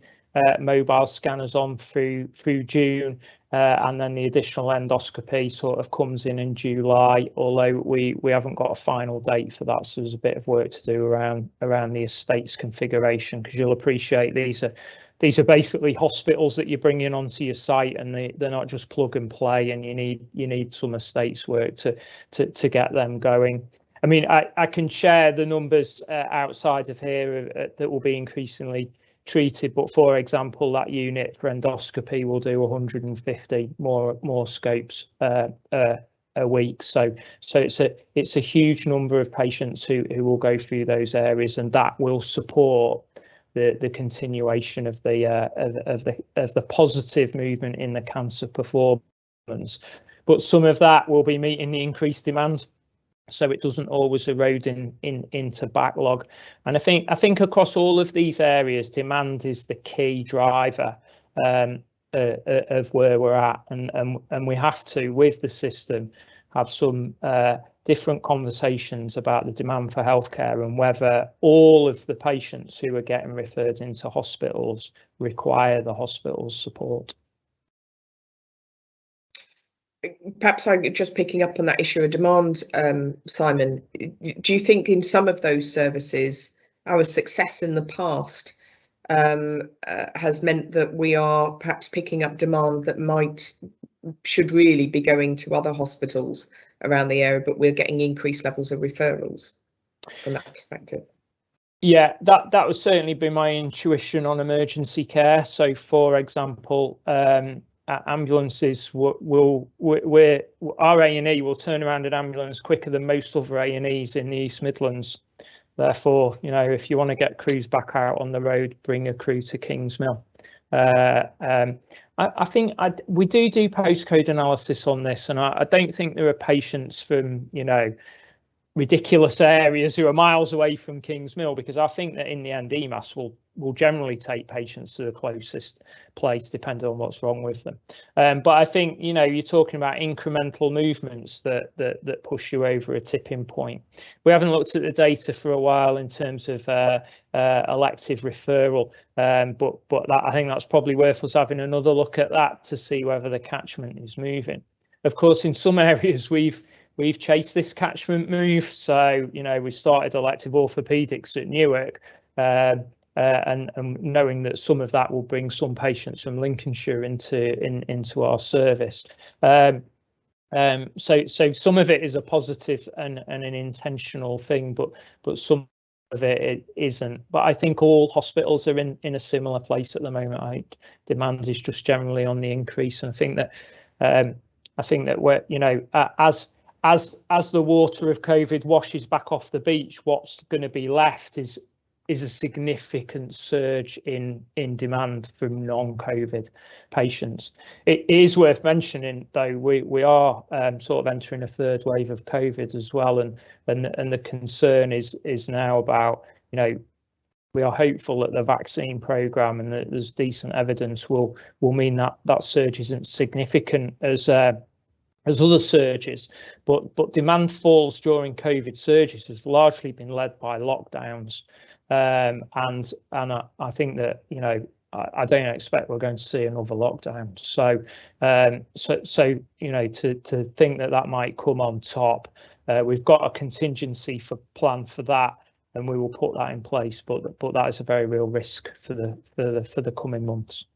mobile scanners on through June, and then the additional endoscopy sort of comes in July, although we haven't got a final date for that, so there's a bit of work to do around the estates configuration, because you'll appreciate these are basically hospitals that you're bringing onto your site, and they're not just plug and play, and you need some estates work to get them going. I mean, I can share the numbers outside of here that will be increasingly treated, but for example, that unit for endoscopy will do 150 more scopes a week. So it's a huge number of patients who will go through those areas, and that will support the continuation of the positive movement in the cancer performance. But some of that will be meeting the increased demand, so it doesn't always erode into backlog. And I think across all of these areas, demand is the key driver. of where we're at, and we have to, with the system, have some different conversations about the demand for healthcare and whether all of the patients who are getting referred into hospitals require the hospital's support. Perhaps just picking up on that issue of demand, Simon, do you think in some of those services our success in the past has meant that we are perhaps picking up demand that should really be going to other hospitals around the area, but we're getting increased levels of referrals from that perspective? Yeah, that would certainly be my intuition on emergency care. So, for example, ambulances our A&E will turn around an ambulance quicker than most other A&Es in the East Midlands. Therefore, you know, if you want to get crews back out on the road, bring a crew to Kingsmill. I think we do postcode analysis on this, and I don't think there are patients from, you know, ridiculous areas who are miles away from Kingsmill, because I think that in the end EMAS will generally take patients to the closest place depending on what's wrong with them. But I think, you know, you're talking about incremental movements that push you over a tipping point. We haven't looked at the data for a while in terms of elective referral, but I think that's probably worth us having another look at that to see whether the catchment is moving. Of course, in some areas we've chased this catchment move. So, you know, we started elective orthopedics at Newark, and knowing that some of that will bring some patients from Lincolnshire into our service. So some of it is a positive and an intentional thing, but some of it isn't. But I think all hospitals are in a similar place at the moment. I think demand is just generally on the increase, and I think that we're, you know, as the water of COVID washes back off the beach, what's going to be left is a significant surge in demand from non-COVID patients. It is worth mentioning, though, we are sort of entering a third wave of COVID as well, and the concern is now about, you know, we are hopeful that the vaccine programme and that there's decent evidence will mean that surge isn't significant as other surges, but demand falls during COVID surges has largely been led by lockdowns, and I think that, you know, I don't expect we're going to see another lockdown. So you know, to think that might come on top, we've got a contingency plan for that, and we will put that in place. But that is a very real risk for the coming months.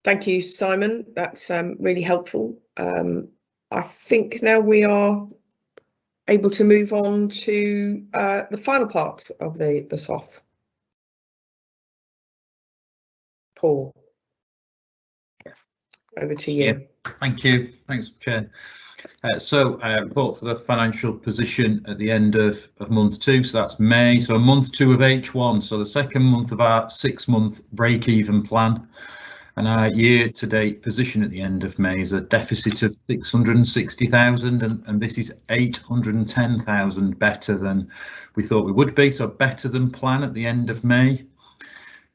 Thank you, Simon. That's really helpful. I think now we are able to move on to the final part of the SOF. Paul, over to you. Yeah, thank you. Thanks, Chair. Report for the financial position at the end of month 2, so that's May. So month 2 of H1, so the second month of our 6-month break-even plan. And our year-to-date position at the end of May is a deficit of 660,000, and this is 810,000 better than we thought we would be, so better than plan at the end of May.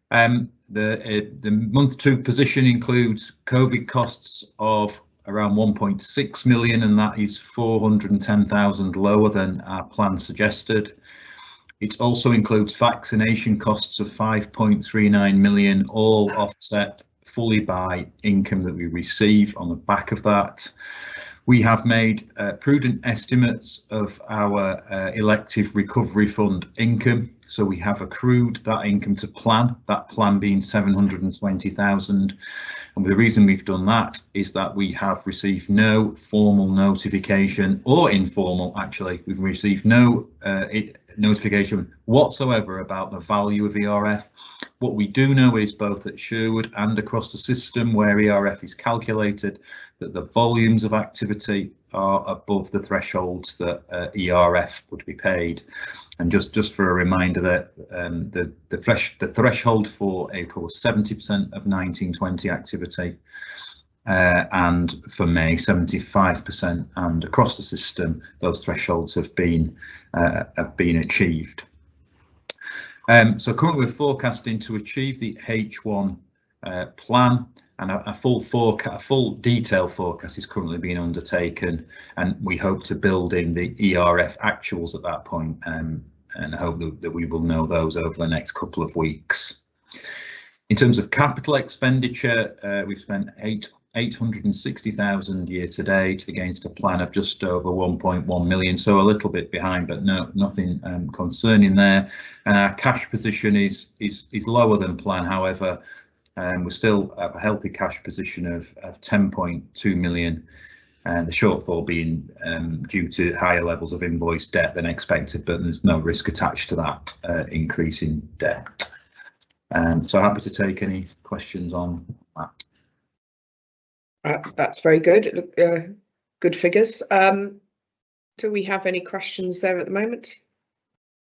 The month 2 position includes COVID costs of around 1.6 million, and that is 410,000 lower than our plan suggested. It also includes vaccination costs of 5.39 million, all offset fully by income that we receive on the back of that. We have made prudent estimates of our elective recovery fund income, so we have accrued that income to plan, that plan being 720,000. And the reason we've done that is that we have received no formal notification, or informal actually, we've received no notification whatsoever about the value of ERF. What we do know is both at Sherwood and across the system where ERF is calculated, that the volumes of activity are above the thresholds that ERF would be paid. And just for a reminder that the threshold for April was 70% of 1920 activity, and for May 75%, and across the system those thresholds have been achieved. So currently we're forecasting to achieve the H1 plan, and a full detailed forecast is currently being undertaken, and we hope to build in the ERF actuals at that point, and hope that we will know those over the next couple of weeks. In terms of capital expenditure, we've spent 860,000 year to date against a plan of just over 1.1 million, so a little bit behind, but nothing concerning there. And our cash position is lower than plan. However, we're still at a healthy cash position of 10.2 million, and the shortfall being due to higher levels of invoice debt than expected, but there's no risk attached to that increase in debt. So happy to take any questions on that. That's very good. Good figures. Do we have any questions there at the moment?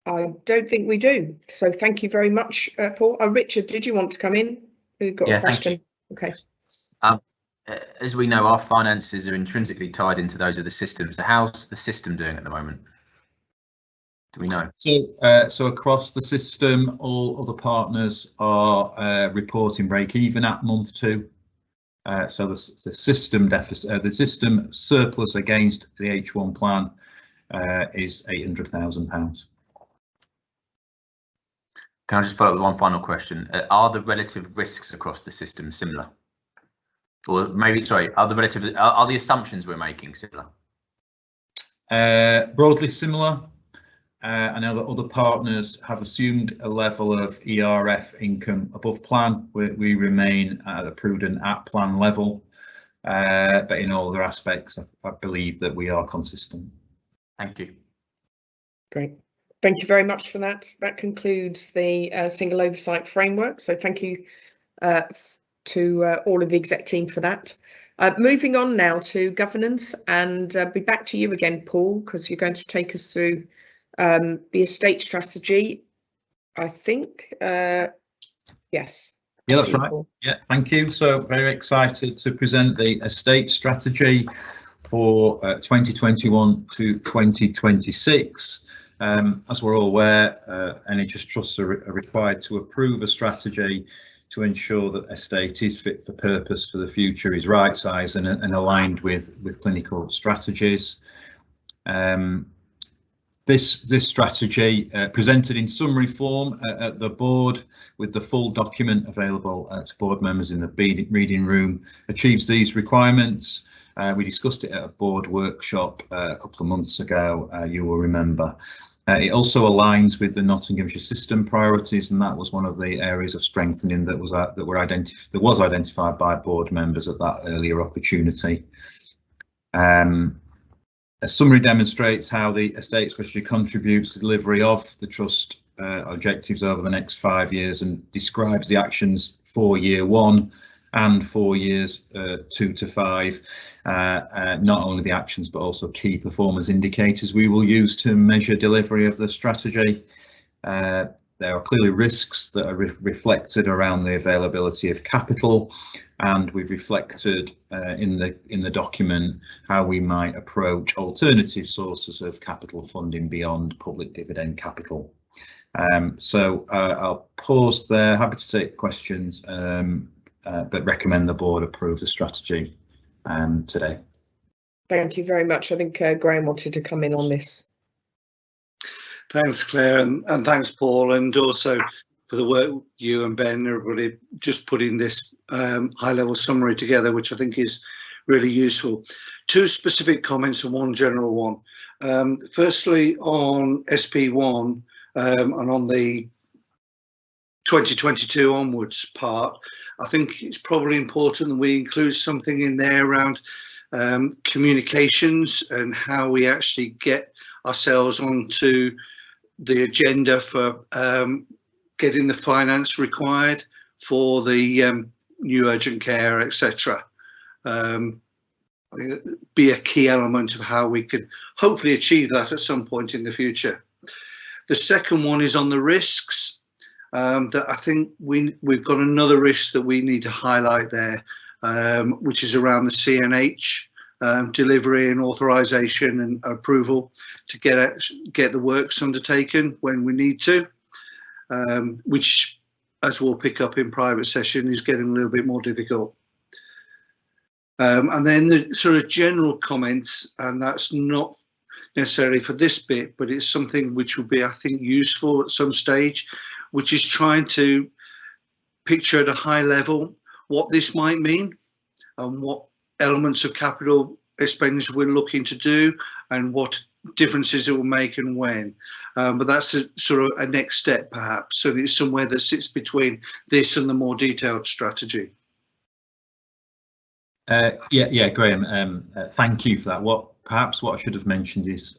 I don't think we do. So thank you very much, Paul. Richard, did you want to come in? We've got a question. Okay. As we know, our finances are intrinsically tied into those of the system. So how's the system doing at the moment? Do we know? So across the system, all other partners are reporting break even at month 2. So the system deficit, the system surplus against the H1 plan is £800,000. Can I just follow up with one final question? Are the relative risks across the system similar? Or maybe, sorry, are the assumptions we're making similar? Broadly similar. I know that other partners have assumed a level of ERF income above plan. We remain at a prudent at plan level, but in all other aspects, I believe that we are consistent. Thank you. Great. Thank you very much for that. That concludes the single oversight framework. So thank you to all of the exec team for that. Moving on now to governance, and be back to you again, Paul, because you're going to take us through the estate strategy, I think. Yes. Yeah, that's right. Yeah, thank you. So very excited to present the estate strategy for 2021 to 2026. As we're all aware, NHS trusts are required to approve a strategy to ensure that estate is fit for purpose for the future, is right sized and aligned with clinical strategies. This strategy, presented in summary form at the board with the full document available to board members in the reading room, achieves these requirements. We discussed it at a board workshop a couple of months ago, you will remember. It also aligns with the Nottinghamshire system priorities, and that was one of the areas of strengthening that was identified by board members at that earlier opportunity. A summary demonstrates how the estate strategy contributes to delivery of the trust objectives over the next 5 years, and describes the actions for year 1 and for years 2 to 5. Not only the actions but also key performance indicators we will use to measure delivery of the strategy. There are clearly risks that are reflected around the availability of capital, and we've reflected in the document how we might approach alternative sources of capital funding beyond public dividend capital. So I'll pause there. Happy to take questions, but recommend the board approve the strategy today. Thank you very much. I think Graham wanted to come in on this. Thanks, Claire, and thanks, Paul, and also for the work you and Ben, everybody, just putting this high-level summary together, which I think is really useful. 2 specific comments and 1 general one. Firstly, on SP1 and on the 2022 onwards part, I think it's probably important that we include something in there around communications and how we actually get ourselves onto the agenda for getting the finance required for the new urgent care, etc. Be a key element of how we could hopefully achieve that at some point in the future. The second one is on the risks. That I think we've got another risk that we need to highlight there, which is around the CNH delivery and authorisation and approval to get the works undertaken when we need to, which as we'll pick up in private session, is getting a little bit more difficult. And then the sort of general comments, and that's not necessarily for this bit, but it's something which will be, I think, useful at some stage, which is trying to picture at a high level what this might mean and what elements of capital expenditure we're looking to do and what differences it will make and when. But that's a sort of a next step, perhaps. So it's somewhere that sits between this and the more detailed strategy. Yeah, Graham, thank you for that. Perhaps what I should have mentioned is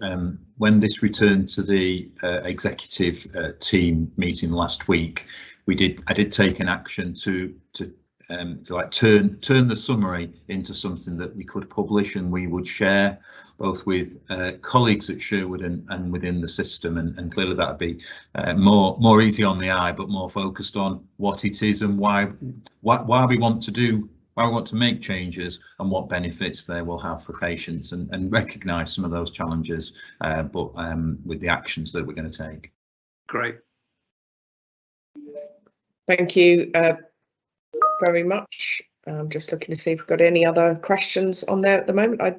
when this returned to the executive team meeting last week, I did take an action to like turn the summary into something that we could publish and we would share both with colleagues at Sherwood and within the system, and clearly that would be more easy on the eye, but more focused on what it is and why we want to make changes and what benefits they will have for patients, and recognise some of those challenges, but with the actions that we're going to take. Great. Thank you very much. I'm just looking to see if we've got any other questions on there at the moment. I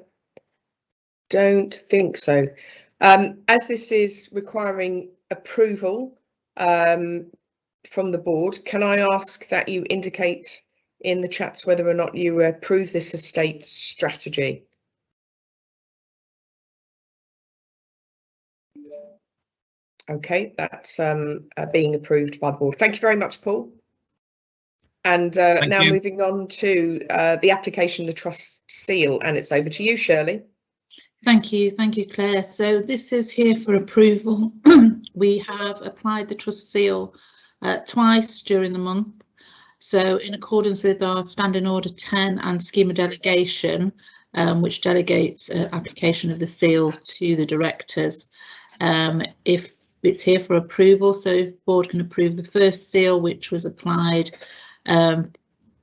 don't think so. As this is requiring approval from the board, can I ask that you indicate in the chats whether or not you approve this estate strategy? Okay, that's being approved by the board. Thank you very much, Paul. And now moving on to the application of the trust seal, and it's over to you, Shirley. Thank you, Claire. So this is here for approval. We have applied the trust seal twice during the month. So in accordance with our Standing Order 10 and Scheme of Delegation, which delegates application of the seal to the directors, if it's here for approval, so if the board can approve the first seal, which was applied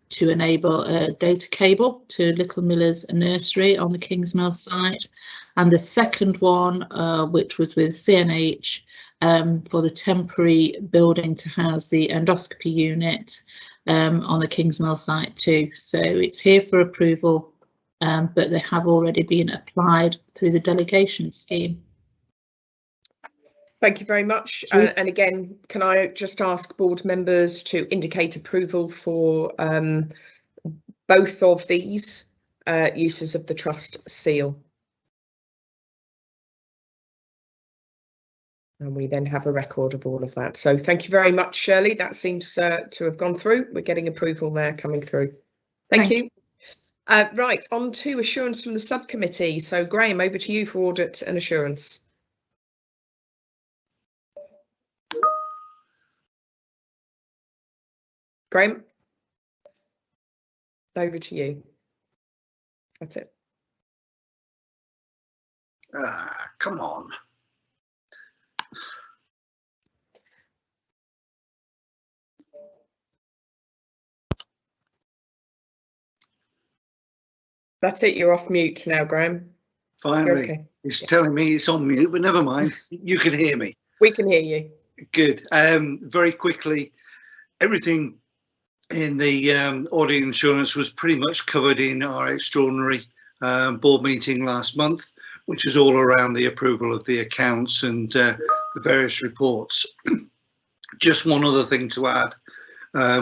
to enable a data cable to Little Millers Nursery on the Kingsmill site, and the second one, which was with CNH for the temporary building to house the endoscopy unit on the Kingsmill site too. So it's here for approval, but they have already been applied through the delegation scheme. Thank you very much. And again, can I just ask board members to indicate approval for both of these uses of the trust seal? And we then have a record of all of that. So thank you very much, Shirley. That seems to have gone through. We're getting approval there coming through. Thank you. Right, on to assurance from the subcommittee. So Graham, over to you for audit and assurance. Graham, over to you. That's it. Come on. That's it. You're off mute now, Graham. Finally, okay. It's telling me it's on mute, but never mind. You can hear me. We can hear you. Good. Very quickly, everything in the audit insurance was pretty much covered in our extraordinary board meeting last month, which is all around the approval of the accounts and the various reports. Just one other thing to add,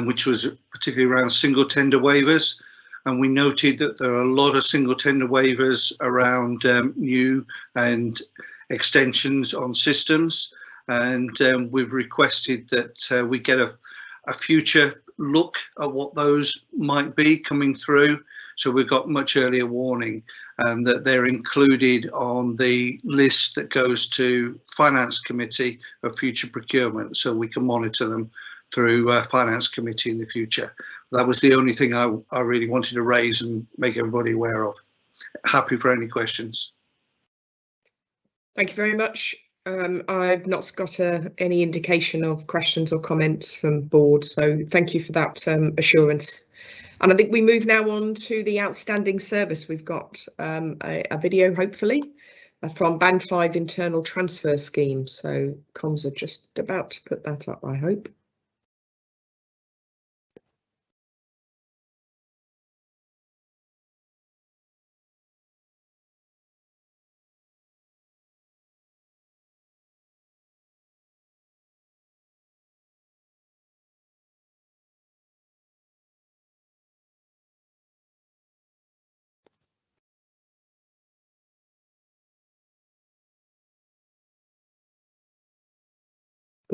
which was particularly around single tender waivers. And we noted that there are a lot of single tender waivers around new and extensions on systems. And we've requested that we get a future look at what those might be coming through. So we've got much earlier warning, and that they're included on the list that goes to Finance Committee of future procurement, so we can monitor them through Finance Committee in the future. That was the only thing I really wanted to raise and make everybody aware of. Happy for any questions. Thank you very much. I've not got any indication of questions or comments from board, so thank you for that assurance. And I think we move now on to the outstanding service. We've got a video, hopefully, from Band 5 Internal Transfer Scheme. So comms are just about to put that up, I hope.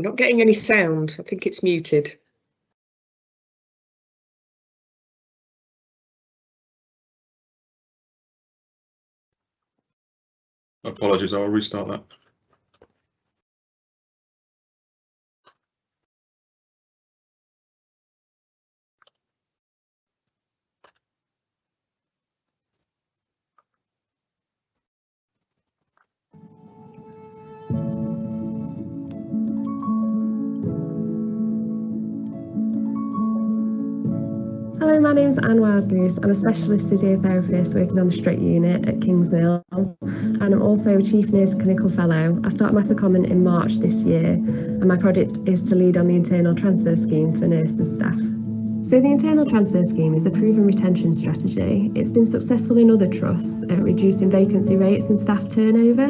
I'm not getting any sound. I think it's muted. Apologies, I'll restart that. Hello, my name's Anne Wildgoose. I'm a specialist physiotherapist working on the stroke unit at Kingsmill, and I'm also Chief Nurse Clinical Fellow. I started my secondment in March this year, and my project is to lead on the internal transfer scheme for nurses staff. So the internal transfer scheme is a proven retention strategy. It's been successful in other trusts at reducing vacancy rates and staff turnover.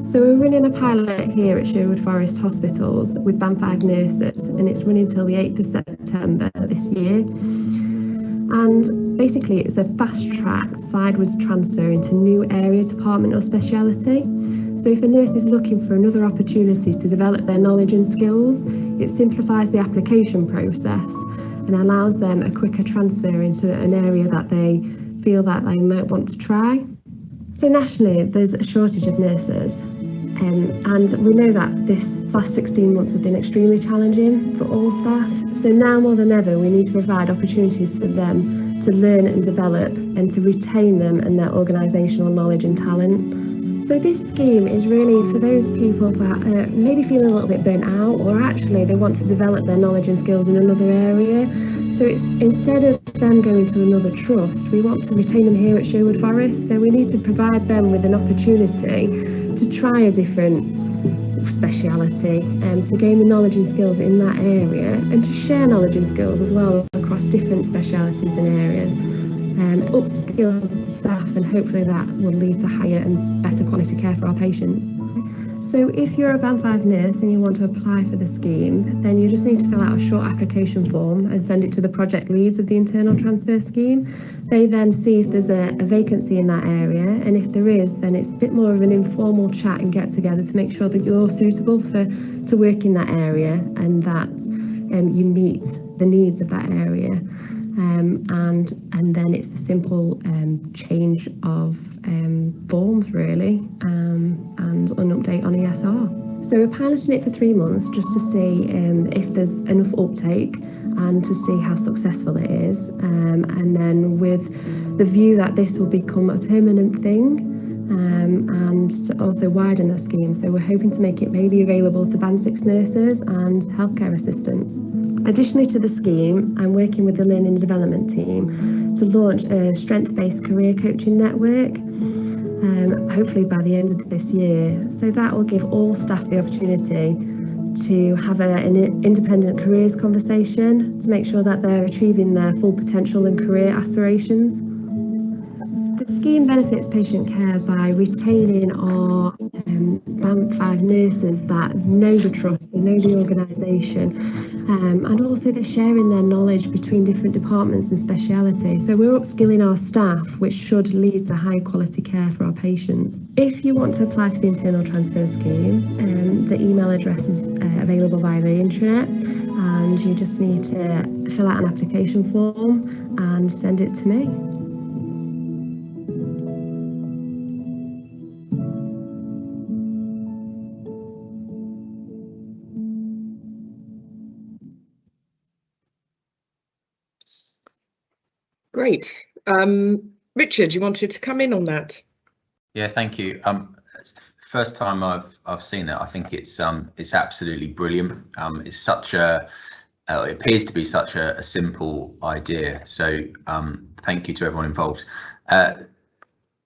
So we're running a pilot here at Sherwood Forest Hospitals with Band 5 nurses, and it's running till the 8th of September this year. And basically it's a fast-track sideways transfer into new area, department or speciality. So if a nurse is looking for another opportunity to develop their knowledge and skills, it simplifies the application process and allows them a quicker transfer into an area that they feel that they might want to try. So nationally, there's a shortage of nurses. And we know that this last 16 months have been extremely challenging for all staff. So now more than ever, we need to provide opportunities for them to learn and develop and to retain them and their organisational knowledge and talent. So this scheme is really for those people that are maybe feeling a little bit burnt out, or actually they want to develop their knowledge and skills in another area. So it's instead of them going to another trust, we want to retain them here at Sherwood Forest. So we need to provide them with an opportunity to try a different speciality, to gain the knowledge and skills in that area, and to share knowledge and skills as well across different specialities and areas. Upskill staff, and hopefully that will lead to higher and better quality care for our patients. So if you're a Band 5 nurse and you want to apply for the scheme, then you just need to fill out a short application form and send it to the project leads of the internal transfer scheme. They then see if there's a vacancy in that area, and if there is, then it's a bit more of an informal chat and get together to make sure that you're suitable to work in that area and that you meet the needs of that area. And then it's a simple change of forms really, and an update on ESR. So we're piloting it for 3 months just to see if there's enough uptake and to see how successful it is, and then with the view that this will become a permanent thing, and to also widen the scheme. So we're hoping to make it maybe available to Band 6 nurses and healthcare assistants. Additionally to the scheme, I'm working with the Learning and Development team to launch a strength-based career coaching network, hopefully by the end of this year. So that will give all staff the opportunity to have an independent careers conversation to make sure that they're achieving their full potential and career aspirations. The scheme benefits patient care by retaining our Band 5 nurses that know the trust, they know the organisation, and also they're sharing their knowledge between different departments and specialities. So we're upskilling our staff, which should lead to high quality care for our patients. If you want to apply for the internal transfer scheme, the email address is available via the intranet, and you just need to fill out an application form and send it to me. Great. Richard, you wanted to come in on that? Yeah, thank you. It's the first time I've seen that. I think it's absolutely brilliant. It's such a it appears to be such a simple idea. So thank you to everyone involved.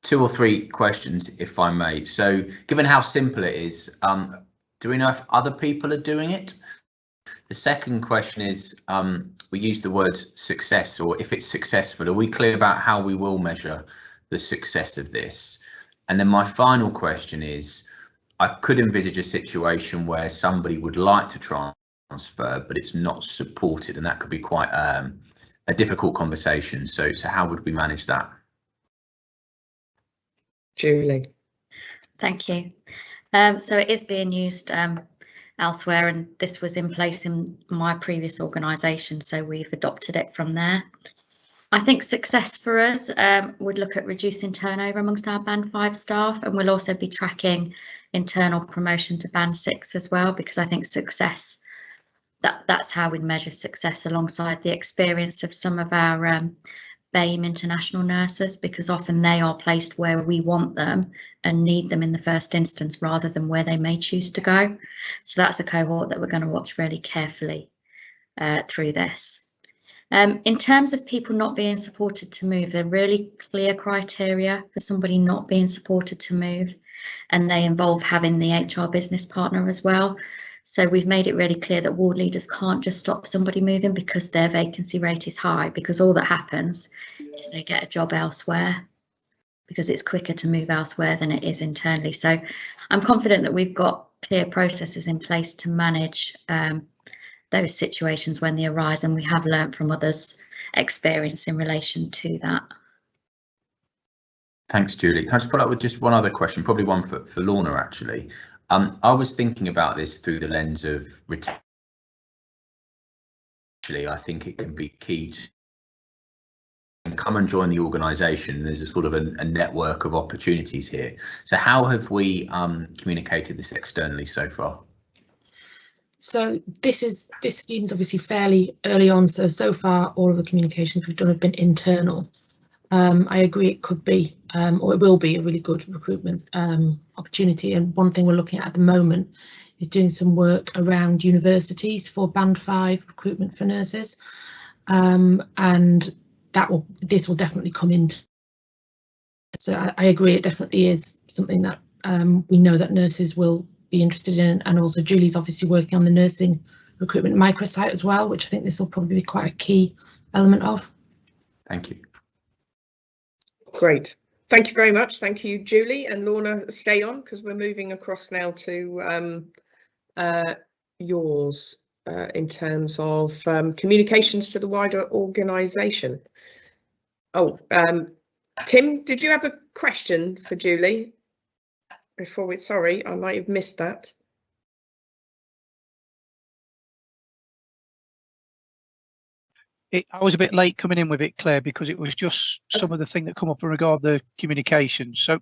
2 or 3 questions, if I may. So given how simple it is, do we know if other people are doing it? The second question is, we use the word success, or if it's successful, are we clear about how we will measure the success of this? And then my final question is, I could envisage a situation where somebody would like to transfer, but it's not supported, and that could be quite a difficult conversation. So how would we manage that? Julie. Thank you. So it is being used elsewhere, and this was in place in my previous organisation, so we've adopted it from there. I think success for us would look at reducing turnover amongst our Band 5 staff, and we'll also be tracking internal promotion to Band 6 as well, because I think success, that's how we'd measure success, alongside the experience of some of our BAME international nurses, because often they are placed where we want them and need them in the first instance rather than where they may choose to go. So that's a cohort that we're going to watch really carefully through this. In terms of people not being supported to move, they're really clear criteria for somebody not being supported to move, and they involve having the HR business partner as well. So we've made it really clear that ward leaders can't just stop somebody moving because their vacancy rate is high, because all that happens is they get a job elsewhere, because it's quicker to move elsewhere than it is internally. So I'm confident that we've got clear processes in place to manage those situations when they arise, and we have learnt from others' experience in relation to that. Thanks, Julie. Can I just follow up with just one other question, probably one for Lorna, actually. I was thinking about this through the lens of retention. Actually, I think it can be key to come and join the organisation. There's a sort of a network of opportunities here. So how have we communicated this externally so far? So this student's obviously fairly early on. So far, all of the communications we've done have been internal. I agree it could be, or it will be, a really good recruitment opportunity. And one thing we're looking at the moment is doing some work around universities for Band 5 recruitment for nurses, and this will definitely come into. So I agree, it definitely is something that we know that nurses will be interested in, and also Julie's obviously working on the nursing recruitment microsite as well, which I think this will probably be quite a key element of. Thank you. Great. Thank you very much. Thank you, Julie, and Lorna, stay on because we're moving across now to yours in terms of communications to the wider organisation. Oh, Tim, did you have a question for Julie? Before we, sorry, I might have missed that. I was a bit late coming in with it, Claire, because it was just some of the thing that come up in regard to the communication. So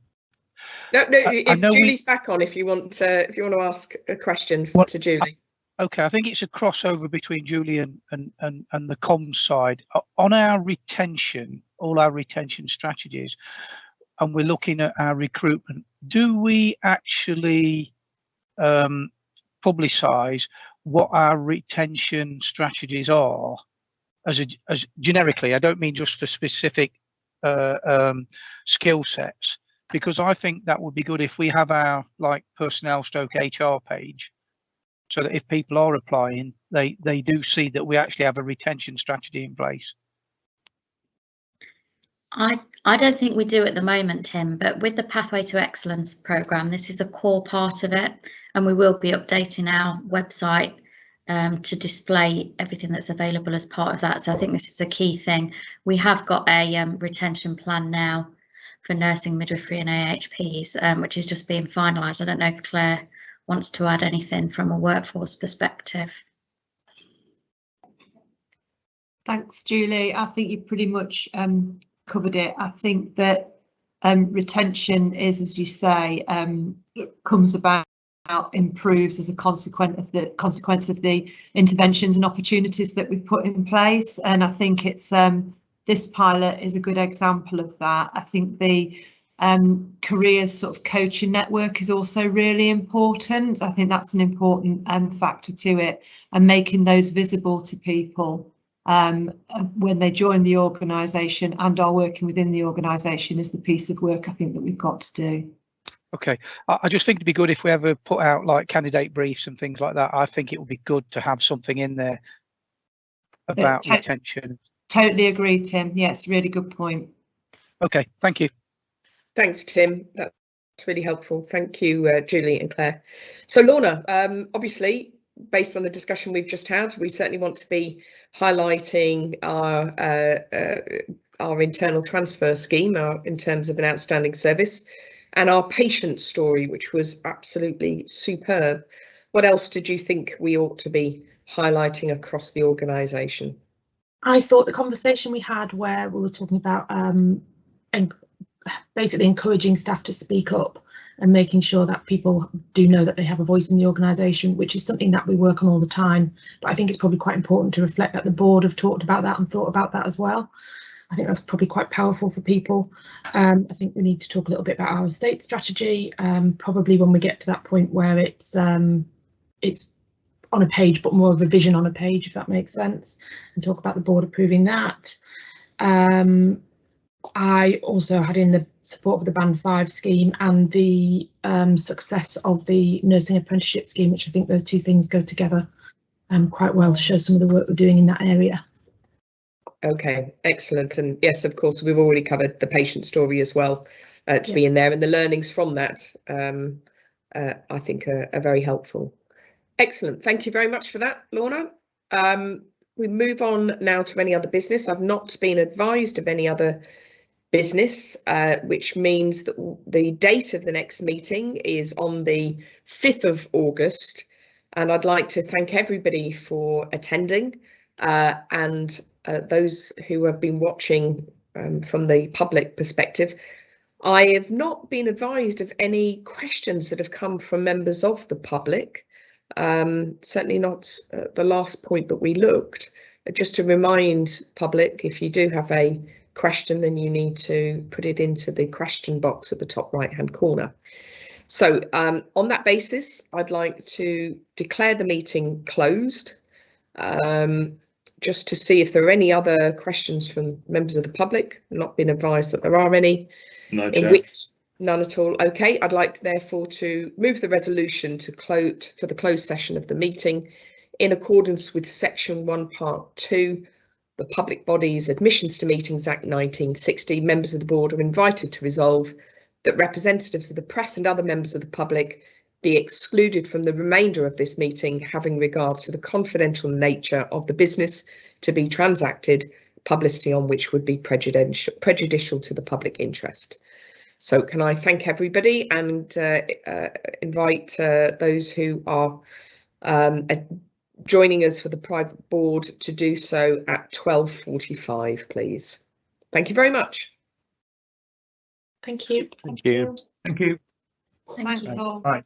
no, Julie's back on if you want to ask a question to Julie. Okay, I think it's a crossover between Julie and the comms side. On our retention, all our retention strategies, and we're looking at our recruitment, do we actually publicise what our retention strategies are? As generically, I don't mean just for specific skill sets, because I think that would be good if we have our personnel / HR page, so that if people are applying, they do see that we actually have a retention strategy in place. I don't think we do at the moment, Tim, but with the Pathway to Excellence programme, this is a core part of it, and we will be updating our website to display everything that's available as part of that. So I think this is a key thing. We have got a retention plan now for nursing, midwifery and AHPs, which is just being finalised. I don't know if Claire wants to add anything from a workforce perspective. Thanks, Julie. I think you pretty much covered it. I think that retention is, as you say, comes about, improves as a consequence of the interventions and opportunities that we've put in place, and I think it's this pilot is a good example of that. I think the careers sort of coaching network is also really important. I think that's an important factor to it, and making those visible to people when they join the organisation and are working within the organisation is the piece of work I think that we've got to do. Okay, I just think it'd be good if we ever put out candidate briefs and things like that. I think it would be good to have something in there about retention. Totally agree, Tim. Yes, really good point. Okay, thank you. Thanks, Tim. That's really helpful. Thank you, Julie and Claire. So Lorna, obviously, based on the discussion we've just had, we certainly want to be highlighting our internal transfer scheme in terms of an outstanding service, and our patient story, which was absolutely superb. What else did you think we ought to be highlighting across the organisation? I thought the conversation we had where we were talking about basically encouraging staff to speak up and making sure that people do know that they have a voice in the organisation, which is something that we work on all the time. But I think it's probably quite important to reflect that the board have talked about that and thought about that as well. I think that's probably quite powerful for people. I think we need to talk a little bit about our estate strategy, probably when we get to that point where it's on a page, but more of a vision on a page, if that makes sense, and talk about the board approving that. I also had in the support for the Band 5 scheme and the success of the nursing apprenticeship scheme, which I think those two things go together quite well to show some of the work we're doing in that area. Okay, excellent. And yes, of course, we've already covered the patient story as well to be in there, and the learnings from that I think are very helpful. Excellent. Thank you very much for that, Lorna. We move on now to any other business. I've not been advised of any other business, which means that the date of the next meeting is on the 5th of August. And I'd like to thank everybody for attending and those who have been watching from the public perspective. I have not been advised of any questions that have come from members of the public. Certainly not the last point that we looked. Just to remind public, if you do have a question, then you need to put it into the question box at the top right hand corner. So on that basis, I'd like to declare the meeting closed, just to see if there are any other questions from members of the public. I've not been advised that there are any. No, in Chair. which none at all. Okay, I'd like to therefore to move the resolution to close for the closed session of the meeting in accordance with section 1 part 2, the Public Bodies Admissions to Meetings Act 1960. Members of the board are invited to resolve that representatives of the press and other members of the public be excluded from the remainder of this meeting, having regard to the confidential nature of the business to be transacted, publicity on which would be prejudicial to the public interest. So can I thank everybody and invite those who are joining us for the private board to do so at 12:45, please. Thank you very much. Thank you. Thank you. Thank you. Thanks all. Bye.